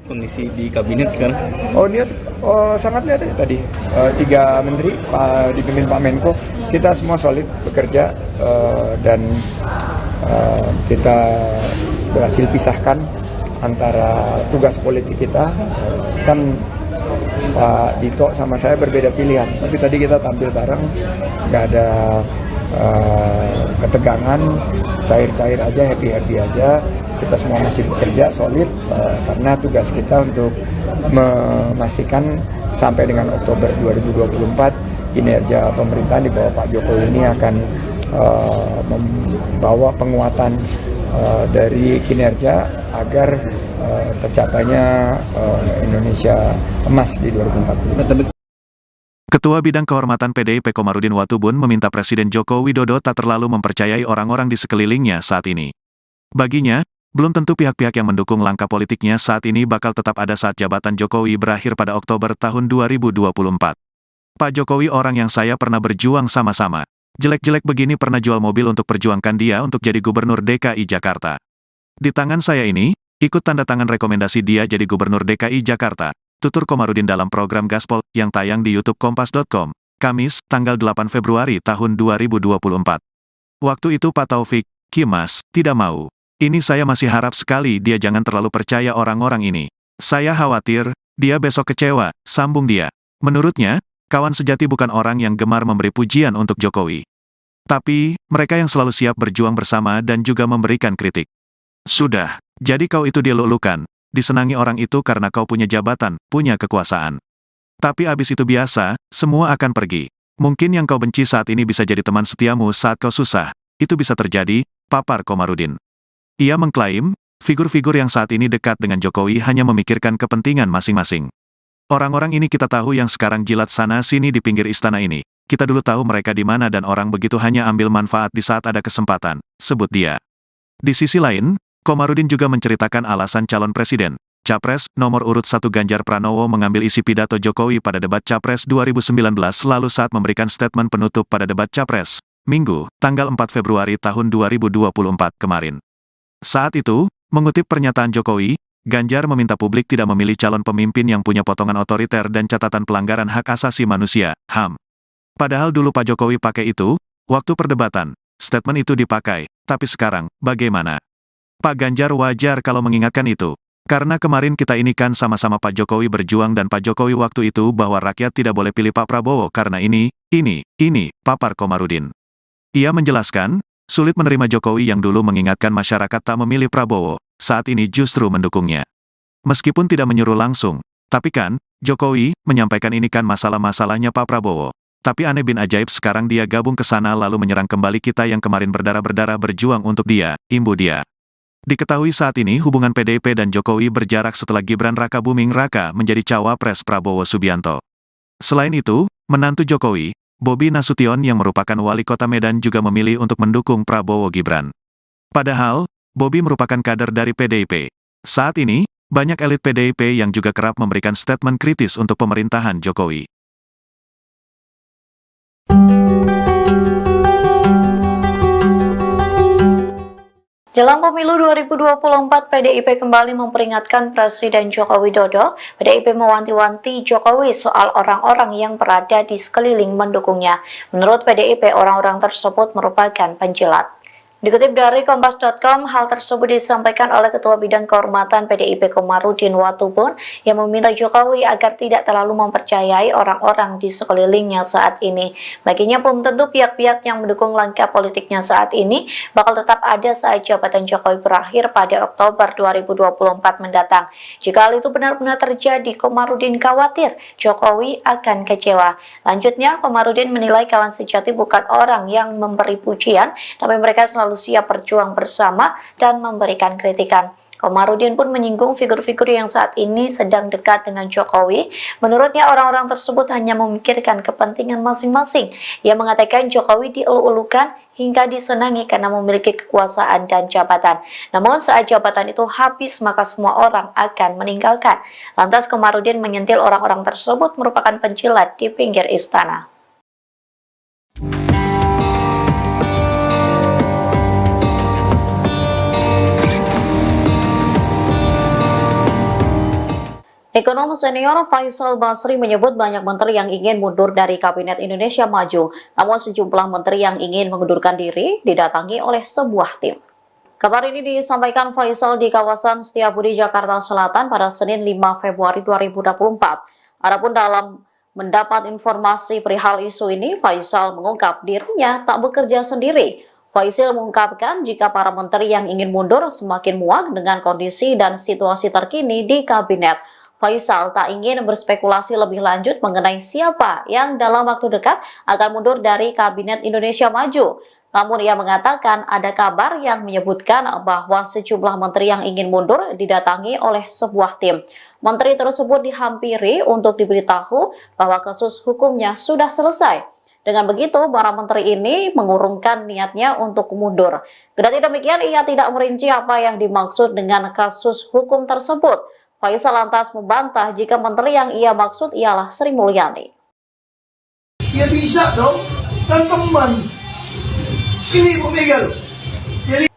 Kondisi di kabinet sekarang? Sangat lihat ya tadi. 3 menteri dipimpin Pak Menko, kita semua solid bekerja dan kita berhasil pisahkan antara tugas politik kita. Kan Pak Dito sama saya berbeda pilihan, tapi tadi kita tampil bareng, nggak ada ketegangan, cair-cair aja, happy-happy aja. Kita semua masih bekerja solid karena tugas kita untuk memastikan sampai dengan Oktober 2024 kinerja pemerintahan di bawah Pak Jokowi ini akan membawa penguatan dari kinerja agar tercapainya Indonesia emas di 2040. Ketua Bidang Kehormatan PDIP Komarudin Watubun meminta Presiden Joko Widodo tak terlalu mempercayai orang-orang di sekelilingnya saat ini. Baginya, belum tentu pihak-pihak yang mendukung langkah politiknya saat ini bakal tetap ada saat jabatan Jokowi berakhir pada Oktober tahun 2024. Pak Jokowi orang yang saya pernah berjuang sama-sama. Jelek-jelek begini pernah jual mobil untuk perjuangkan dia untuk jadi Gubernur DKI Jakarta. Di tangan saya ini, ikut tanda tangan rekomendasi dia jadi Gubernur DKI Jakarta, tutur Komarudin dalam program Gaspol yang tayang di YouTube Kompas.com, Kamis, tanggal 8 Februari tahun 2024. Waktu itu Pak Taufik, Kimas, tidak mau. Ini saya masih harap sekali dia jangan terlalu percaya orang-orang ini. Saya khawatir, dia besok kecewa, sambung dia. Menurutnya, kawan sejati bukan orang yang gemar memberi pujian untuk Jokowi. Tapi, mereka yang selalu siap berjuang bersama dan juga memberikan kritik. Sudah, jadi kau itu dilulukan, disenangi orang itu karena kau punya jabatan, punya kekuasaan. Tapi abis itu biasa, semua akan pergi. Mungkin yang kau benci saat ini bisa jadi teman setiamu saat kau susah. Itu bisa terjadi, papar Komarudin. Ia mengklaim, figur-figur yang saat ini dekat dengan Jokowi hanya memikirkan kepentingan masing-masing. Orang-orang ini kita tahu yang sekarang jilat sana-sini di pinggir istana ini. Kita dulu tahu mereka di mana dan orang begitu hanya ambil manfaat di saat ada kesempatan, sebut dia. Di sisi lain, Komarudin juga menceritakan alasan calon presiden, Capres, nomor urut 1 Ganjar Pranowo mengambil isi pidato Jokowi pada debat Capres 2019 lalu saat memberikan statement penutup pada debat Capres, Minggu, tanggal 4 Februari tahun 2024 kemarin. Saat itu, mengutip pernyataan Jokowi, Ganjar meminta publik tidak memilih calon pemimpin yang punya potongan otoriter dan catatan pelanggaran hak asasi manusia, HAM. Padahal dulu Pak Jokowi pakai itu, waktu perdebatan, statement itu dipakai, tapi sekarang, bagaimana? Pak Ganjar wajar kalau mengingatkan itu. Karena kemarin kita ini kan sama-sama Pak Jokowi berjuang dan Pak Jokowi waktu itu bahwa rakyat tidak boleh pilih Pak Prabowo karena ini, papar Komarudin. Ia menjelaskan, sulit menerima Jokowi yang dulu mengingatkan masyarakat tak memilih Prabowo, saat ini justru mendukungnya. Meskipun tidak menyuruh langsung, tapi kan, Jokowi menyampaikan ini kan masalah-masalahnya Pak Prabowo. Tapi aneh bin ajaib sekarang dia gabung ke sana lalu menyerang kembali kita yang kemarin berdarah-berdarah berjuang untuk dia, imbu dia. Diketahui saat ini hubungan PDIP dan Jokowi berjarak setelah Gibran Raka Buming Raka menjadi cawapres Prabowo Subianto. Selain itu, menantu Jokowi, Bobi Nasution yang merupakan wali kota Medan juga memilih untuk mendukung Prabowo Gibran. Padahal, Bobi merupakan kader dari PDIP. Saat ini, banyak elit PDIP yang juga kerap memberikan statement kritis untuk pemerintahan Jokowi. Jelang pemilu 2024, PDIP kembali memperingatkan Presiden Joko Widodo. PDIP mewanti-wanti Jokowi soal orang-orang yang berada di sekeliling mendukungnya. Menurut PDIP, orang-orang tersebut merupakan penjilat. Dikutip dari Kompas.com, hal tersebut disampaikan oleh Ketua Bidang Kehormatan PDIP Komarudin Watubun yang meminta Jokowi agar tidak terlalu mempercayai orang-orang di sekelilingnya saat ini. Baginya belum tentu pihak-pihak yang mendukung langkah politiknya saat ini bakal tetap ada saat jabatan Jokowi berakhir pada Oktober 2024 mendatang. Jika hal itu benar-benar terjadi, Komarudin khawatir Jokowi akan kecewa. Lanjutnya, Komarudin menilai kawan sejati bukan orang yang memberi pujian, tapi mereka selalu siap berjuang bersama dan memberikan kritikan. Komarudin pun menyinggung figur-figur yang saat ini sedang dekat dengan Jokowi. Menurutnya orang-orang tersebut hanya memikirkan kepentingan masing-masing. Ia mengatakan Jokowi dielu-elukan hingga disenangi karena memiliki kekuasaan dan jabatan. Namun saat jabatan itu habis maka semua orang akan meninggalkan. Lantas Komarudin menyentil orang-orang tersebut merupakan penjilat di pinggir istana. Ekonom senior Faisal Basri menyebut banyak menteri yang ingin mundur dari Kabinet Indonesia Maju, namun sejumlah menteri yang ingin mengundurkan diri didatangi oleh sebuah tim. Kabar ini disampaikan Faisal di kawasan Setiabudi, Jakarta Selatan pada Senin 5 Februari 2024. Adapun dalam mendapat informasi perihal isu ini, Faisal mengungkap dirinya tak bekerja sendiri. Faisal mengungkapkan jika para menteri yang ingin mundur semakin muak dengan kondisi dan situasi terkini di kabinet. Faisal tak ingin berspekulasi lebih lanjut mengenai siapa yang dalam waktu dekat akan mundur dari Kabinet Indonesia Maju. Namun ia mengatakan ada kabar yang menyebutkan bahwa sejumlah menteri yang ingin mundur didatangi oleh sebuah tim. Menteri tersebut dihampiri untuk diberitahu bahwa kasus hukumnya sudah selesai. Dengan begitu, para menteri ini mengurungkan niatnya untuk mundur. Kendati demikian, ia tidak merinci apa yang dimaksud dengan kasus hukum tersebut. Faisal lantas membantah jika menteri yang ia maksud ialah Sri Mulyani. Ya bisa dong, sang teman. Ini Bu Mega loh.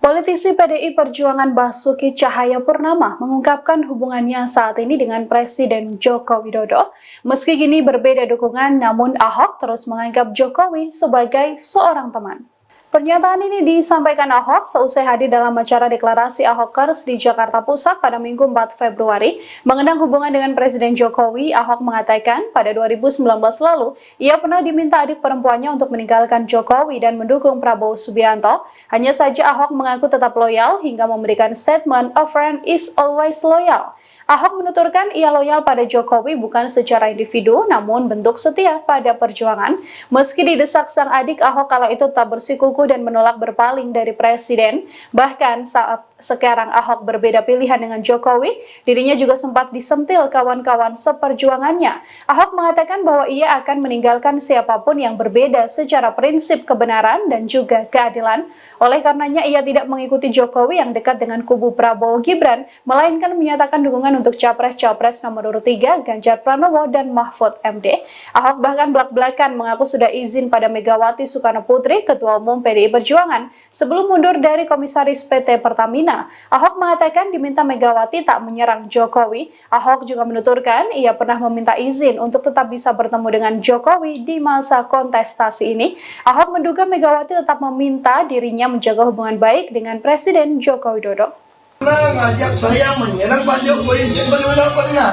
Politisi PDI Perjuangan Basuki Cahayapurnama mengungkapkan hubungannya saat ini dengan Presiden Joko Widodo. Meski kini berbeda dukungan, namun Ahok terus menganggap Jokowi sebagai seorang teman. Pernyataan ini disampaikan Ahok seusai hadir dalam acara deklarasi Ahokers di Jakarta Pusat pada Minggu 4 Februari. Mengenang hubungan dengan Presiden Jokowi, Ahok mengatakan pada 2019 lalu, ia pernah diminta adik perempuannya untuk meninggalkan Jokowi dan mendukung Prabowo Subianto. Hanya saja Ahok mengaku tetap loyal hingga memberikan statement, "A friend is always loyal." Ahok menuturkan ia loyal pada Jokowi bukan secara individu, namun bentuk setia pada perjuangan. Meski didesak sang adik, Ahok kala itu tetap bersikukuh dan menolak berpaling dari Presiden. Bahkan saat sekarang Ahok berbeda pilihan dengan Jokowi, dirinya juga sempat disentil kawan-kawan seperjuangannya. Ahok mengatakan bahwa ia akan meninggalkan siapapun yang berbeda secara prinsip kebenaran dan juga keadilan. Oleh karenanya ia tidak mengikuti Jokowi yang dekat dengan kubu Prabowo Gibran, melainkan menyatakan dukungan untuk Capres-Capres nomor urut 3 Ganjar Pranowo dan Mahfud MD. Ahok bahkan belak-belakan mengaku sudah izin pada Megawati Soekarno Putri, Ketua Umum PDI Perjuangan, sebelum mundur dari Komisaris PT Pertamina. Ahok mengatakan diminta Megawati tak menyerang Jokowi. Ahok juga menuturkan ia pernah meminta izin untuk tetap bisa bertemu dengan Jokowi di masa kontestasi ini. Ahok menduga Megawati tetap meminta dirinya menjaga hubungan baik dengan Presiden Joko Widodo. Pernah ngajak saya menyerang Pak Jokowi, yang bagaimana pernah?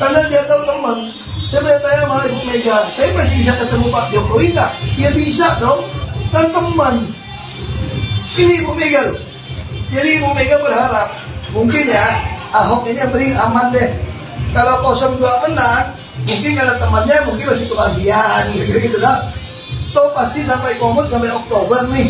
Karena dia tahu teman. Saya bertanya sama Ibu Mega, saya masih bisa ketemu Pak Jokowi tak? Ya bisa dong, sang teman. Ini Ibu Mega loh. Jadi Ibu Mega berharap, mungkin ya, Ahok ini yang paling aman deh. Kalau 02 menang, mungkin karena temannya mungkin masih kebagian, gitu-gitu dah. Toh pasti sampai komut sampai Oktober nih.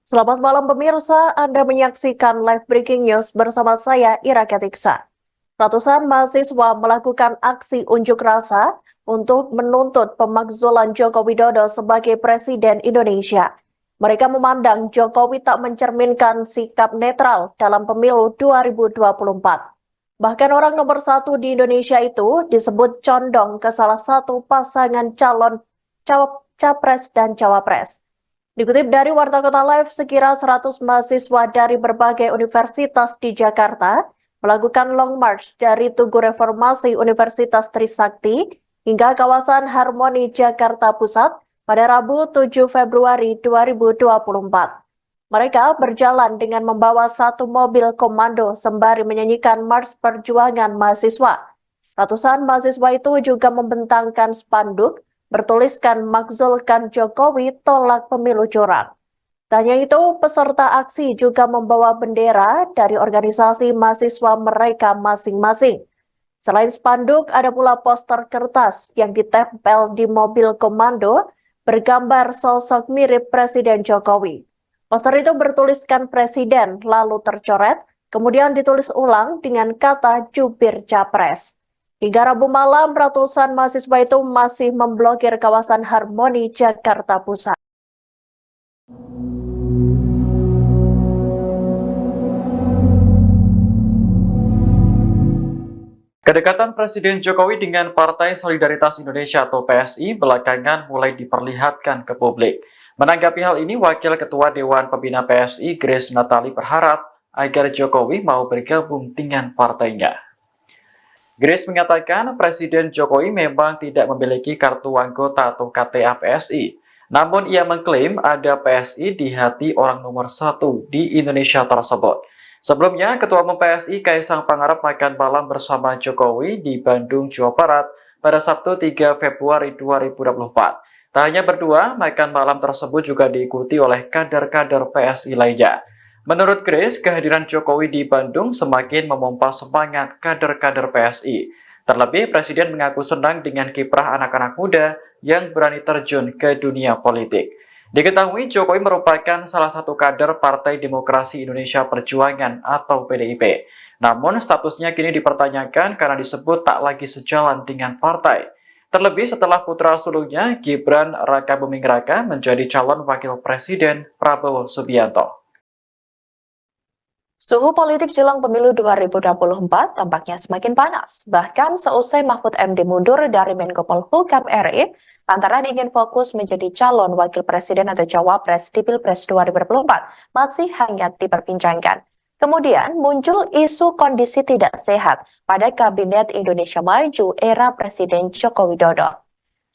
Selamat malam pemirsa, Anda menyaksikan live breaking news bersama saya Ira Ketiksa. Ratusan mahasiswa melakukan aksi unjuk rasa untuk menuntut pemakzulan Joko Widodo sebagai Presiden Indonesia. Mereka memandang Jokowi tak mencerminkan sikap netral dalam pemilu 2024. Bahkan orang nomor 1 di Indonesia itu disebut condong ke salah satu pasangan calon capres dan cawapres. Dikutip dari Warta Kota Live, sekira 100 mahasiswa dari berbagai universitas di Jakarta melakukan long march dari Tugu Reformasi Universitas Trisakti hingga kawasan Harmoni Jakarta Pusat pada Rabu 7 Februari 2024. Mereka berjalan dengan membawa satu mobil komando sembari menyanyikan Mars Perjuangan Mahasiswa. Ratusan mahasiswa itu juga membentangkan spanduk bertuliskan "Makzulkan Jokowi, tolak pemilu curang". Tak hanya itu, peserta aksi juga membawa bendera dari organisasi mahasiswa mereka masing-masing. Selain spanduk, ada pula poster kertas yang ditempel di mobil komando bergambar sosok mirip Presiden Jokowi. Poster itu bertuliskan Presiden, lalu tercoret, kemudian ditulis ulang dengan kata jubir Capres. Hingga Rabu malam, ratusan mahasiswa itu masih memblokir kawasan Harmoni Jakarta Pusat. Kedekatan Presiden Jokowi dengan Partai Solidaritas Indonesia atau PSI belakangan mulai diperlihatkan ke publik. Menanggapi hal ini, Wakil Ketua Dewan Pembina PSI, Grace Natali, berharap agar Jokowi mau bergabung dengan partainya. Grace mengatakan Presiden Jokowi memang tidak memiliki kartu anggota atau KTA PSI. Namun ia mengklaim ada PSI di hati orang nomor 1 di Indonesia tersebut. Sebelumnya, Ketua Umum PSI Kaisang Pangarep makan malam bersama Jokowi di Bandung, Jawa Barat pada Sabtu 3 Februari 2024. Tak hanya berdua, makan malam tersebut juga diikuti oleh kader-kader PSI lainnya. Menurut Grace, kehadiran Jokowi di Bandung semakin memompa semangat kader-kader PSI. Terlebih, Presiden mengaku senang dengan kiprah anak-anak muda yang berani terjun ke dunia politik. Diketahui Jokowi merupakan salah satu kader Partai Demokrasi Indonesia Perjuangan atau PDIP. Namun, statusnya kini dipertanyakan karena disebut tak lagi sejalan dengan partai. Terlebih setelah putra sulungnya, Gibran Rakabuming Raka, menjadi calon wakil Presiden Prabowo Subianto. Suhu politik jelang pemilu 2024 tampaknya semakin panas. Bahkan seusai Mahfud MD mundur dari Menko Polhukam RI, lantaran ingin fokus menjadi calon wakil presiden atau cawapres di Pilpres 2024 masih hangat diperbincangkan. Kemudian muncul isu kondisi tidak sehat pada Kabinet Indonesia Maju era Presiden Joko Widodo.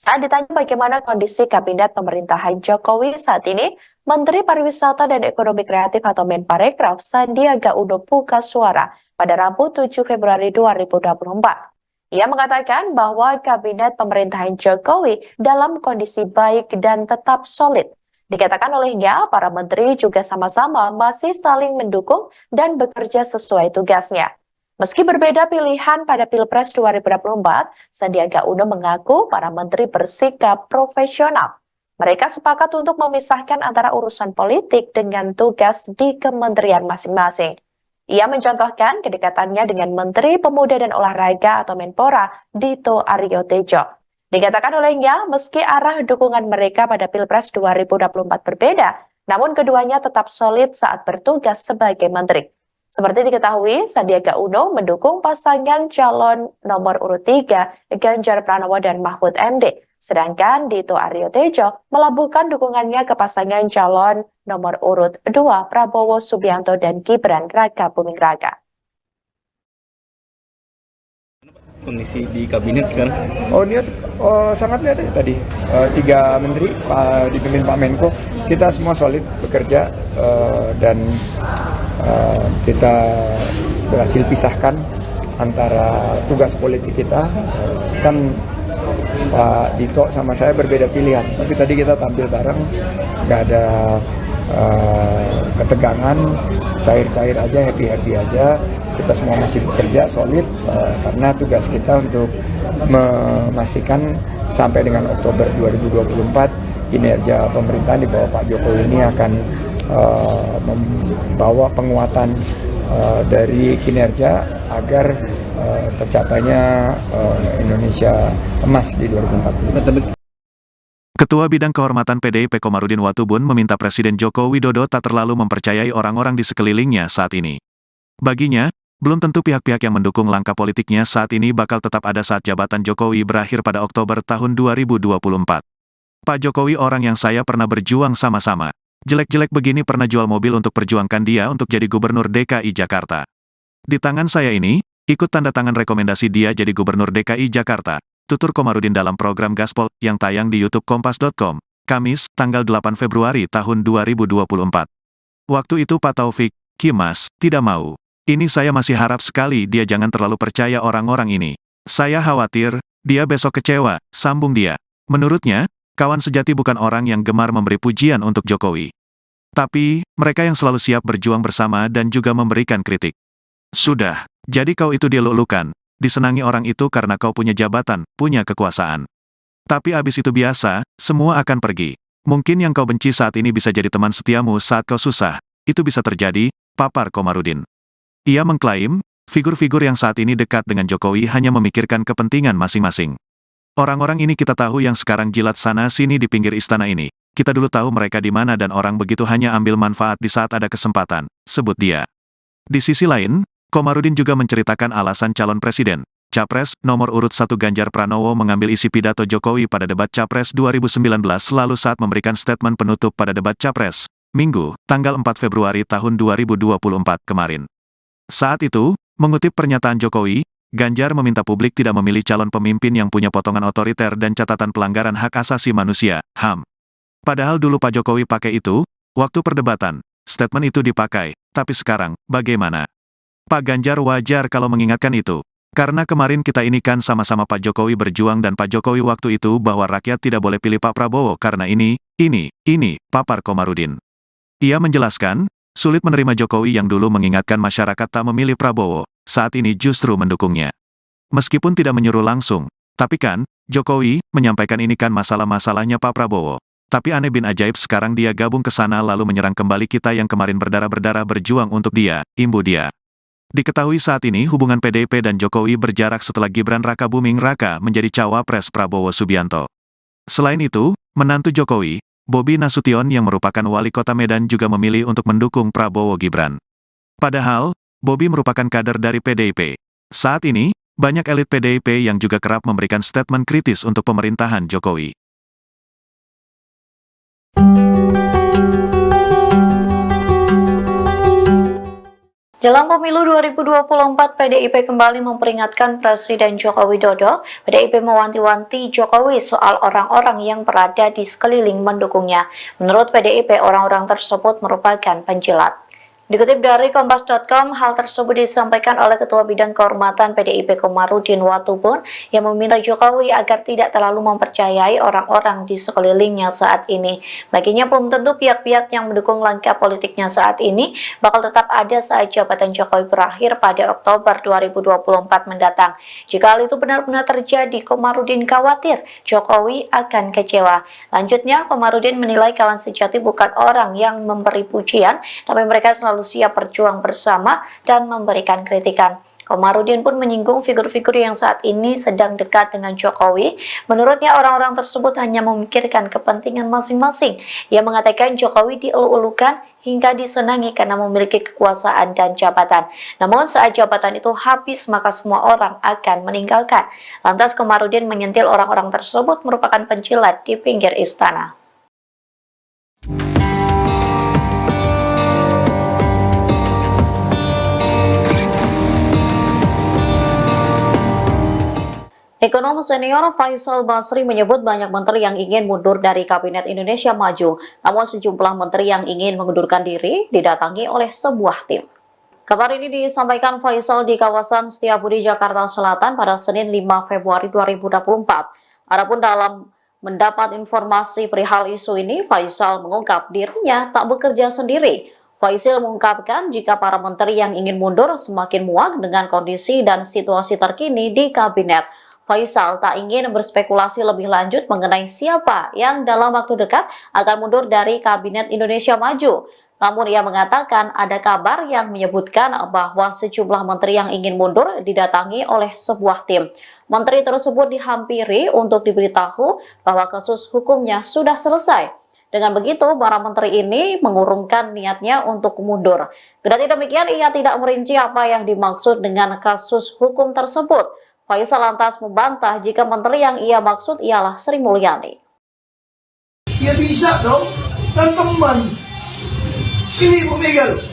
Saat ditanya bagaimana kondisi Kabinet pemerintahan Jokowi saat ini, Menteri Pariwisata dan Ekonomi Kreatif atau Menparekraf Sandiaga Uno buka suara pada Rabu 7 Februari 2024. Ia mengatakan bahwa Kabinet pemerintahan Jokowi dalam kondisi baik dan tetap solid. Dikatakan olehnya, para menteri juga sama-sama masih saling mendukung dan bekerja sesuai tugasnya. Meski berbeda pilihan pada Pilpres 2024, Sandiaga Uno mengaku para menteri bersikap profesional. Mereka sepakat untuk memisahkan antara urusan politik dengan tugas di kementerian masing-masing. Ia mencontohkan kedekatannya dengan Menteri Pemuda dan Olahraga atau Menpora, Dito Aryo Tejo. Dikatakan olehnya, meski arah dukungan mereka pada Pilpres 2024 berbeda, namun keduanya tetap solid saat bertugas sebagai menteri. Seperti diketahui, Sandiaga Uno mendukung pasangan calon nomor urut 3, Ganjar Pranowo dan Mahfud MD. Sedangkan Dito Aryo Tejo melabuhkan dukungannya ke pasangan calon nomor urut 2, Prabowo Subianto dan Gibran Rakabuming Raka. Kondisi di kabinet sekarang? Sangat lihat tadi 3 menteri dipimpin Pak Menko, kita semua solid bekerja dan kita berhasil pisahkan antara tugas politik kita. Kan Pak Dito sama saya berbeda pilihan, tapi tadi kita tampil bareng, nggak ada ketegangan, cair-cair aja, happy-happy aja. Kita semua masih bekerja solid karena tugas kita untuk memastikan sampai dengan Oktober 2024 kinerja pemerintahan di bawah Pak Jokowi ini akan membawa penguatan dari kinerja agar tercapainya Indonesia emas di 2040. Ketua Bidang Kehormatan PDIP Komarudin Watubun meminta Presiden Joko Widodo tak terlalu mempercayai orang-orang di sekelilingnya saat ini. Baginya, belum tentu pihak-pihak yang mendukung langkah politiknya saat ini bakal tetap ada saat jabatan Jokowi berakhir pada Oktober tahun 2024. Pak Jokowi orang yang saya pernah berjuang sama-sama. Jelek-jelek begini pernah jual mobil untuk perjuangkan dia untuk jadi gubernur DKI Jakarta. Di tangan saya ini, ikut tanda tangan rekomendasi dia jadi gubernur DKI Jakarta. Tutur Komarudin dalam program Gaspol yang tayang di YouTube Kompas.com, Kamis, tanggal 8 Februari tahun 2024. Waktu itu Pak Taufik, Kimas, tidak mau. Ini saya masih harap sekali dia jangan terlalu percaya orang-orang ini. Saya khawatir, dia besok kecewa, sambung dia. Menurutnya, kawan sejati bukan orang yang gemar memberi pujian untuk Jokowi. Tapi, mereka yang selalu siap berjuang bersama dan juga memberikan kritik. Sudah, jadi kau itu dilulukan, disenangi orang itu karena kau punya jabatan, punya kekuasaan. Tapi abis itu biasa, semua akan pergi. Mungkin yang kau benci saat ini bisa jadi teman setiamu saat kau susah. Itu bisa terjadi, papar Komarudin. Ia mengklaim, figur-figur yang saat ini dekat dengan Jokowi hanya memikirkan kepentingan masing-masing. Orang-orang ini kita tahu yang sekarang jilat sana-sini di pinggir istana ini. Kita dulu tahu mereka di mana dan orang begitu hanya ambil manfaat di saat ada kesempatan, sebut dia. Di sisi lain, Komarudin juga menceritakan alasan calon presiden, Capres, nomor urut 1 Ganjar Pranowo mengambil isi pidato Jokowi pada debat Capres 2019 lalu saat memberikan statement penutup pada debat Capres, Minggu, tanggal 4 Februari tahun 2024 kemarin. Saat itu, mengutip pernyataan Jokowi, Ganjar meminta publik tidak memilih calon pemimpin yang punya potongan otoriter dan catatan pelanggaran hak asasi manusia, HAM. Padahal dulu Pak Jokowi pakai itu, waktu perdebatan, statement itu dipakai, tapi sekarang, bagaimana? Pak Ganjar wajar kalau mengingatkan itu. Karena kemarin kita ini kan sama-sama Pak Jokowi berjuang dan Pak Jokowi waktu itu bahwa rakyat tidak boleh pilih Pak Prabowo karena ini, papar Komarudin. Ia menjelaskan, sulit menerima Jokowi yang dulu mengingatkan masyarakat tak memilih Prabowo, saat ini justru mendukungnya. Meskipun tidak menyuruh langsung, tapi kan, Jokowi menyampaikan ini kan masalah-masalahnya Pak Prabowo. Tapi aneh bin ajaib sekarang dia gabung ke sana lalu menyerang kembali kita yang kemarin berdarah-berdarah berjuang untuk dia, imbu dia. Diketahui saat ini hubungan PDIP dan Jokowi berjarak setelah Gibran Raka Buming Raka menjadi cawapres Prabowo Subianto. Selain itu, menantu Jokowi, Bobi Nasution yang merupakan wali kota Medan juga memilih untuk mendukung Prabowo Gibran. Padahal, Bobi merupakan kader dari PDIP. Saat ini, banyak elit PDIP yang juga kerap memberikan statement kritis untuk pemerintahan Jokowi. Jelang pemilu 2024, PDIP kembali memperingatkan Presiden Joko Widodo. PDIP mewanti-wanti Jokowi soal orang-orang yang berada di sekeliling mendukungnya. Menurut PDIP, orang-orang tersebut merupakan penjilat. Dikutip dari Kompas.com, hal tersebut disampaikan oleh Ketua Bidang Kehormatan PDIP Komarudin Watubun yang meminta Jokowi agar tidak terlalu mempercayai orang-orang di sekelilingnya saat ini. Baginya belum tentu pihak-pihak yang mendukung langkah politiknya saat ini bakal tetap ada saat jabatan Jokowi berakhir pada Oktober 2024 mendatang. Jika hal itu benar-benar terjadi, Komarudin khawatir Jokowi akan kecewa. Lanjutnya, Komarudin menilai kawan sejati bukan orang yang memberi pujian, tapi mereka selalu siap berjuang bersama dan memberikan kritikan. Komarudin pun menyinggung figur-figur yang saat ini sedang dekat dengan Jokowi. Menurutnya orang-orang tersebut hanya memikirkan kepentingan masing-masing. Ia mengatakan Jokowi dielu-elukan hingga disenangi karena memiliki kekuasaan dan jabatan. Namun saat jabatan itu habis maka semua orang akan meninggalkan. Lantas Komarudin menyentil orang-orang tersebut merupakan penjilat di pinggir istana. Ekonom senior Faisal Basri menyebut banyak menteri yang ingin mundur dari Kabinet Indonesia Maju, namun sejumlah menteri yang ingin mengundurkan diri didatangi oleh sebuah tim. Kabar ini disampaikan Faisal di kawasan Setiabudi, Jakarta Selatan pada Senin 5 Februari 2024. Adapun dalam mendapat informasi perihal isu ini, Faisal mengungkap dirinya tak bekerja sendiri. Faisal mengungkapkan jika para menteri yang ingin mundur semakin muak dengan kondisi dan situasi terkini di kabinet. Faisal tak ingin berspekulasi lebih lanjut mengenai siapa yang dalam waktu dekat akan mundur dari Kabinet Indonesia Maju. Namun ia mengatakan ada kabar yang menyebutkan bahwa sejumlah menteri yang ingin mundur didatangi oleh sebuah tim. Menteri tersebut dihampiri untuk diberitahu bahwa kasus hukumnya sudah selesai. Dengan begitu, para menteri ini mengurungkan niatnya untuk mundur. Kendati demikian, ia tidak merinci apa yang dimaksud dengan kasus hukum tersebut. Faisal lantas membantah jika menteri yang ia maksud ialah Sri Mulyani. Ya bisa dong, sang teman. Ini Ibu Mega loh.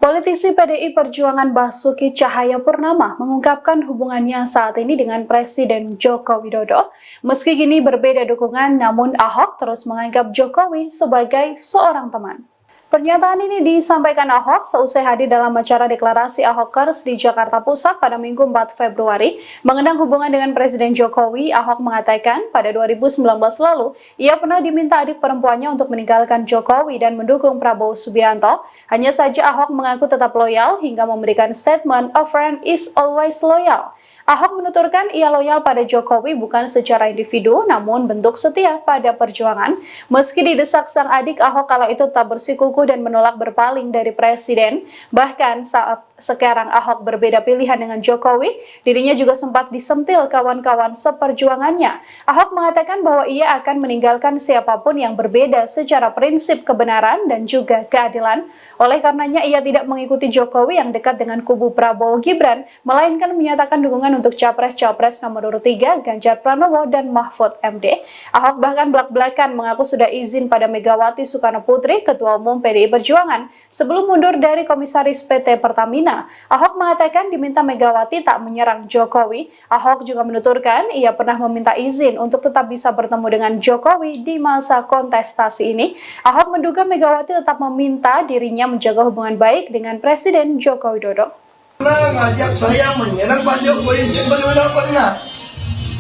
Politisi PDI Perjuangan Basuki Cahayapurnama mengungkapkan hubungannya saat ini dengan Presiden Joko Widodo. Meski kini berbeda dukungan, namun Ahok terus menganggap Jokowi sebagai seorang teman. Pernyataan ini disampaikan Ahok seusai hadir dalam acara deklarasi Ahokers di Jakarta Pusat pada Minggu 4 Februari. Mengenang hubungan dengan Presiden Jokowi, Ahok mengatakan pada 2019 lalu, ia pernah diminta adik perempuannya untuk meninggalkan Jokowi dan mendukung Prabowo Subianto. Hanya saja Ahok mengaku tetap loyal hingga memberikan statement, "A friend is always loyal." Ahok menuturkan ia loyal pada Jokowi bukan secara individu, namun bentuk setia pada perjuangan. Meski didesak sang adik, Ahok kala itu tak bersikukuh dan menolak berpaling dari Presiden. Bahkan saat sekarang Ahok berbeda pilihan dengan Jokowi, dirinya juga sempat disentil kawan-kawan seperjuangannya. Ahok mengatakan bahwa ia akan meninggalkan siapapun yang berbeda secara prinsip kebenaran dan juga keadilan. Oleh karenanya ia tidak mengikuti Jokowi yang dekat dengan kubu Prabowo Gibran, melainkan menyatakan dukungan untuk Capres-Capres nomor urut 3 Ganjar Pranowo dan Mahfud MD. Ahok bahkan belak-belakan mengaku sudah izin pada Megawati Soekarnoputri, Ketua Umum PDI Perjuangan, sebelum mundur dari Komisaris PT Pertamina. Ahok mengatakan diminta Megawati tak menyerang Jokowi. Ahok juga menuturkan ia pernah meminta izin untuk tetap bisa bertemu dengan Jokowi di masa kontestasi ini. Ahok menduga Megawati tetap meminta dirinya menjaga hubungan baik dengan Presiden Joko Widodo. Pernah ngajak saya menyerang Pak Jokowi, yang bagaimana pernah?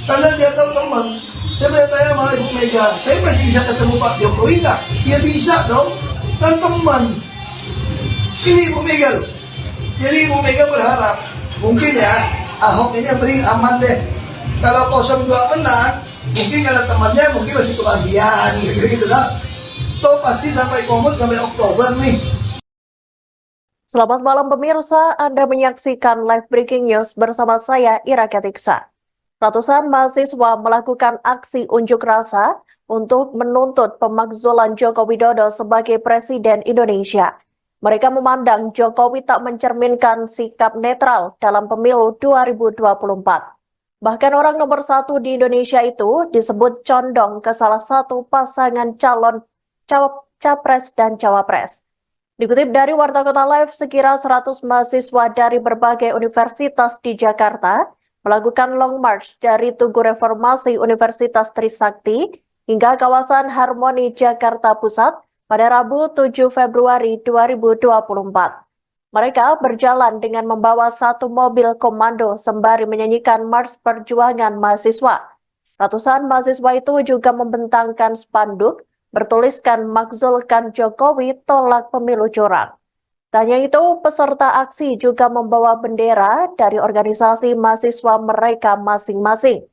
Karena dia tahu teman. Saya bertanya sama Ibu Mega, saya masih bisa ketemu Pak Jokowi nggak? Ya bisa dong, sang teman. Ini Ibu Mega loh. Jadi Ibu Mega berharap, mungkin ya, Ahok ini yang paling aman deh. Kalau 02 menang, mungkin karena temannya mungkin masih kebahagiaan, gitu lah. Toh pasti sampai komut sampai Oktober nih. Selamat malam pemirsa, Anda menyaksikan live breaking news bersama saya Ira Ketiksa. Ratusan mahasiswa melakukan aksi unjuk rasa untuk menuntut pemakzulan Joko Widodo sebagai Presiden Indonesia. Mereka memandang Jokowi tak mencerminkan sikap netral dalam pemilu 2024. Bahkan orang nomor 1 di Indonesia itu disebut condong ke salah satu pasangan calon capres dan cawapres. Dikutip dari Warta Kota Live, sekira 100 mahasiswa dari berbagai universitas di Jakarta melakukan long march dari Tugu Reformasi Universitas Trisakti hingga kawasan Harmoni Jakarta Pusat pada Rabu 7 Februari 2024. Mereka berjalan dengan membawa satu mobil komando sembari menyanyikan Mars Perjuangan Mahasiswa. Ratusan mahasiswa itu juga membentangkan spanduk bertuliskan "Makzulkan Jokowi, tolak pemilu curang". Tak hanya itu, peserta aksi juga membawa bendera dari organisasi mahasiswa mereka masing-masing.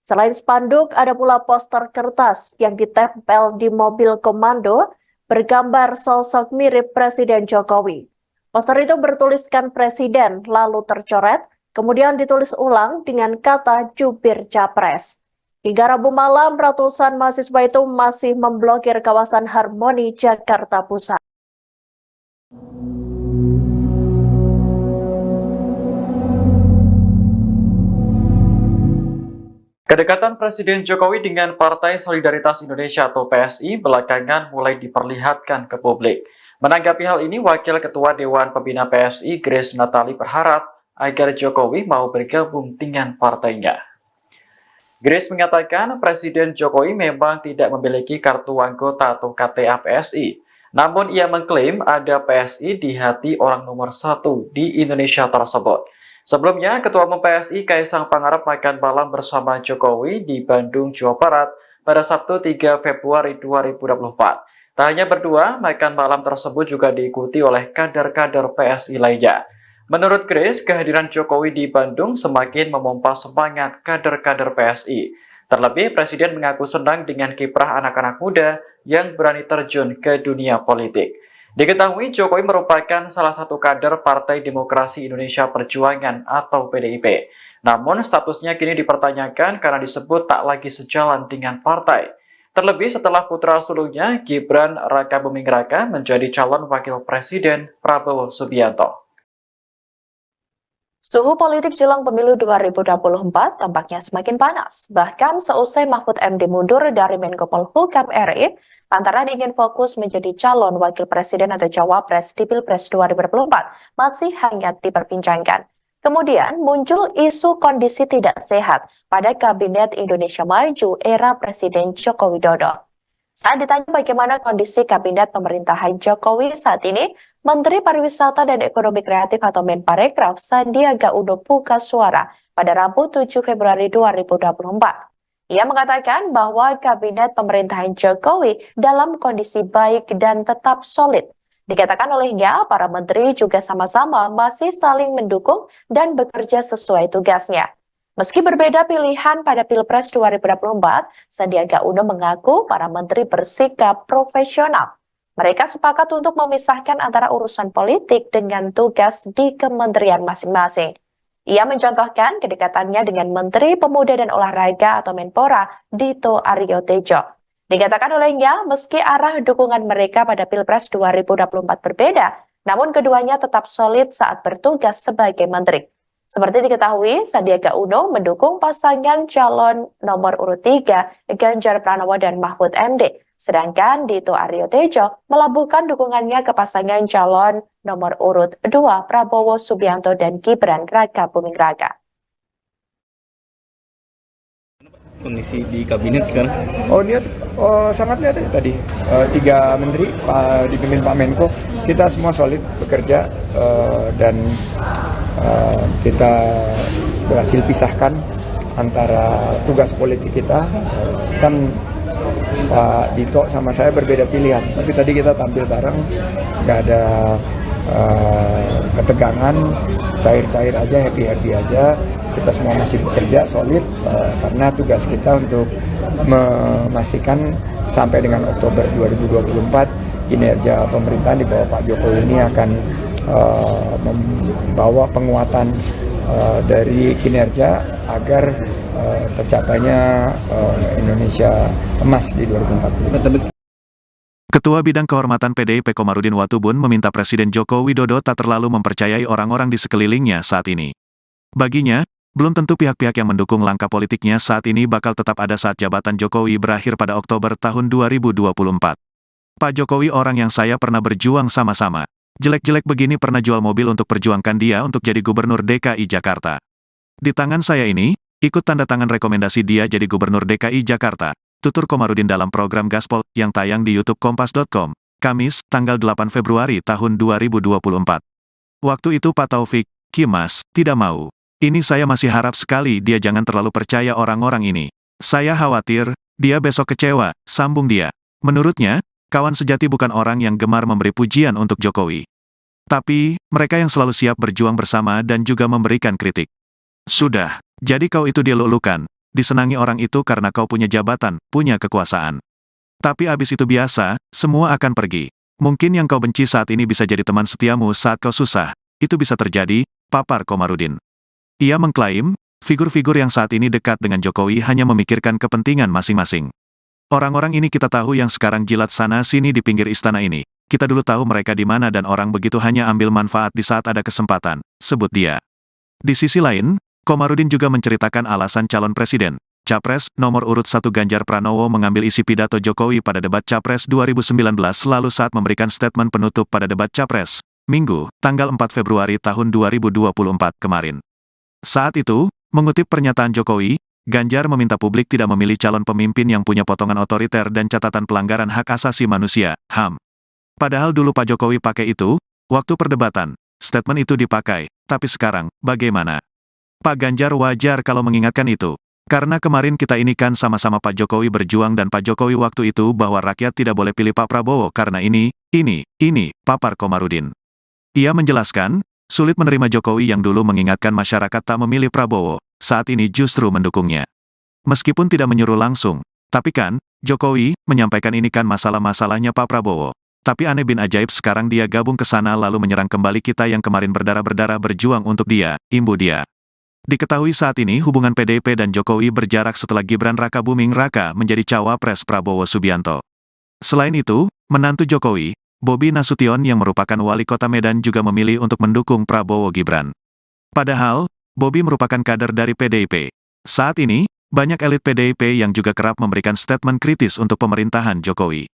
Selain spanduk, ada pula poster kertas yang ditempel di mobil komando bergambar sosok mirip Presiden Jokowi. Poster itu bertuliskan Presiden, lalu tercoret, kemudian ditulis ulang dengan kata jubir Capres. Hingga Rabu malam, ratusan mahasiswa itu masih memblokir kawasan Harmoni Jakarta Pusat. Kedekatan Presiden Jokowi dengan Partai Solidaritas Indonesia atau PSI belakangan mulai diperlihatkan ke publik. Menanggapi hal ini, Wakil Ketua Dewan Pembina PSI Grace Natali berharap agar Jokowi mau bergabung dengan partainya. Grace mengatakan Presiden Jokowi memang tidak memiliki kartu anggota atau KTA PSI. Namun ia mengklaim ada PSI di hati orang nomor 1 di Indonesia tersebut. Sebelumnya, Ketua Umum PSI Kaisang Pangarep makan malam bersama Jokowi di Bandung, Jawa Barat pada Sabtu 3 Februari 2024. Tak hanya berdua, makan malam tersebut juga diikuti oleh kader-kader PSI lainnya. Menurut Grace, kehadiran Jokowi di Bandung semakin memompa semangat kader-kader PSI. Terlebih, Presiden mengaku senang dengan kiprah anak-anak muda yang berani terjun ke dunia politik. Diketahui Jokowi merupakan salah satu kader Partai Demokrasi Indonesia Perjuangan atau PDIP. Namun, statusnya kini dipertanyakan karena disebut tak lagi sejalan dengan partai. Terlebih setelah putra sulungnya, Gibran Rakabuming Raka, menjadi calon wakil presiden Prabowo Subianto. Suhu politik jelang pemilu 2024 tampaknya semakin panas. Bahkan seusai Mahfud MD mundur dari Menko Polhukam RI, lantaran ingin fokus menjadi calon wakil presiden atau cawapres di Pilpres 2024 masih hangat diperbincangkan. Kemudian muncul isu kondisi tidak sehat pada Kabinet Indonesia Maju era Presiden Joko Widodo. Saat ditanya bagaimana kondisi Kabinet Pemerintahan Jokowi saat ini, Menteri Pariwisata dan Ekonomi Kreatif atau Menparekraf Sandiaga Uno buka suara pada Rabu 7 Februari 2024. Ia mengatakan bahwa Kabinet Pemerintahan Jokowi dalam kondisi baik dan tetap solid. Dikatakan olehnya, para menteri juga sama-sama masih saling mendukung dan bekerja sesuai tugasnya. Meski berbeda pilihan pada Pilpres 2024, Sandiaga Uno mengaku para menteri bersikap profesional. Mereka sepakat untuk memisahkan antara urusan politik dengan tugas di kementerian masing-masing. Ia mencontohkan kedekatannya dengan Menteri Pemuda dan Olahraga atau Menpora, Dito Aryo Tejo. Dikatakan olehnya, meski arah dukungan mereka pada Pilpres 2024 berbeda, namun keduanya tetap solid saat bertugas sebagai menteri. Seperti diketahui, Sandiaga Uno mendukung pasangan calon nomor urut 3, Ganjar Pranowo dan Mahfud MD. Sedangkan Dito Aryo Tejo melabuhkan dukungannya ke pasangan calon nomor urut 2, Prabowo Subianto dan Gibran Raka Buming Raka. Kondisi di kabinet sekarang? Sangat lihat ya tadi 3 menteri dipimpin Pak Menko, kita semua solid bekerja dan kita berhasil pisahkan antara tugas politik kita. Kan Pak Dito sama saya berbeda pilihan, tapi tadi kita tampil bareng, nggak ada ketegangan, cair-cair aja, happy-happy aja. Kita semua masih bekerja solid karena tugas kita untuk memastikan sampai dengan Oktober 2024 kinerja pemerintahan di bawah Pak Jokowi ini akan membawa penguatan dari kinerja agar tercapainya Indonesia emas di 2040. Ketua Bidang Kehormatan PDIP Komarudin Watubun meminta Presiden Joko Widodo tak terlalu mempercayai orang-orang di sekelilingnya saat ini. Baginya, belum tentu pihak-pihak yang mendukung langkah politiknya saat ini bakal tetap ada saat jabatan Jokowi berakhir pada Oktober tahun 2024. Pak Jokowi orang yang saya pernah berjuang sama-sama. Jelek-jelek begini pernah jual mobil untuk perjuangkan dia untuk jadi Gubernur DKI Jakarta. Di tangan saya ini, ikut tanda tangan rekomendasi dia jadi Gubernur DKI Jakarta, tutur Komarudin dalam program Gaspol yang tayang di YouTube Kompas.com, Kamis, tanggal 8 Februari tahun 2024. Waktu itu Pak Taufik, Kimas, tidak mau. Ini saya masih harap sekali dia jangan terlalu percaya orang-orang ini. Saya khawatir, dia besok kecewa, sambung dia. Menurutnya, kawan sejati bukan orang yang gemar memberi pujian untuk Jokowi. Tapi, mereka yang selalu siap berjuang bersama dan juga memberikan kritik. Sudah, jadi kau itu dilulukan, disenangi orang itu karena kau punya jabatan, punya kekuasaan. Tapi abis itu biasa, semua akan pergi. Mungkin yang kau benci saat ini bisa jadi teman setiamu saat kau susah. Itu bisa terjadi, papar Komarudin. Ia mengklaim, figur-figur yang saat ini dekat dengan Jokowi hanya memikirkan kepentingan masing-masing. Orang-orang ini kita tahu yang sekarang jilat sana-sini di pinggir istana ini. Kita dulu tahu mereka di mana dan orang begitu hanya ambil manfaat di saat ada kesempatan, sebut dia. Di sisi lain, Komarudin juga menceritakan alasan calon presiden, Capres, nomor urut 1 Ganjar Pranowo mengambil isi pidato Jokowi pada debat Capres 2019 lalu saat memberikan statement penutup pada debat Capres, Minggu, tanggal 4 Februari tahun 2024 kemarin. Saat itu, mengutip pernyataan Jokowi, Ganjar meminta publik tidak memilih calon pemimpin yang punya potongan otoriter dan catatan pelanggaran hak asasi manusia, HAM. Padahal dulu Pak Jokowi pakai itu, waktu perdebatan, statement itu dipakai, tapi sekarang, bagaimana? Pak Ganjar wajar kalau mengingatkan itu. Karena kemarin kita ini kan sama-sama Pak Jokowi berjuang dan Pak Jokowi waktu itu bahwa rakyat tidak boleh pilih Pak Prabowo karena ini, papar Komarudin. Ia menjelaskan, sulit menerima Jokowi yang dulu mengingatkan masyarakat tak memilih Prabowo, saat ini justru mendukungnya. Meskipun tidak menyuruh langsung, tapi kan, Jokowi menyampaikan ini kan masalah-masalahnya Pak Prabowo. Tapi aneh bin ajaib sekarang dia gabung ke sana lalu menyerang kembali kita yang kemarin berdarah-berdarah berjuang untuk dia, imbu dia. Diketahui saat ini hubungan PDIP dan Jokowi berjarak setelah Gibran Raka Buming Raka menjadi cawapres Prabowo Subianto. Selain itu, menantu Jokowi, Bobi Nasution yang merupakan wali kota Medan juga memilih untuk mendukung Prabowo Gibran. Padahal, Bobi merupakan kader dari PDIP. Saat ini, banyak elit PDIP yang juga kerap memberikan statement kritis untuk pemerintahan Jokowi.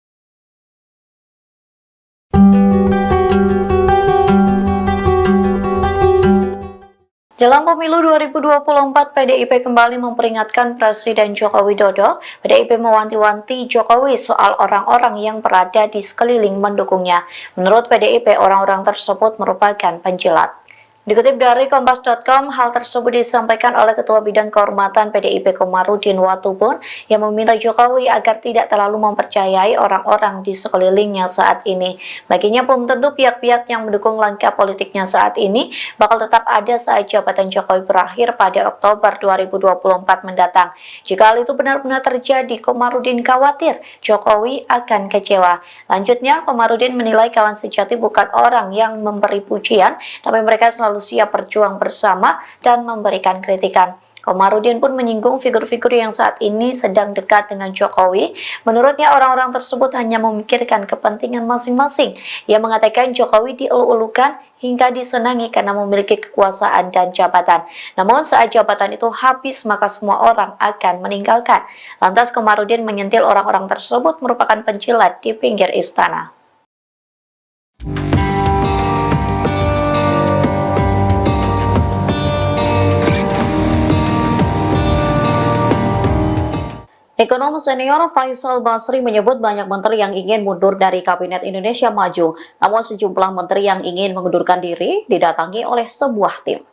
Jelang pemilu 2024, PDIP kembali memperingatkan Presiden Joko Widodo. PDIP mewanti-wanti Jokowi soal orang-orang yang berada di sekeliling mendukungnya. Menurut PDIP, orang-orang tersebut merupakan penjilat. Dikutip dari Kompas.com, hal tersebut disampaikan oleh Ketua Bidang Kehormatan PDIP Komarudin Watubun yang meminta Jokowi agar tidak terlalu mempercayai orang-orang di sekelilingnya saat ini. Baginya belum tentu pihak-pihak yang mendukung langkah politiknya saat ini bakal tetap ada saat jabatan Jokowi berakhir pada Oktober 2024 mendatang. Jika hal itu benar-benar terjadi, Komarudin khawatir Jokowi akan kecewa. Lanjutnya, Komarudin menilai kawan sejati bukan orang yang memberi pujian, tapi mereka selalu siap berjuang bersama dan memberikan kritikan. Komarudin pun menyinggung figur-figur yang saat ini sedang dekat dengan Jokowi. Menurutnya orang-orang tersebut hanya memikirkan kepentingan masing-masing. Ia mengatakan Jokowi dielu-elukan hingga disenangi karena memiliki kekuasaan dan jabatan. Namun saat jabatan itu habis maka semua orang akan meninggalkan. Lantas Komarudin menyentil orang-orang tersebut merupakan penjilat di pinggir istana. Ekonom senior Faisal Basri menyebut banyak menteri yang ingin mundur dari Kabinet Indonesia Maju, namun sejumlah menteri yang ingin mengundurkan diri didatangi oleh sebuah tim.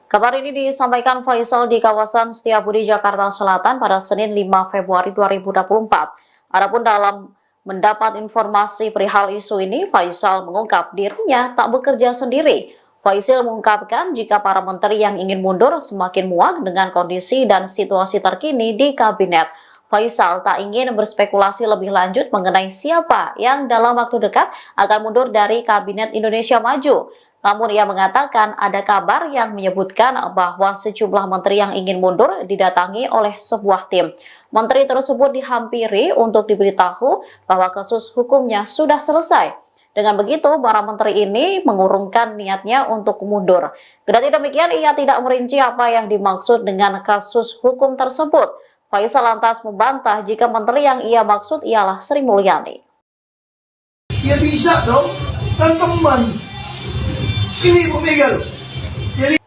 Kabar ini disampaikan Faisal di kawasan Setiabudi, Jakarta Selatan pada Senin 5 Februari 2024. Adapun dalam mendapat informasi perihal isu ini, Faisal mengungkap dirinya tak bekerja sendiri. Faisal mengungkapkan jika para menteri yang ingin mundur semakin muak dengan kondisi dan situasi terkini di kabinet. Faisal tak ingin berspekulasi lebih lanjut mengenai siapa yang dalam waktu dekat akan mundur dari Kabinet Indonesia Maju. Namun ia mengatakan ada kabar yang menyebutkan bahwa sejumlah menteri yang ingin mundur didatangi oleh sebuah tim. Menteri tersebut dihampiri untuk diberitahu bahwa kasus hukumnya sudah selesai. Dengan begitu, para menteri ini mengurungkan niatnya untuk mundur. Kendati demikian, ia tidak merinci apa yang dimaksud dengan kasus hukum tersebut. Faisal lantas membantah jika menteri yang ia maksud ialah Sri Mulyani. Ya bisa dong, kan teman. Ini Ibu Mega loh.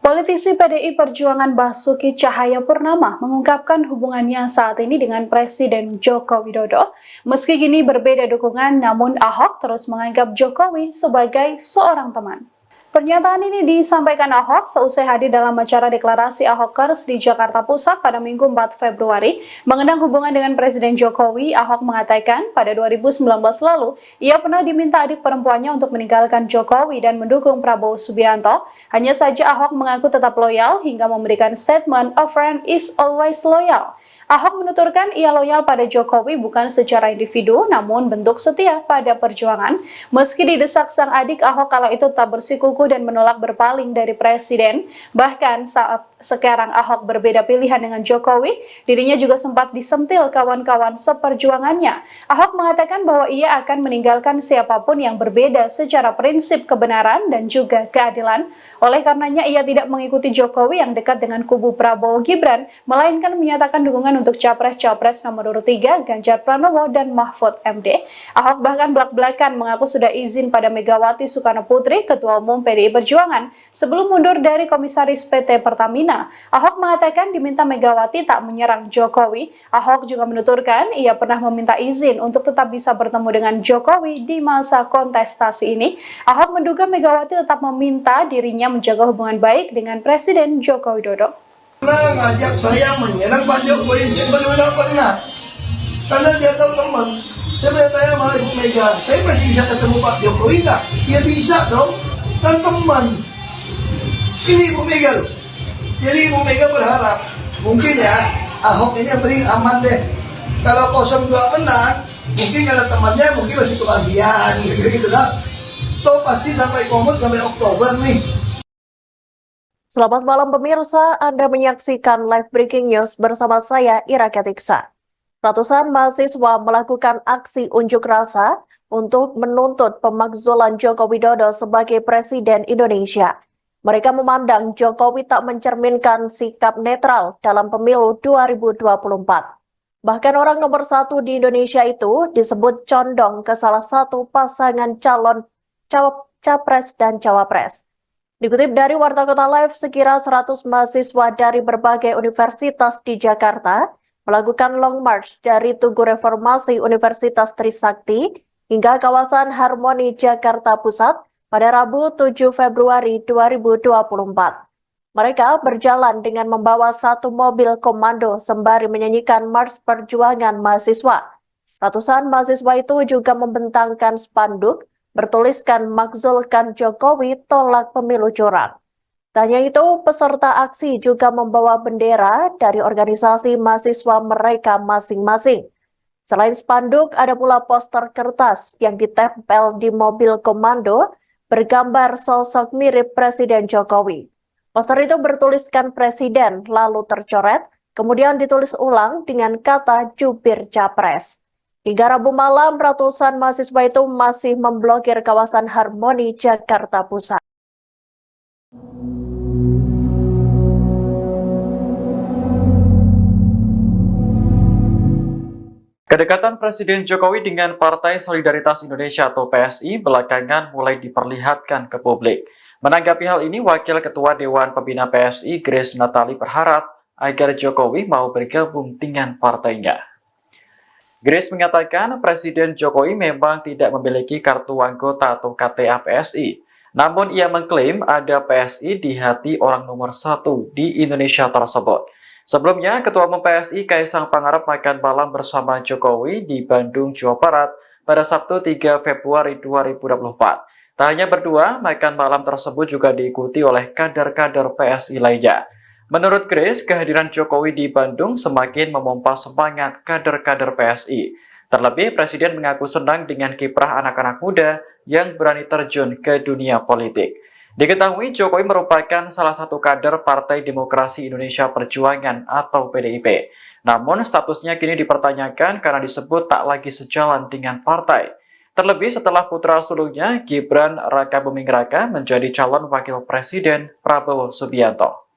Politisi PDI Perjuangan Basuki Cahayapurnama mengungkapkan hubungannya saat ini dengan Presiden Joko Widodo. Meski kini berbeda dukungan, namun Ahok terus menganggap Jokowi sebagai seorang teman. Pernyataan ini disampaikan Ahok seusai hadir dalam acara deklarasi Ahokers di Jakarta Pusat pada Minggu 4 Februari. Mengenang hubungan dengan Presiden Jokowi, Ahok mengatakan pada 2019 lalu, ia pernah diminta adik perempuannya untuk meninggalkan Jokowi dan mendukung Prabowo Subianto. Hanya saja Ahok mengaku tetap loyal hingga memberikan statement, "A friend is always loyal." Ahok menuturkan ia loyal pada Jokowi bukan secara individu, namun bentuk setia pada perjuangan. Meski didesak sang adik, Ahok kala itu tak bersikukuh dan menolak berpaling dari Presiden. Bahkan saat sekarang Ahok berbeda pilihan dengan Jokowi, dirinya juga sempat disentil kawan-kawan seperjuangannya. Ahok mengatakan bahwa ia akan meninggalkan siapapun yang berbeda secara prinsip kebenaran dan juga keadilan. Oleh karenanya ia tidak mengikuti Jokowi yang dekat dengan kubu Prabowo Gibran, melainkan menyatakan dukungan untuk Capres-Capres nomor urut 3 Ganjar Pranowo dan Mahfud MD. Ahok bahkan belak-belakan mengaku sudah izin pada Megawati Soekarno Putri, Ketua Umum PDI Perjuangan, sebelum mundur dari Komisaris PT Pertamina. Ahok mengatakan diminta Megawati tak menyerang Jokowi. Ahok juga menuturkan ia pernah meminta izin untuk tetap bisa bertemu dengan Jokowi di masa kontestasi ini. Ahok menduga Megawati tetap meminta dirinya menjaga hubungan baik dengan Presiden Joko Widodo. Pernah ngajak saya menyerang Pak Jokowi, yang bagaimana pernah? Karena dia tahu teman. Saya bertanya sama Ibu Mega, saya masih bisa ketemu Pak Jokowi tak? Ya bisa dong, kan teman. Ini Ibu Mega loh. Jadi Ibu Mega berharap, mungkin ya, Ahok ini yang paling aman deh. Kalau 02 menang, mungkin karena temannya mungkin masih kebagian, gitu lah. Toh pasti sampai komut sampai Oktober nih. Selamat malam pemirsa, Anda menyaksikan live breaking news bersama saya Ira Ketiksa. Ratusan mahasiswa melakukan aksi unjuk rasa untuk menuntut pemakzulan Joko Widodo sebagai Presiden Indonesia. Mereka memandang Jokowi tak mencerminkan sikap netral dalam pemilu 2024. Bahkan orang nomor 1 di Indonesia itu disebut condong ke salah satu pasangan calon capres dan cawapres. Dikutip dari Warta Kota Live, sekira 100 mahasiswa dari berbagai universitas di Jakarta melakukan long march dari Tugu Reformasi Universitas Trisakti hingga kawasan Harmoni Jakarta Pusat pada Rabu 7 Februari 2024. Mereka berjalan dengan membawa satu mobil komando sembari menyanyikan Mars Perjuangan Mahasiswa. Ratusan mahasiswa itu juga membentangkan spanduk bertuliskan "Makzulkan Jokowi, tolak pemilu curang". Tak hanya itu, peserta aksi juga membawa bendera dari organisasi mahasiswa mereka masing-masing. Selain spanduk, ada pula poster kertas yang ditempel di mobil komando bergambar sosok mirip Presiden Jokowi. Poster itu bertuliskan Presiden, lalu tercoret, kemudian ditulis ulang dengan kata jubir capres. Hingga Rabu malam, ratusan mahasiswa itu masih memblokir kawasan Harmoni Jakarta Pusat. Kedekatan Presiden Jokowi dengan Partai Solidaritas Indonesia atau PSI belakangan mulai diperlihatkan ke publik. Menanggapi hal ini, Wakil Ketua Dewan Pembina PSI, Grace Natali, berharap agar Jokowi mau bergabung dengan partainya. Grace mengatakan Presiden Jokowi memang tidak memiliki kartu anggota atau KTA PSI. Namun ia mengklaim ada PSI di hati orang nomor 1 di Indonesia tersebut. Sebelumnya, Ketua Umum PSI Kaisang Pangarep makan malam bersama Jokowi di Bandung, Jawa Barat pada Sabtu 3 Februari 2024. Tak hanya berdua, makan malam tersebut juga diikuti oleh kader-kader PSI lainnya. Menurut Grace, kehadiran Jokowi di Bandung semakin memompa semangat kader-kader PSI. Terlebih, Presiden mengaku senang dengan kiprah anak-anak muda yang berani terjun ke dunia politik. Diketahui Jokowi merupakan salah satu kader Partai Demokrasi Indonesia Perjuangan atau PDIP. Namun statusnya kini dipertanyakan karena disebut tak lagi sejalan dengan partai. Terlebih setelah putra sulungnya Gibran Rakabuming Raka menjadi calon wakil presiden Prabowo Subianto.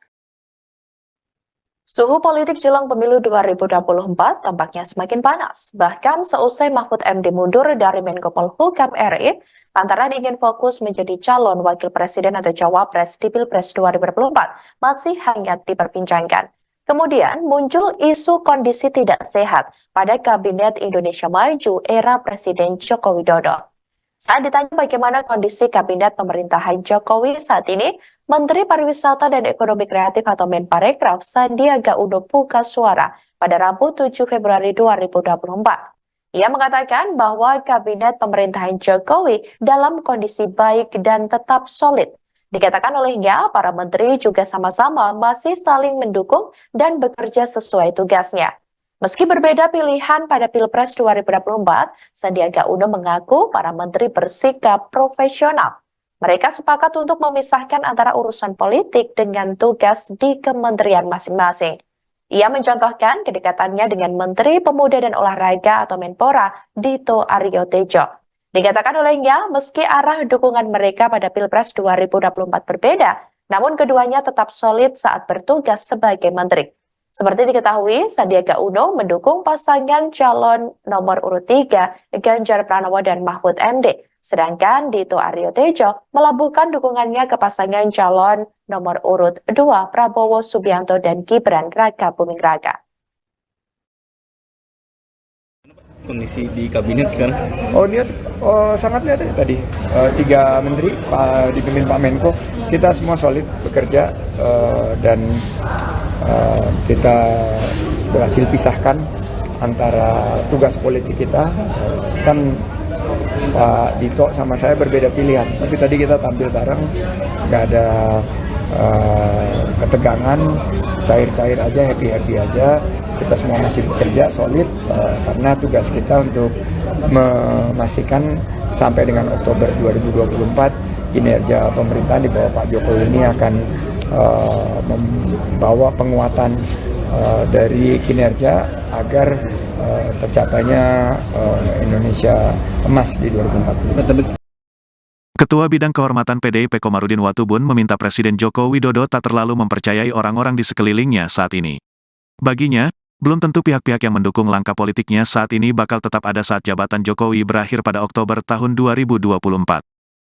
Suhu politik jelang pemilu 2024 tampaknya semakin panas. Bahkan seusai Mahfud MD mundur dari Menko Polhukam RI, lantaran ingin fokus menjadi calon wakil presiden atau cawapres di Pilpres 2024 masih hangat diperbincangkan. Kemudian muncul isu kondisi tidak sehat pada Kabinet Indonesia Maju era Presiden Joko Widodo. Saat ditanya bagaimana kondisi Kabinet pemerintahan Jokowi saat ini, Menteri Pariwisata dan Ekonomi Kreatif atau Menparekraf Sandiaga Uno buka suara pada Rabu 7 Februari 2024. Ia mengatakan bahwa Kabinet pemerintahan Jokowi dalam kondisi baik dan tetap solid. Dikatakan olehnya, para menteri juga sama-sama masih saling mendukung dan bekerja sesuai tugasnya. Meski berbeda pilihan pada Pilpres 2024, Sandiaga Uno mengaku para menteri bersikap profesional. Mereka sepakat untuk memisahkan antara urusan politik dengan tugas di kementerian masing-masing. Ia mencontohkan kedekatannya dengan Menteri Pemuda dan Olahraga atau Menpora, Dito Aryo Tejo. Dikatakan olehnya, meski arah dukungan mereka pada Pilpres 2024 berbeda, namun keduanya tetap solid saat bertugas sebagai menteri. Seperti diketahui, Sandiaga Uno mendukung pasangan calon nomor urut 3, Ganjar Pranowo dan Mahfud MD. Sedangkan Dito Aryo Tejo melabuhkan dukungannya ke pasangan calon nomor urut 2, Prabowo Subianto dan Gibran Rakabuming Raka. Kondisi di kabinet sekarang? Sangat lihat tadi 3 menteri dipimpin Pak Menko, kita semua solid bekerja dan kita berhasil pisahkan antara tugas politik kita. Kan Pak Dito sama saya berbeda pilihan, tapi tadi kita tampil bareng, nggak ada ketegangan, cair-cair aja, happy-happy aja. Kita semua masih bekerja solid karena tugas kita untuk memastikan sampai dengan Oktober 2024 kinerja pemerintahan di bawah Pak Jokowi ini akan membawa penguatan dari kinerja agar tercapainya Indonesia emas di 2040. Ketua Bidang Kehormatan PDIP Komarudin Watubun meminta Presiden Joko Widodo tak terlalu mempercayai orang-orang di sekelilingnya saat ini. Baginya, belum tentu pihak-pihak yang mendukung langkah politiknya saat ini bakal tetap ada saat jabatan Jokowi berakhir pada Oktober tahun 2024.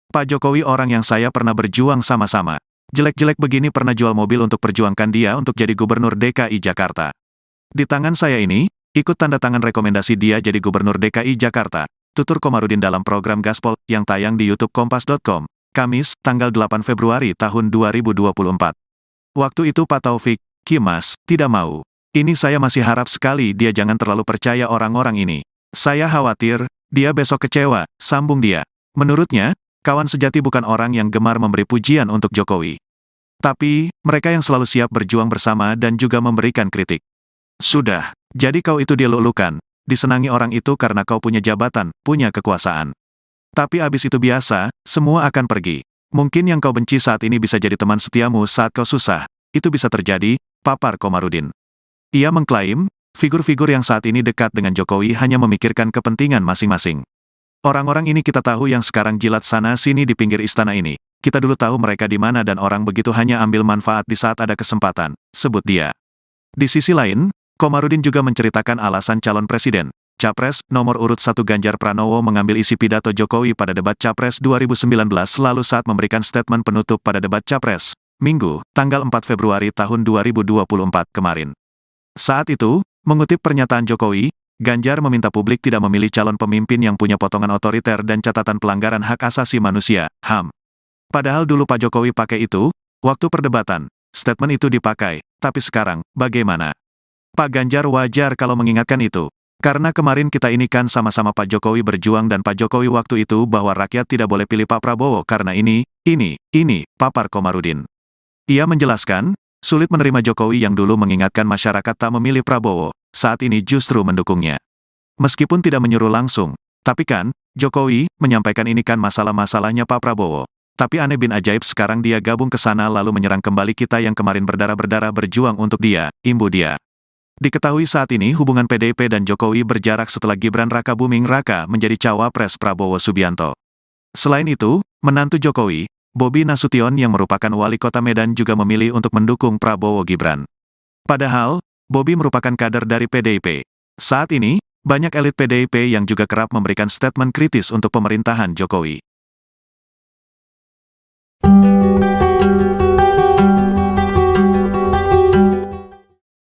Pak Jokowi orang yang saya pernah berjuang sama-sama. Jelek-jelek begini pernah jual mobil untuk perjuangkan dia untuk jadi Gubernur DKI Jakarta. Di tangan saya ini, ikut tanda tangan rekomendasi dia jadi Gubernur DKI Jakarta, tutur Komarudin dalam program Gaspol yang tayang di YouTube Kompas.com, Kamis, tanggal 8 Februari tahun 2024. Waktu itu Pak Taufik, Kimas, tidak mau. Ini saya masih harap sekali dia jangan terlalu percaya orang-orang ini. Saya khawatir, dia besok kecewa, sambung dia. Menurutnya, kawan sejati bukan orang yang gemar memberi pujian untuk Jokowi. Tapi, mereka yang selalu siap berjuang bersama dan juga memberikan kritik. Sudah, jadi kau itu dilulukan, disenangi orang itu karena kau punya jabatan, punya kekuasaan. Tapi abis itu biasa, semua akan pergi. Mungkin yang kau benci saat ini bisa jadi teman setiamu saat kau susah. Itu bisa terjadi, papar Komarudin. Ia mengklaim, figur-figur yang saat ini dekat dengan Jokowi hanya memikirkan kepentingan masing-masing. Orang-orang ini kita tahu yang sekarang jilat sana-sini di pinggir istana ini. Kita dulu tahu mereka di mana dan orang begitu hanya ambil manfaat di saat ada kesempatan, sebut dia. Di sisi lain, Komarudin juga menceritakan alasan calon presiden, Capres, nomor urut 1 Ganjar Pranowo mengambil isi pidato Jokowi pada debat Capres 2019 lalu saat memberikan statement penutup pada debat Capres, Minggu, tanggal 4 Februari tahun 2024 kemarin. Saat itu, mengutip pernyataan Jokowi, Ganjar meminta publik tidak memilih calon pemimpin yang punya potongan otoriter dan catatan pelanggaran hak asasi manusia, HAM. Padahal dulu Pak Jokowi pakai itu, waktu perdebatan, statement itu dipakai, tapi sekarang, bagaimana? Pak Ganjar wajar kalau mengingatkan itu. Karena kemarin kita ini kan sama-sama Pak Jokowi berjuang dan Pak Jokowi waktu itu bahwa rakyat tidak boleh pilih Pak Prabowo karena ini, papar Komarudin. Ia menjelaskan, sulit menerima Jokowi yang dulu mengingatkan masyarakat tak memilih Prabowo, saat ini justru mendukungnya. Meskipun tidak menyuruh langsung, tapi kan, Jokowi menyampaikan ini kan masalah-masalahnya Pak Prabowo. Tapi aneh bin ajaib sekarang dia gabung ke sana lalu menyerang kembali kita yang kemarin berdarah-berdarah berjuang untuk dia, imbu dia. Diketahui saat ini hubungan PDIP dan Jokowi berjarak setelah Gibran Raka Buming Raka menjadi cawapres Prabowo Subianto. Selain itu, menantu Jokowi, Bobi Nasution yang merupakan wali kota Medan juga memilih untuk mendukung Prabowo Gibran. Padahal, Bobi merupakan kader dari PDIP. Saat ini, banyak elit PDIP yang juga kerap memberikan statement kritis untuk pemerintahan Jokowi.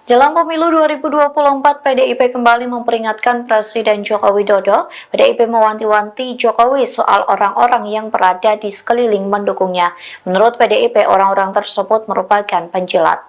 Jelang pemilu 2024, PDIP kembali memperingatkan Presiden Joko Widodo. PDIP mewanti-wanti Jokowi soal orang-orang yang berada di sekeliling mendukungnya. Menurut PDIP, orang-orang tersebut merupakan penjilat.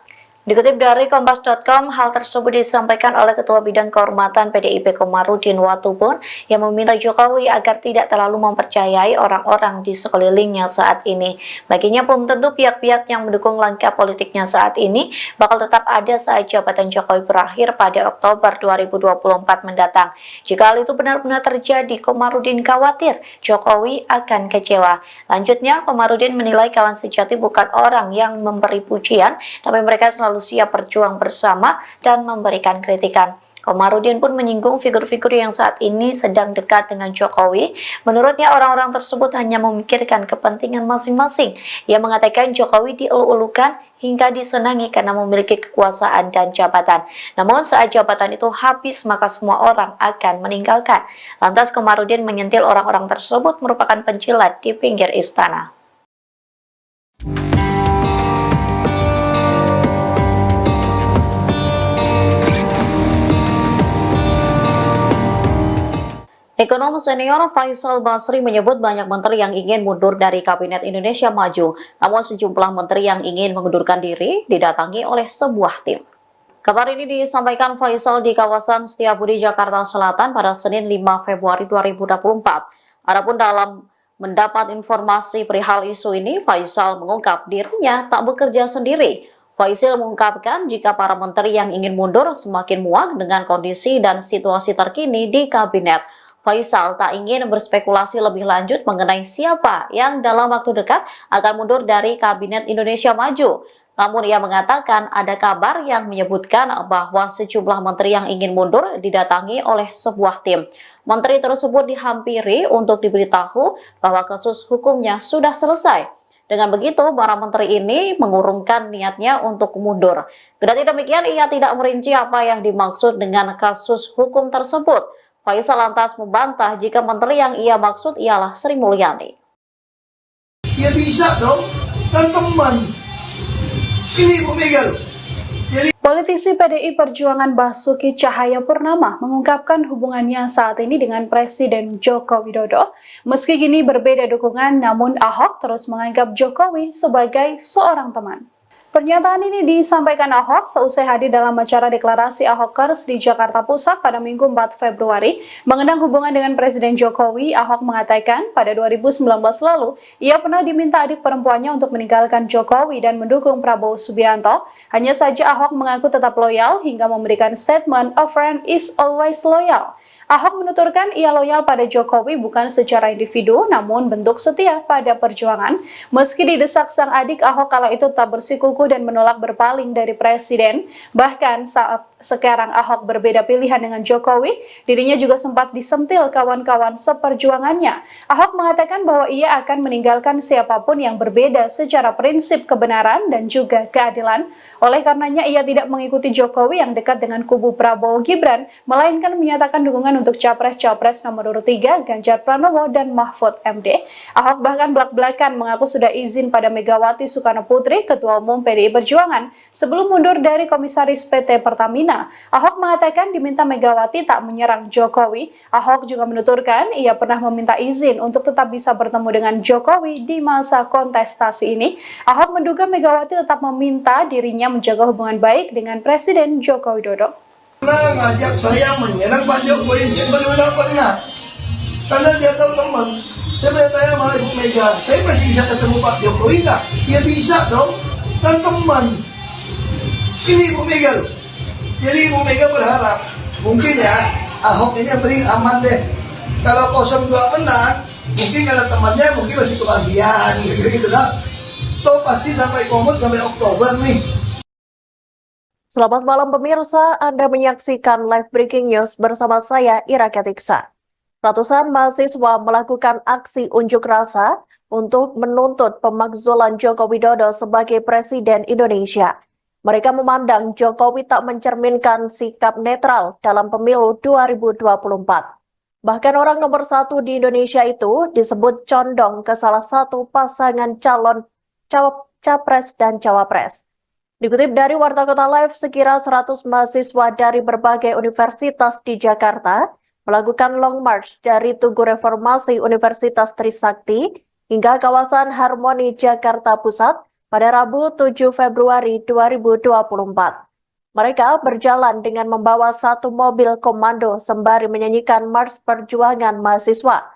Dikutip dari Kompas.com, hal tersebut disampaikan oleh Ketua Bidang Kehormatan PDIP Komarudin Watubun yang meminta Jokowi agar tidak terlalu mempercayai orang-orang di sekelilingnya saat ini. Baginya belum tentu pihak-pihak yang mendukung langkah politiknya saat ini bakal tetap ada saat jabatan Jokowi berakhir pada Oktober 2024 mendatang. Jika hal itu benar-benar terjadi, Komarudin khawatir Jokowi akan kecewa. Lanjutnya, Komarudin menilai kawan sejati bukan orang yang memberi pujian, tapi mereka selalu siap berjuang bersama dan memberikan kritikan. Komarudin pun menyinggung figur-figur yang saat ini sedang dekat dengan Jokowi. Menurutnya orang-orang tersebut hanya memikirkan kepentingan masing-masing. Ia mengatakan Jokowi dielu-elukan hingga disenangi karena memiliki kekuasaan dan jabatan. Namun saat jabatan itu habis maka semua orang akan meninggalkan. Lantas Komarudin menyentil orang-orang tersebut merupakan penjilat di pinggir istana. Ekonom senior Faisal Basri menyebut banyak menteri yang ingin mundur dari Kabinet Indonesia Maju, namun sejumlah menteri yang ingin mengundurkan diri didatangi oleh sebuah tim. Kabar ini disampaikan Faisal di kawasan Setiabudi, Jakarta Selatan pada Senin 5 Februari 2024. Adapun dalam mendapat informasi perihal isu ini, Faisal mengungkap dirinya tak bekerja sendiri. Faisal mengungkapkan jika para menteri yang ingin mundur semakin muak dengan kondisi dan situasi terkini di kabinet. Faisal tak ingin berspekulasi lebih lanjut mengenai siapa yang dalam waktu dekat akan mundur dari Kabinet Indonesia Maju. Namun ia mengatakan ada kabar yang menyebutkan bahwa sejumlah menteri yang ingin mundur didatangi oleh sebuah tim. Menteri tersebut dihampiri untuk diberitahu bahwa kasus hukumnya sudah selesai. Dengan begitu, para menteri ini mengurungkan niatnya untuk mundur. Kendati demikian, ia tidak merinci apa yang dimaksud dengan kasus hukum tersebut. Faisal lantas membantah jika menteri yang ia maksud ialah Sri Mulyani. Ya bisa dong, kan teman. Ini Ibu Mega loh. Politisi PDI Perjuangan Basuki Cahayapurnama mengungkapkan hubungannya saat ini dengan Presiden Joko Widodo. Meski kini berbeda dukungan, namun Ahok terus menganggap Jokowi sebagai seorang teman. Pernyataan ini disampaikan Ahok seusai hadir dalam acara deklarasi Ahokers di Jakarta Pusat pada Minggu 4 Februari. Mengenang hubungan dengan Presiden Jokowi, Ahok mengatakan pada 2019 lalu, ia pernah diminta adik perempuannya untuk meninggalkan Jokowi dan mendukung Prabowo Subianto. Hanya saja Ahok mengaku tetap loyal hingga memberikan statement, "A friend is always loyal." Ahok menuturkan ia loyal pada Jokowi bukan secara individu, namun bentuk setia pada perjuangan. Meski didesak sang adik, Ahok kala itu tetap bersikukuh dan menolak berpaling dari Presiden. Bahkan saat sekarang Ahok berbeda pilihan dengan Jokowi, dirinya juga sempat disentil kawan-kawan seperjuangannya. Ahok mengatakan bahwa ia akan meninggalkan siapapun yang berbeda secara prinsip kebenaran dan juga keadilan. Oleh karenanya ia tidak mengikuti Jokowi yang dekat dengan kubu Prabowo Gibran, melainkan menyatakan dukungan untuk Capres-Capres nomor urut 3 Ganjar Pranowo dan Mahfud MD. Ahok bahkan belak-belakan mengaku sudah izin pada Megawati Soekarno Putri, Ketua Umum PDI Perjuangan, sebelum mundur dari Komisaris PT Pertamina. Ahok mengatakan diminta Megawati tak menyerang Jokowi. Ahok juga menuturkan ia pernah meminta izin untuk tetap bisa bertemu dengan Jokowi di masa kontestasi ini. Ahok menduga Megawati tetap meminta dirinya menjaga hubungan baik dengan Presiden Joko Widodo. Pernah ngajak saya menyerang Pak Jokowi, yang beliau pernah. Karena dia tahu teman. Saya bertanya sama Ibu Mega, saya masih bisa ketemu Pak Jokowi nggak? Ya bisa dong, kan teman. Ini Ibu Mega loh. Jadi Ibu Mega berharap, mungkin ya, Ahok ini yang paling aman deh. Kalau 02 menang, mungkin karena temannya mungkin masih kebagian, gitu lah. Tuh pasti sampai komut sampai Oktober nih. Selamat malam pemirsa, Anda menyaksikan live breaking news bersama saya Ira Ketiksa. Ratusan mahasiswa melakukan aksi unjuk rasa untuk menuntut pemakzulan Joko Widodo sebagai Presiden Indonesia. Mereka memandang Jokowi tak mencerminkan sikap netral dalam pemilu 2024. Bahkan orang nomor 1 di Indonesia itu disebut condong ke salah satu pasangan calon capres dan cawapres. Dikutip dari Warta Kota Live, sekira 100 mahasiswa dari berbagai universitas di Jakarta melakukan long march dari Tugu Reformasi Universitas Trisakti hingga kawasan Harmoni Jakarta Pusat pada Rabu 7 Februari 2024. Mereka berjalan dengan membawa satu mobil komando sembari menyanyikan Mars Perjuangan Mahasiswa.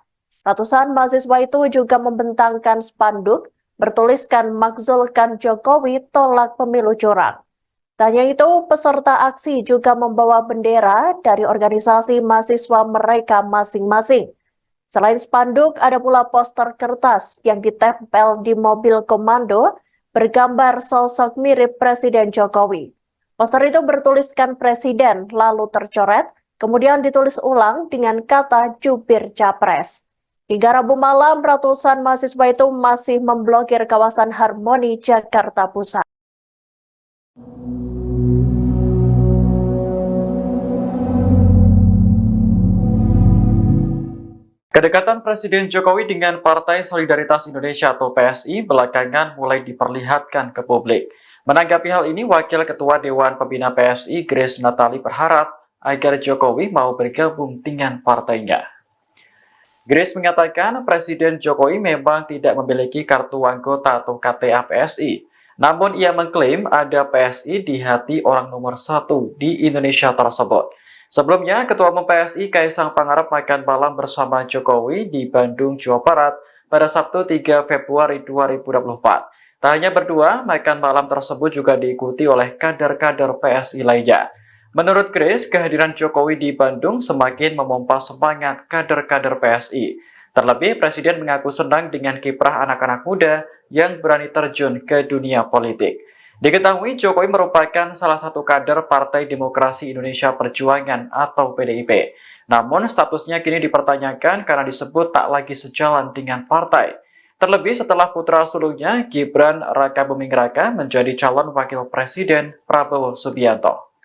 Ratusan mahasiswa itu juga membentangkan spanduk bertuliskan "Makzulkan Jokowi, tolak pemilu curang". Tak hanya itu, peserta aksi juga membawa bendera dari organisasi mahasiswa mereka masing-masing. Selain spanduk, ada pula poster kertas yang ditempel di mobil komando bergambar sosok mirip Presiden Jokowi. Poster itu bertuliskan Presiden, lalu tercoret, kemudian ditulis ulang dengan kata jubir Capres. Hingga Rabu malam, ratusan mahasiswa itu masih memblokir kawasan Harmoni Jakarta Pusat. Kedekatan Presiden Jokowi dengan Partai Solidaritas Indonesia atau PSI belakangan mulai diperlihatkan ke publik. Menanggapi hal ini, Wakil Ketua Dewan Pembina PSI, Grace Natali, berharap agar Jokowi mau bergabung dengan partainya. Grace mengatakan Presiden Jokowi memang tidak memiliki kartu anggota atau KTA PSI. Namun ia mengklaim ada PSI di hati orang nomor 1 di Indonesia tersebut. Sebelumnya, Ketua Umum PSI Kaisang Pangarep makan malam bersama Jokowi di Bandung, Jawa Barat pada Sabtu 3 Februari 2024. Tak hanya berdua, makan malam tersebut juga diikuti oleh kader-kader PSI lainnya. Menurut Grace, kehadiran Jokowi di Bandung semakin memompa semangat kader-kader PSI. Terlebih, Presiden mengaku senang dengan kiprah anak-anak muda yang berani terjun ke dunia politik. Diketahui Jokowi merupakan salah satu kader Partai Demokrasi Indonesia Perjuangan atau PDIP. Namun statusnya kini dipertanyakan karena disebut tak lagi sejalan dengan partai. Terlebih setelah putra sulungnya Gibran Raka Buming Raka menjadi calon wakil presiden Prabowo Subianto.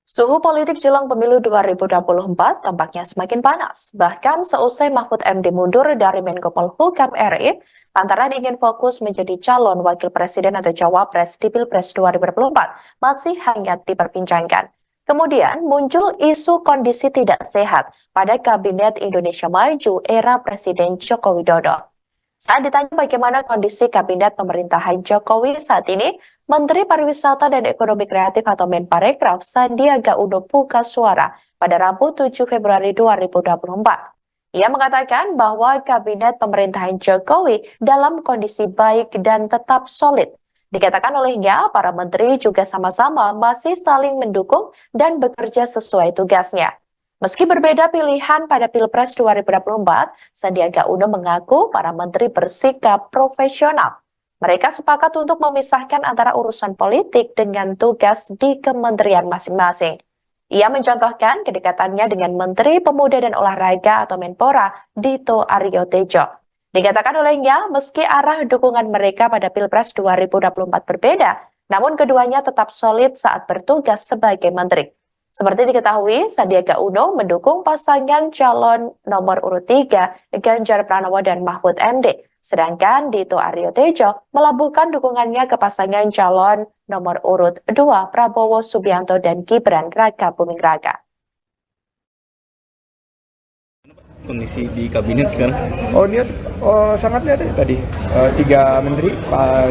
Suhu politik jelang pemilu 2024 tampaknya semakin panas. Bahkan seusai Mahfud MD mundur dari Menko Polhukam RI, antara ingin fokus menjadi calon wakil presiden atau cawapres di Pilpres 2024 masih hangat diperbincangkan. Kemudian muncul isu kondisi tidak sehat pada Kabinet Indonesia Maju era Presiden Joko Widodo. Saat ditanya bagaimana kondisi Kabinet pemerintahan Jokowi saat ini, Menteri Pariwisata dan Ekonomi Kreatif atau Menparekraf Sandiaga Uno buka suara pada Rabu 7 Februari 2024. Ia mengatakan bahwa Kabinet pemerintahan Jokowi dalam kondisi baik dan tetap solid. Dikatakan olehnya, para menteri juga sama-sama masih saling mendukung dan bekerja sesuai tugasnya. Meski berbeda pilihan pada Pilpres 2024, Sandiaga Uno mengaku para menteri bersikap profesional. Mereka sepakat untuk memisahkan antara urusan politik dengan tugas di kementerian masing-masing. Ia mencontohkan kedekatannya dengan Menteri Pemuda dan Olahraga atau Menpora, Dito Aryo Tejo. Dikatakan olehnya, meski arah dukungan mereka pada Pilpres 2024 berbeda, namun keduanya tetap solid saat bertugas sebagai menteri. Seperti diketahui, Sandiaga Uno mendukung pasangan calon nomor urut 3, Ganjar Pranowo dan Mahfud MD. Sedangkan Dito Aryo Tejo melabuhkan dukungannya ke pasangan calon nomor urut 2, Prabowo Subianto dan Gibran Raka Buming Raka. Kondisi di kabinet sekarang? Sangat lihat tadi 3 menteri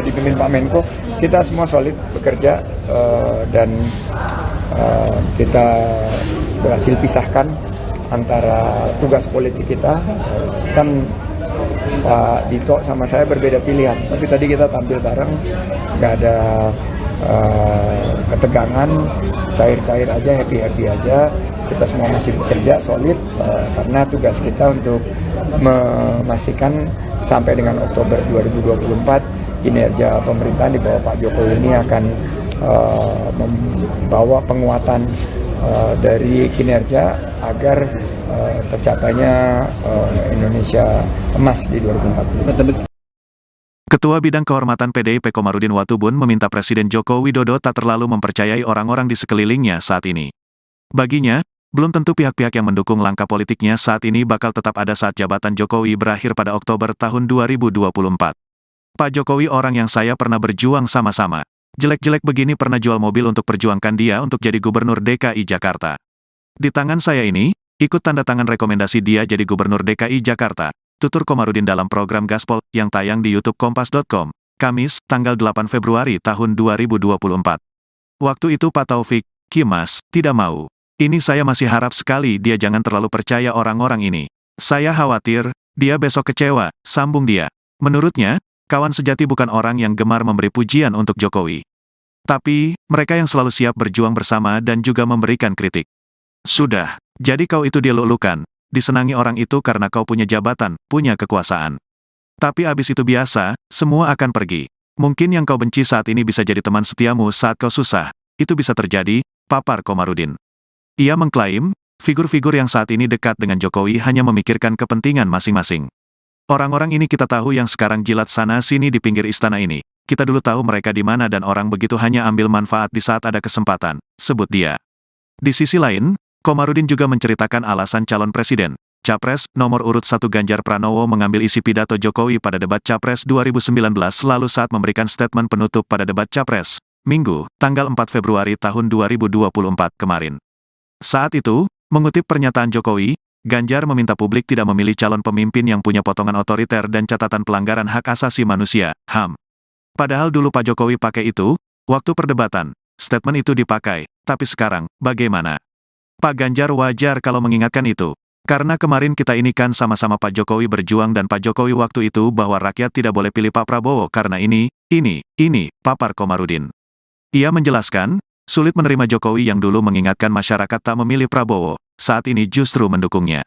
dipimpin Pak Menko, kita semua solid bekerja dan kita berhasil pisahkan antara tugas politik kita. Kan Pak Dito sama saya berbeda pilihan, tapi tadi kita tampil bareng, nggak ada ketegangan, cair-cair aja, happy-happy aja. Kita semua masih bekerja solid karena tugas kita untuk memastikan sampai dengan Oktober 2024 kinerja pemerintahan di bawah Pak Jokowi ini akan membawa penguatan dari kinerja agar tercapainya Indonesia emas di 2040. Ketua Bidang Kehormatan PDIP Komarudin Watubun meminta Presiden Joko Widodo tak terlalu mempercayai orang-orang di sekelilingnya saat ini. Baginya, belum tentu pihak-pihak yang mendukung langkah politiknya saat ini bakal tetap ada saat jabatan Jokowi berakhir pada Oktober tahun 2024. Pak Jokowi orang yang saya pernah berjuang sama-sama. Jelek-jelek begini pernah jual mobil untuk perjuangkan dia untuk jadi Gubernur DKI Jakarta. Di tangan saya ini, ikut tanda tangan rekomendasi dia jadi Gubernur DKI Jakarta, tutur Komarudin dalam program Gaspol yang tayang di YouTube Kompas.com, Kamis, tanggal 8 Februari tahun 2024. Waktu itu Pak Taufik, Kimas, tidak mau. Ini saya masih harap sekali dia jangan terlalu percaya orang-orang ini. Saya khawatir, dia besok kecewa, sambung dia. Menurutnya, kawan sejati bukan orang yang gemar memberi pujian untuk Jokowi. Tapi, mereka yang selalu siap berjuang bersama dan juga memberikan kritik. Sudah, jadi kau itu dilulukan, disenangi orang itu karena kau punya jabatan, punya kekuasaan. Tapi abis itu biasa, semua akan pergi. Mungkin yang kau benci saat ini bisa jadi teman setiamu saat kau susah. Itu bisa terjadi, papar Komarudin. Ia mengklaim, figur-figur yang saat ini dekat dengan Jokowi hanya memikirkan kepentingan masing-masing. Orang-orang ini kita tahu yang sekarang jilat sana-sini di pinggir istana ini. Kita dulu tahu mereka di mana dan orang begitu hanya ambil manfaat di saat ada kesempatan, sebut dia. Di sisi lain, Komarudin juga menceritakan alasan calon presiden, Capres, nomor urut 1 Ganjar Pranowo mengambil isi pidato Jokowi pada debat Capres 2019 lalu saat memberikan statement penutup pada debat Capres, Minggu, tanggal 4 Februari tahun 2024 kemarin. Saat itu, mengutip pernyataan Jokowi, Ganjar meminta publik tidak memilih calon pemimpin yang punya potongan otoriter dan catatan pelanggaran hak asasi manusia, HAM. Padahal dulu Pak Jokowi pakai itu, waktu perdebatan, statement itu dipakai, tapi sekarang, bagaimana? Pak Ganjar wajar kalau mengingatkan itu. Karena kemarin kita ini kan sama-sama Pak Jokowi berjuang dan Pak Jokowi waktu itu bahwa rakyat tidak boleh pilih Pak Prabowo karena ini, papar Komarudin. Ia menjelaskan, sulit menerima Jokowi yang dulu mengingatkan masyarakat tak memilih Prabowo, saat ini justru mendukungnya.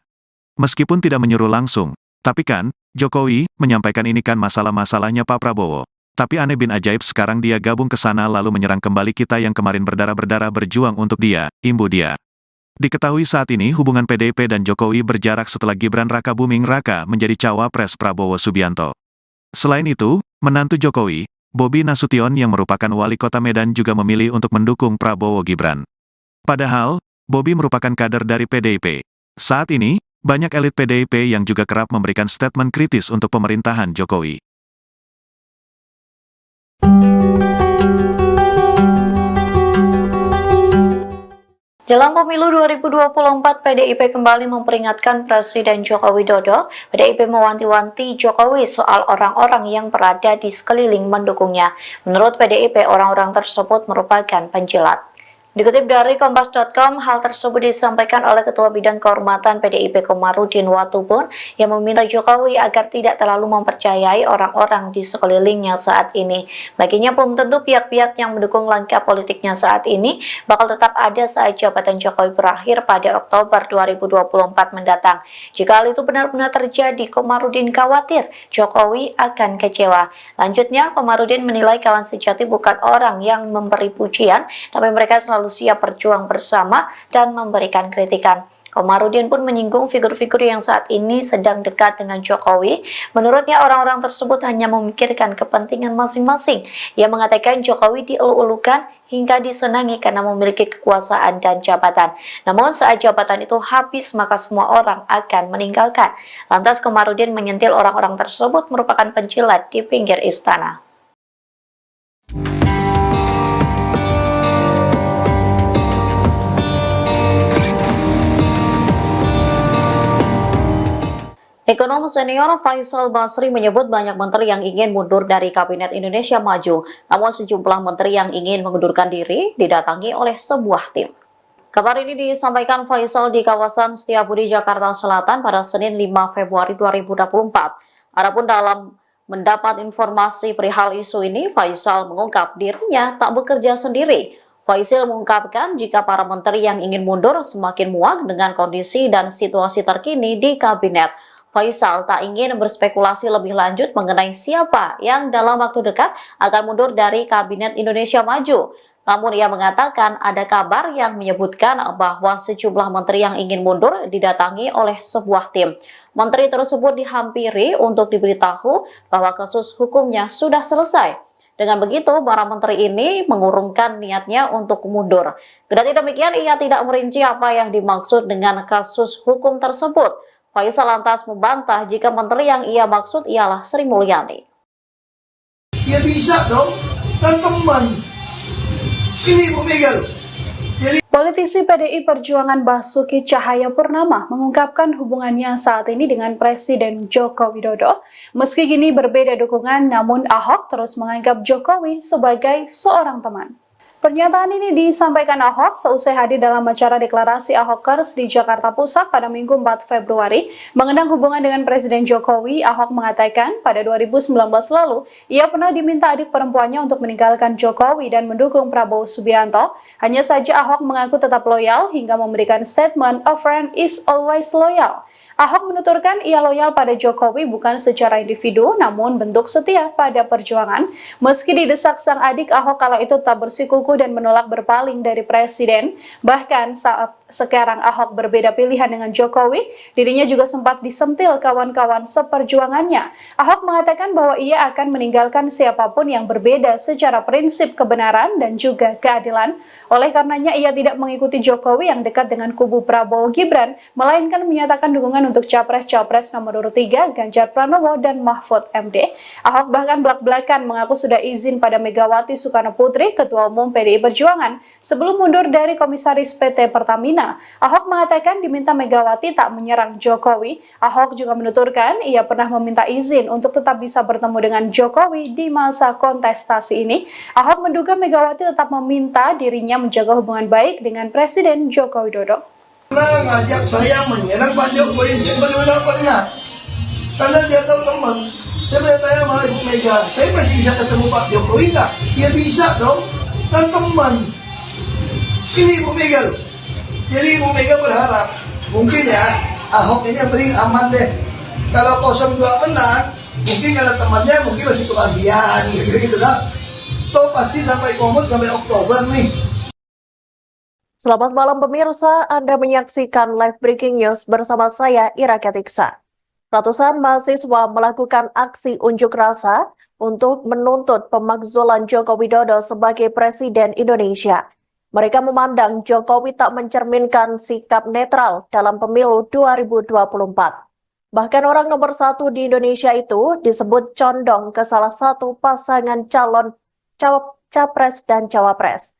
Meskipun tidak menyuruh langsung, tapi kan, Jokowi menyampaikan ini kan masalah-masalahnya Pak Prabowo. Tapi aneh bin ajaib sekarang dia gabung ke sana lalu menyerang kembali kita yang kemarin berdarah-berdarah berjuang untuk dia, imbu dia. Diketahui saat ini hubungan PDIP dan Jokowi berjarak setelah Gibran Raka Buming Raka menjadi cawapres Prabowo Subianto. Selain itu, menantu Jokowi, Bobi Nasution yang merupakan wali kota Medan juga memilih untuk mendukung Prabowo Gibran. Padahal, Bobi merupakan kader dari PDIP. Saat ini, banyak elit PDIP yang juga kerap memberikan statement kritis untuk pemerintahan Jokowi. Jelang pemilu 2024, PDIP kembali memperingatkan Presiden Joko Widodo. PDIP mewanti-wanti Jokowi soal orang-orang yang berada di sekeliling mendukungnya. Menurut PDIP, orang-orang tersebut merupakan penjilat. Dikutip dari Kompas.com, hal tersebut disampaikan oleh Ketua Bidang Kehormatan PDIP Komarudin Watubun yang meminta Jokowi agar tidak terlalu mempercayai orang-orang di sekelilingnya saat ini. Baginya belum tentu pihak-pihak yang mendukung langkah politiknya saat ini bakal tetap ada saat jabatan Jokowi berakhir pada Oktober 2024 mendatang. Jika hal itu benar-benar terjadi, Komarudin khawatir Jokowi akan kecewa. Lanjutnya, Komarudin menilai kawan sejati bukan orang yang memberi pujian, tapi mereka selalu siap berjuang bersama dan memberikan kritikan. Komarudin pun menyinggung figur-figur yang saat ini sedang dekat dengan Jokowi. Menurutnya orang-orang tersebut hanya memikirkan kepentingan masing-masing. Ia mengatakan Jokowi dielu-elukan hingga disenangi karena memiliki kekuasaan dan jabatan. Namun saat jabatan itu habis maka semua orang akan meninggalkan. Lantas Komarudin menyentil orang-orang tersebut merupakan penjilat di pinggir istana. Ekonom senior Faisal Basri menyebut banyak menteri yang ingin mundur dari Kabinet Indonesia Maju, namun sejumlah menteri yang ingin mengundurkan diri didatangi oleh sebuah tim. Kabar ini disampaikan Faisal di kawasan Setiabudi, Jakarta Selatan pada Senin 5 Februari 2024. Adapun dalam mendapat informasi perihal isu ini, Faisal mengungkap dirinya tak bekerja sendiri. Faisal mengungkapkan jika para menteri yang ingin mundur semakin muak dengan kondisi dan situasi terkini di kabinet. Faisal tak ingin berspekulasi lebih lanjut mengenai siapa yang dalam waktu dekat akan mundur dari Kabinet Indonesia Maju. Namun ia mengatakan ada kabar yang menyebutkan bahwa sejumlah menteri yang ingin mundur didatangi oleh sebuah tim. Menteri tersebut dihampiri untuk diberitahu bahwa kasus hukumnya sudah selesai. Dengan begitu, para menteri ini mengurungkan niatnya untuk mundur. Kendati demikian, ia tidak merinci apa yang dimaksud dengan kasus hukum tersebut. Faisal lantas membantah jika menteri yang ia maksud ialah Sri Mulyani. Ya bisa dong, sang teman. Ini Bu Mega loh. Politisi PDI Perjuangan Basuki Cahayapurnama mengungkapkan hubungannya saat ini dengan Presiden Joko Widodo. Meski kini berbeda dukungan, namun Ahok terus menganggap Jokowi sebagai seorang teman. Pernyataan ini disampaikan Ahok seusai hadir dalam acara deklarasi Ahokers di Jakarta Pusat pada Minggu 4 Februari. Mengenang hubungan dengan Presiden Jokowi, Ahok mengatakan pada 2019 lalu, ia pernah diminta adik perempuannya untuk meninggalkan Jokowi dan mendukung Prabowo Subianto. Hanya saja Ahok mengaku tetap loyal hingga memberikan statement, "A friend is always loyal." Ahok menuturkan ia loyal pada Jokowi bukan secara individu, namun bentuk setia pada perjuangan. Meski didesak sang adik, Ahok kala itu tak bersikukuh dan menolak berpaling dari Presiden. Bahkan saat sekarang Ahok berbeda pilihan dengan Jokowi, dirinya juga sempat disentil kawan-kawan seperjuangannya. Ahok mengatakan bahwa ia akan meninggalkan siapapun yang berbeda secara prinsip kebenaran dan juga keadilan. Oleh karenanya ia tidak mengikuti Jokowi yang dekat dengan kubu Prabowo Gibran, melainkan menyatakan dukungan untuk Capres-Capres nomor urut 3 Ganjar Pranowo dan Mahfud MD. Ahok bahkan belak-belakan mengaku sudah izin pada Megawati Soekarno Putri, Ketua Umum PDI Perjuangan, sebelum mundur dari Komisaris PT Pertamina. Ahok mengatakan diminta Megawati tak menyerang Jokowi. Ahok juga menuturkan ia pernah meminta izin untuk tetap bisa bertemu dengan Jokowi di masa kontestasi ini. Ahok menduga Megawati tetap meminta dirinya menjaga hubungan baik dengan Presiden Joko Widodo. Pernah ngajak saya menyerang Pak Jokowi, yang beliau tidak pernah. Karena dia tahu teman. Saya bertanya sama Ibu Mega, saya masih bisa ketemu Pak Jokowi nggak? Ya bisa dong, sang teman. Ini Ibu Mega loh. Jadi Ibu Mega berharap, mungkin ya, Ahok ini yang paling aman deh. Kalau 02 menang, mungkin karena temannya mungkin masih kebagian, gitu lah. Toh pasti sampai komut sampai Oktober nih. Selamat malam pemirsa, Anda menyaksikan live breaking news bersama saya Ira Ketiksa. Ratusan mahasiswa melakukan aksi unjuk rasa untuk menuntut pemakzulan Joko Widodo sebagai Presiden Indonesia. Mereka memandang Jokowi tak mencerminkan sikap netral dalam pemilu 2024. Bahkan orang nomor satu di Indonesia itu disebut condong ke salah satu pasangan calon capres dan cawapres.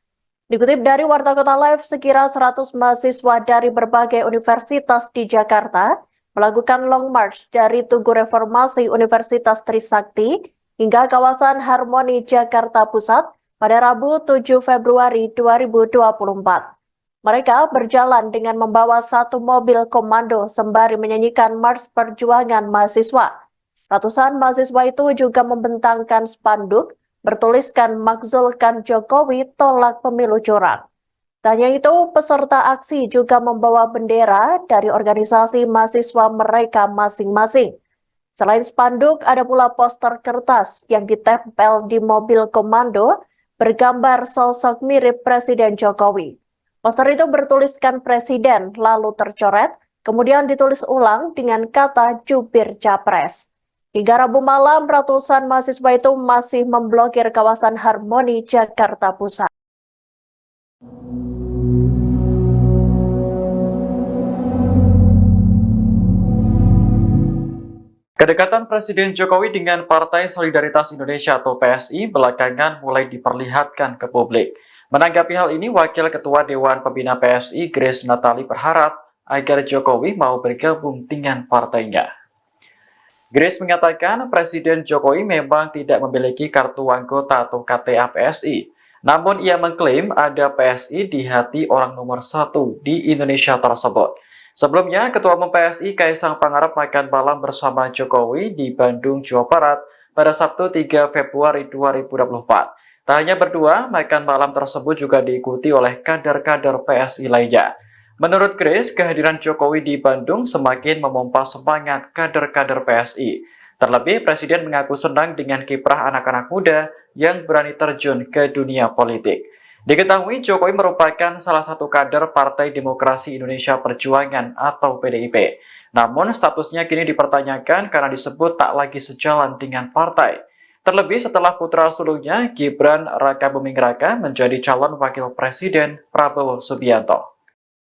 Dikutip dari Warta Kota Live, sekira 100 mahasiswa dari berbagai universitas di Jakarta melakukan long march dari Tugu Reformasi Universitas Trisakti hingga kawasan Harmoni Jakarta Pusat pada Rabu 7 Februari 2024. Mereka berjalan dengan membawa satu mobil komando sembari menyanyikan Mars Perjuangan Mahasiswa. Ratusan mahasiswa itu juga membentangkan spanduk bertuliskan "Makzulkan Jokowi, tolak pemilu curang". Tak hanya itu, peserta aksi juga membawa bendera dari organisasi mahasiswa mereka masing-masing. Selain spanduk, ada pula poster kertas yang ditempel di mobil komando bergambar sosok mirip Presiden Jokowi. Poster itu bertuliskan Presiden, lalu tercoret, kemudian ditulis ulang dengan kata jubir capres. Hingga Rabu malam, ratusan mahasiswa itu masih memblokir kawasan Harmoni Jakarta Pusat. Kedekatan Presiden Jokowi dengan Partai Solidaritas Indonesia atau PSI belakangan mulai diperlihatkan ke publik. Menanggapi hal ini, Wakil Ketua Dewan Pembina PSI, Grace Natali, berharap agar Jokowi mau bergabung dengan partainya. Grace mengatakan Presiden Jokowi memang tidak memiliki kartu anggota atau KTA PSI. Namun ia mengklaim ada PSI di hati orang nomor satu di Indonesia tersebut. Sebelumnya, Ketua Umum PSI Kaisang Pangarep makan malam bersama Jokowi di Bandung, Jawa Barat pada Sabtu 3 Februari 2024. Tak hanya berdua, makan malam tersebut juga diikuti oleh kader-kader PSI lainnya. Menurut Grace, kehadiran Jokowi di Bandung semakin memompa semangat kader-kader PSI. Terlebih, Presiden mengaku senang dengan kiprah anak-anak muda yang berani terjun ke dunia politik. Diketahui Jokowi merupakan salah satu kader Partai Demokrasi Indonesia Perjuangan atau PDIP. Namun statusnya kini dipertanyakan karena disebut tak lagi sejalan dengan partai. Terlebih setelah putra sulungnya Gibran Raka Buming Raka menjadi calon wakil presiden Prabowo Subianto.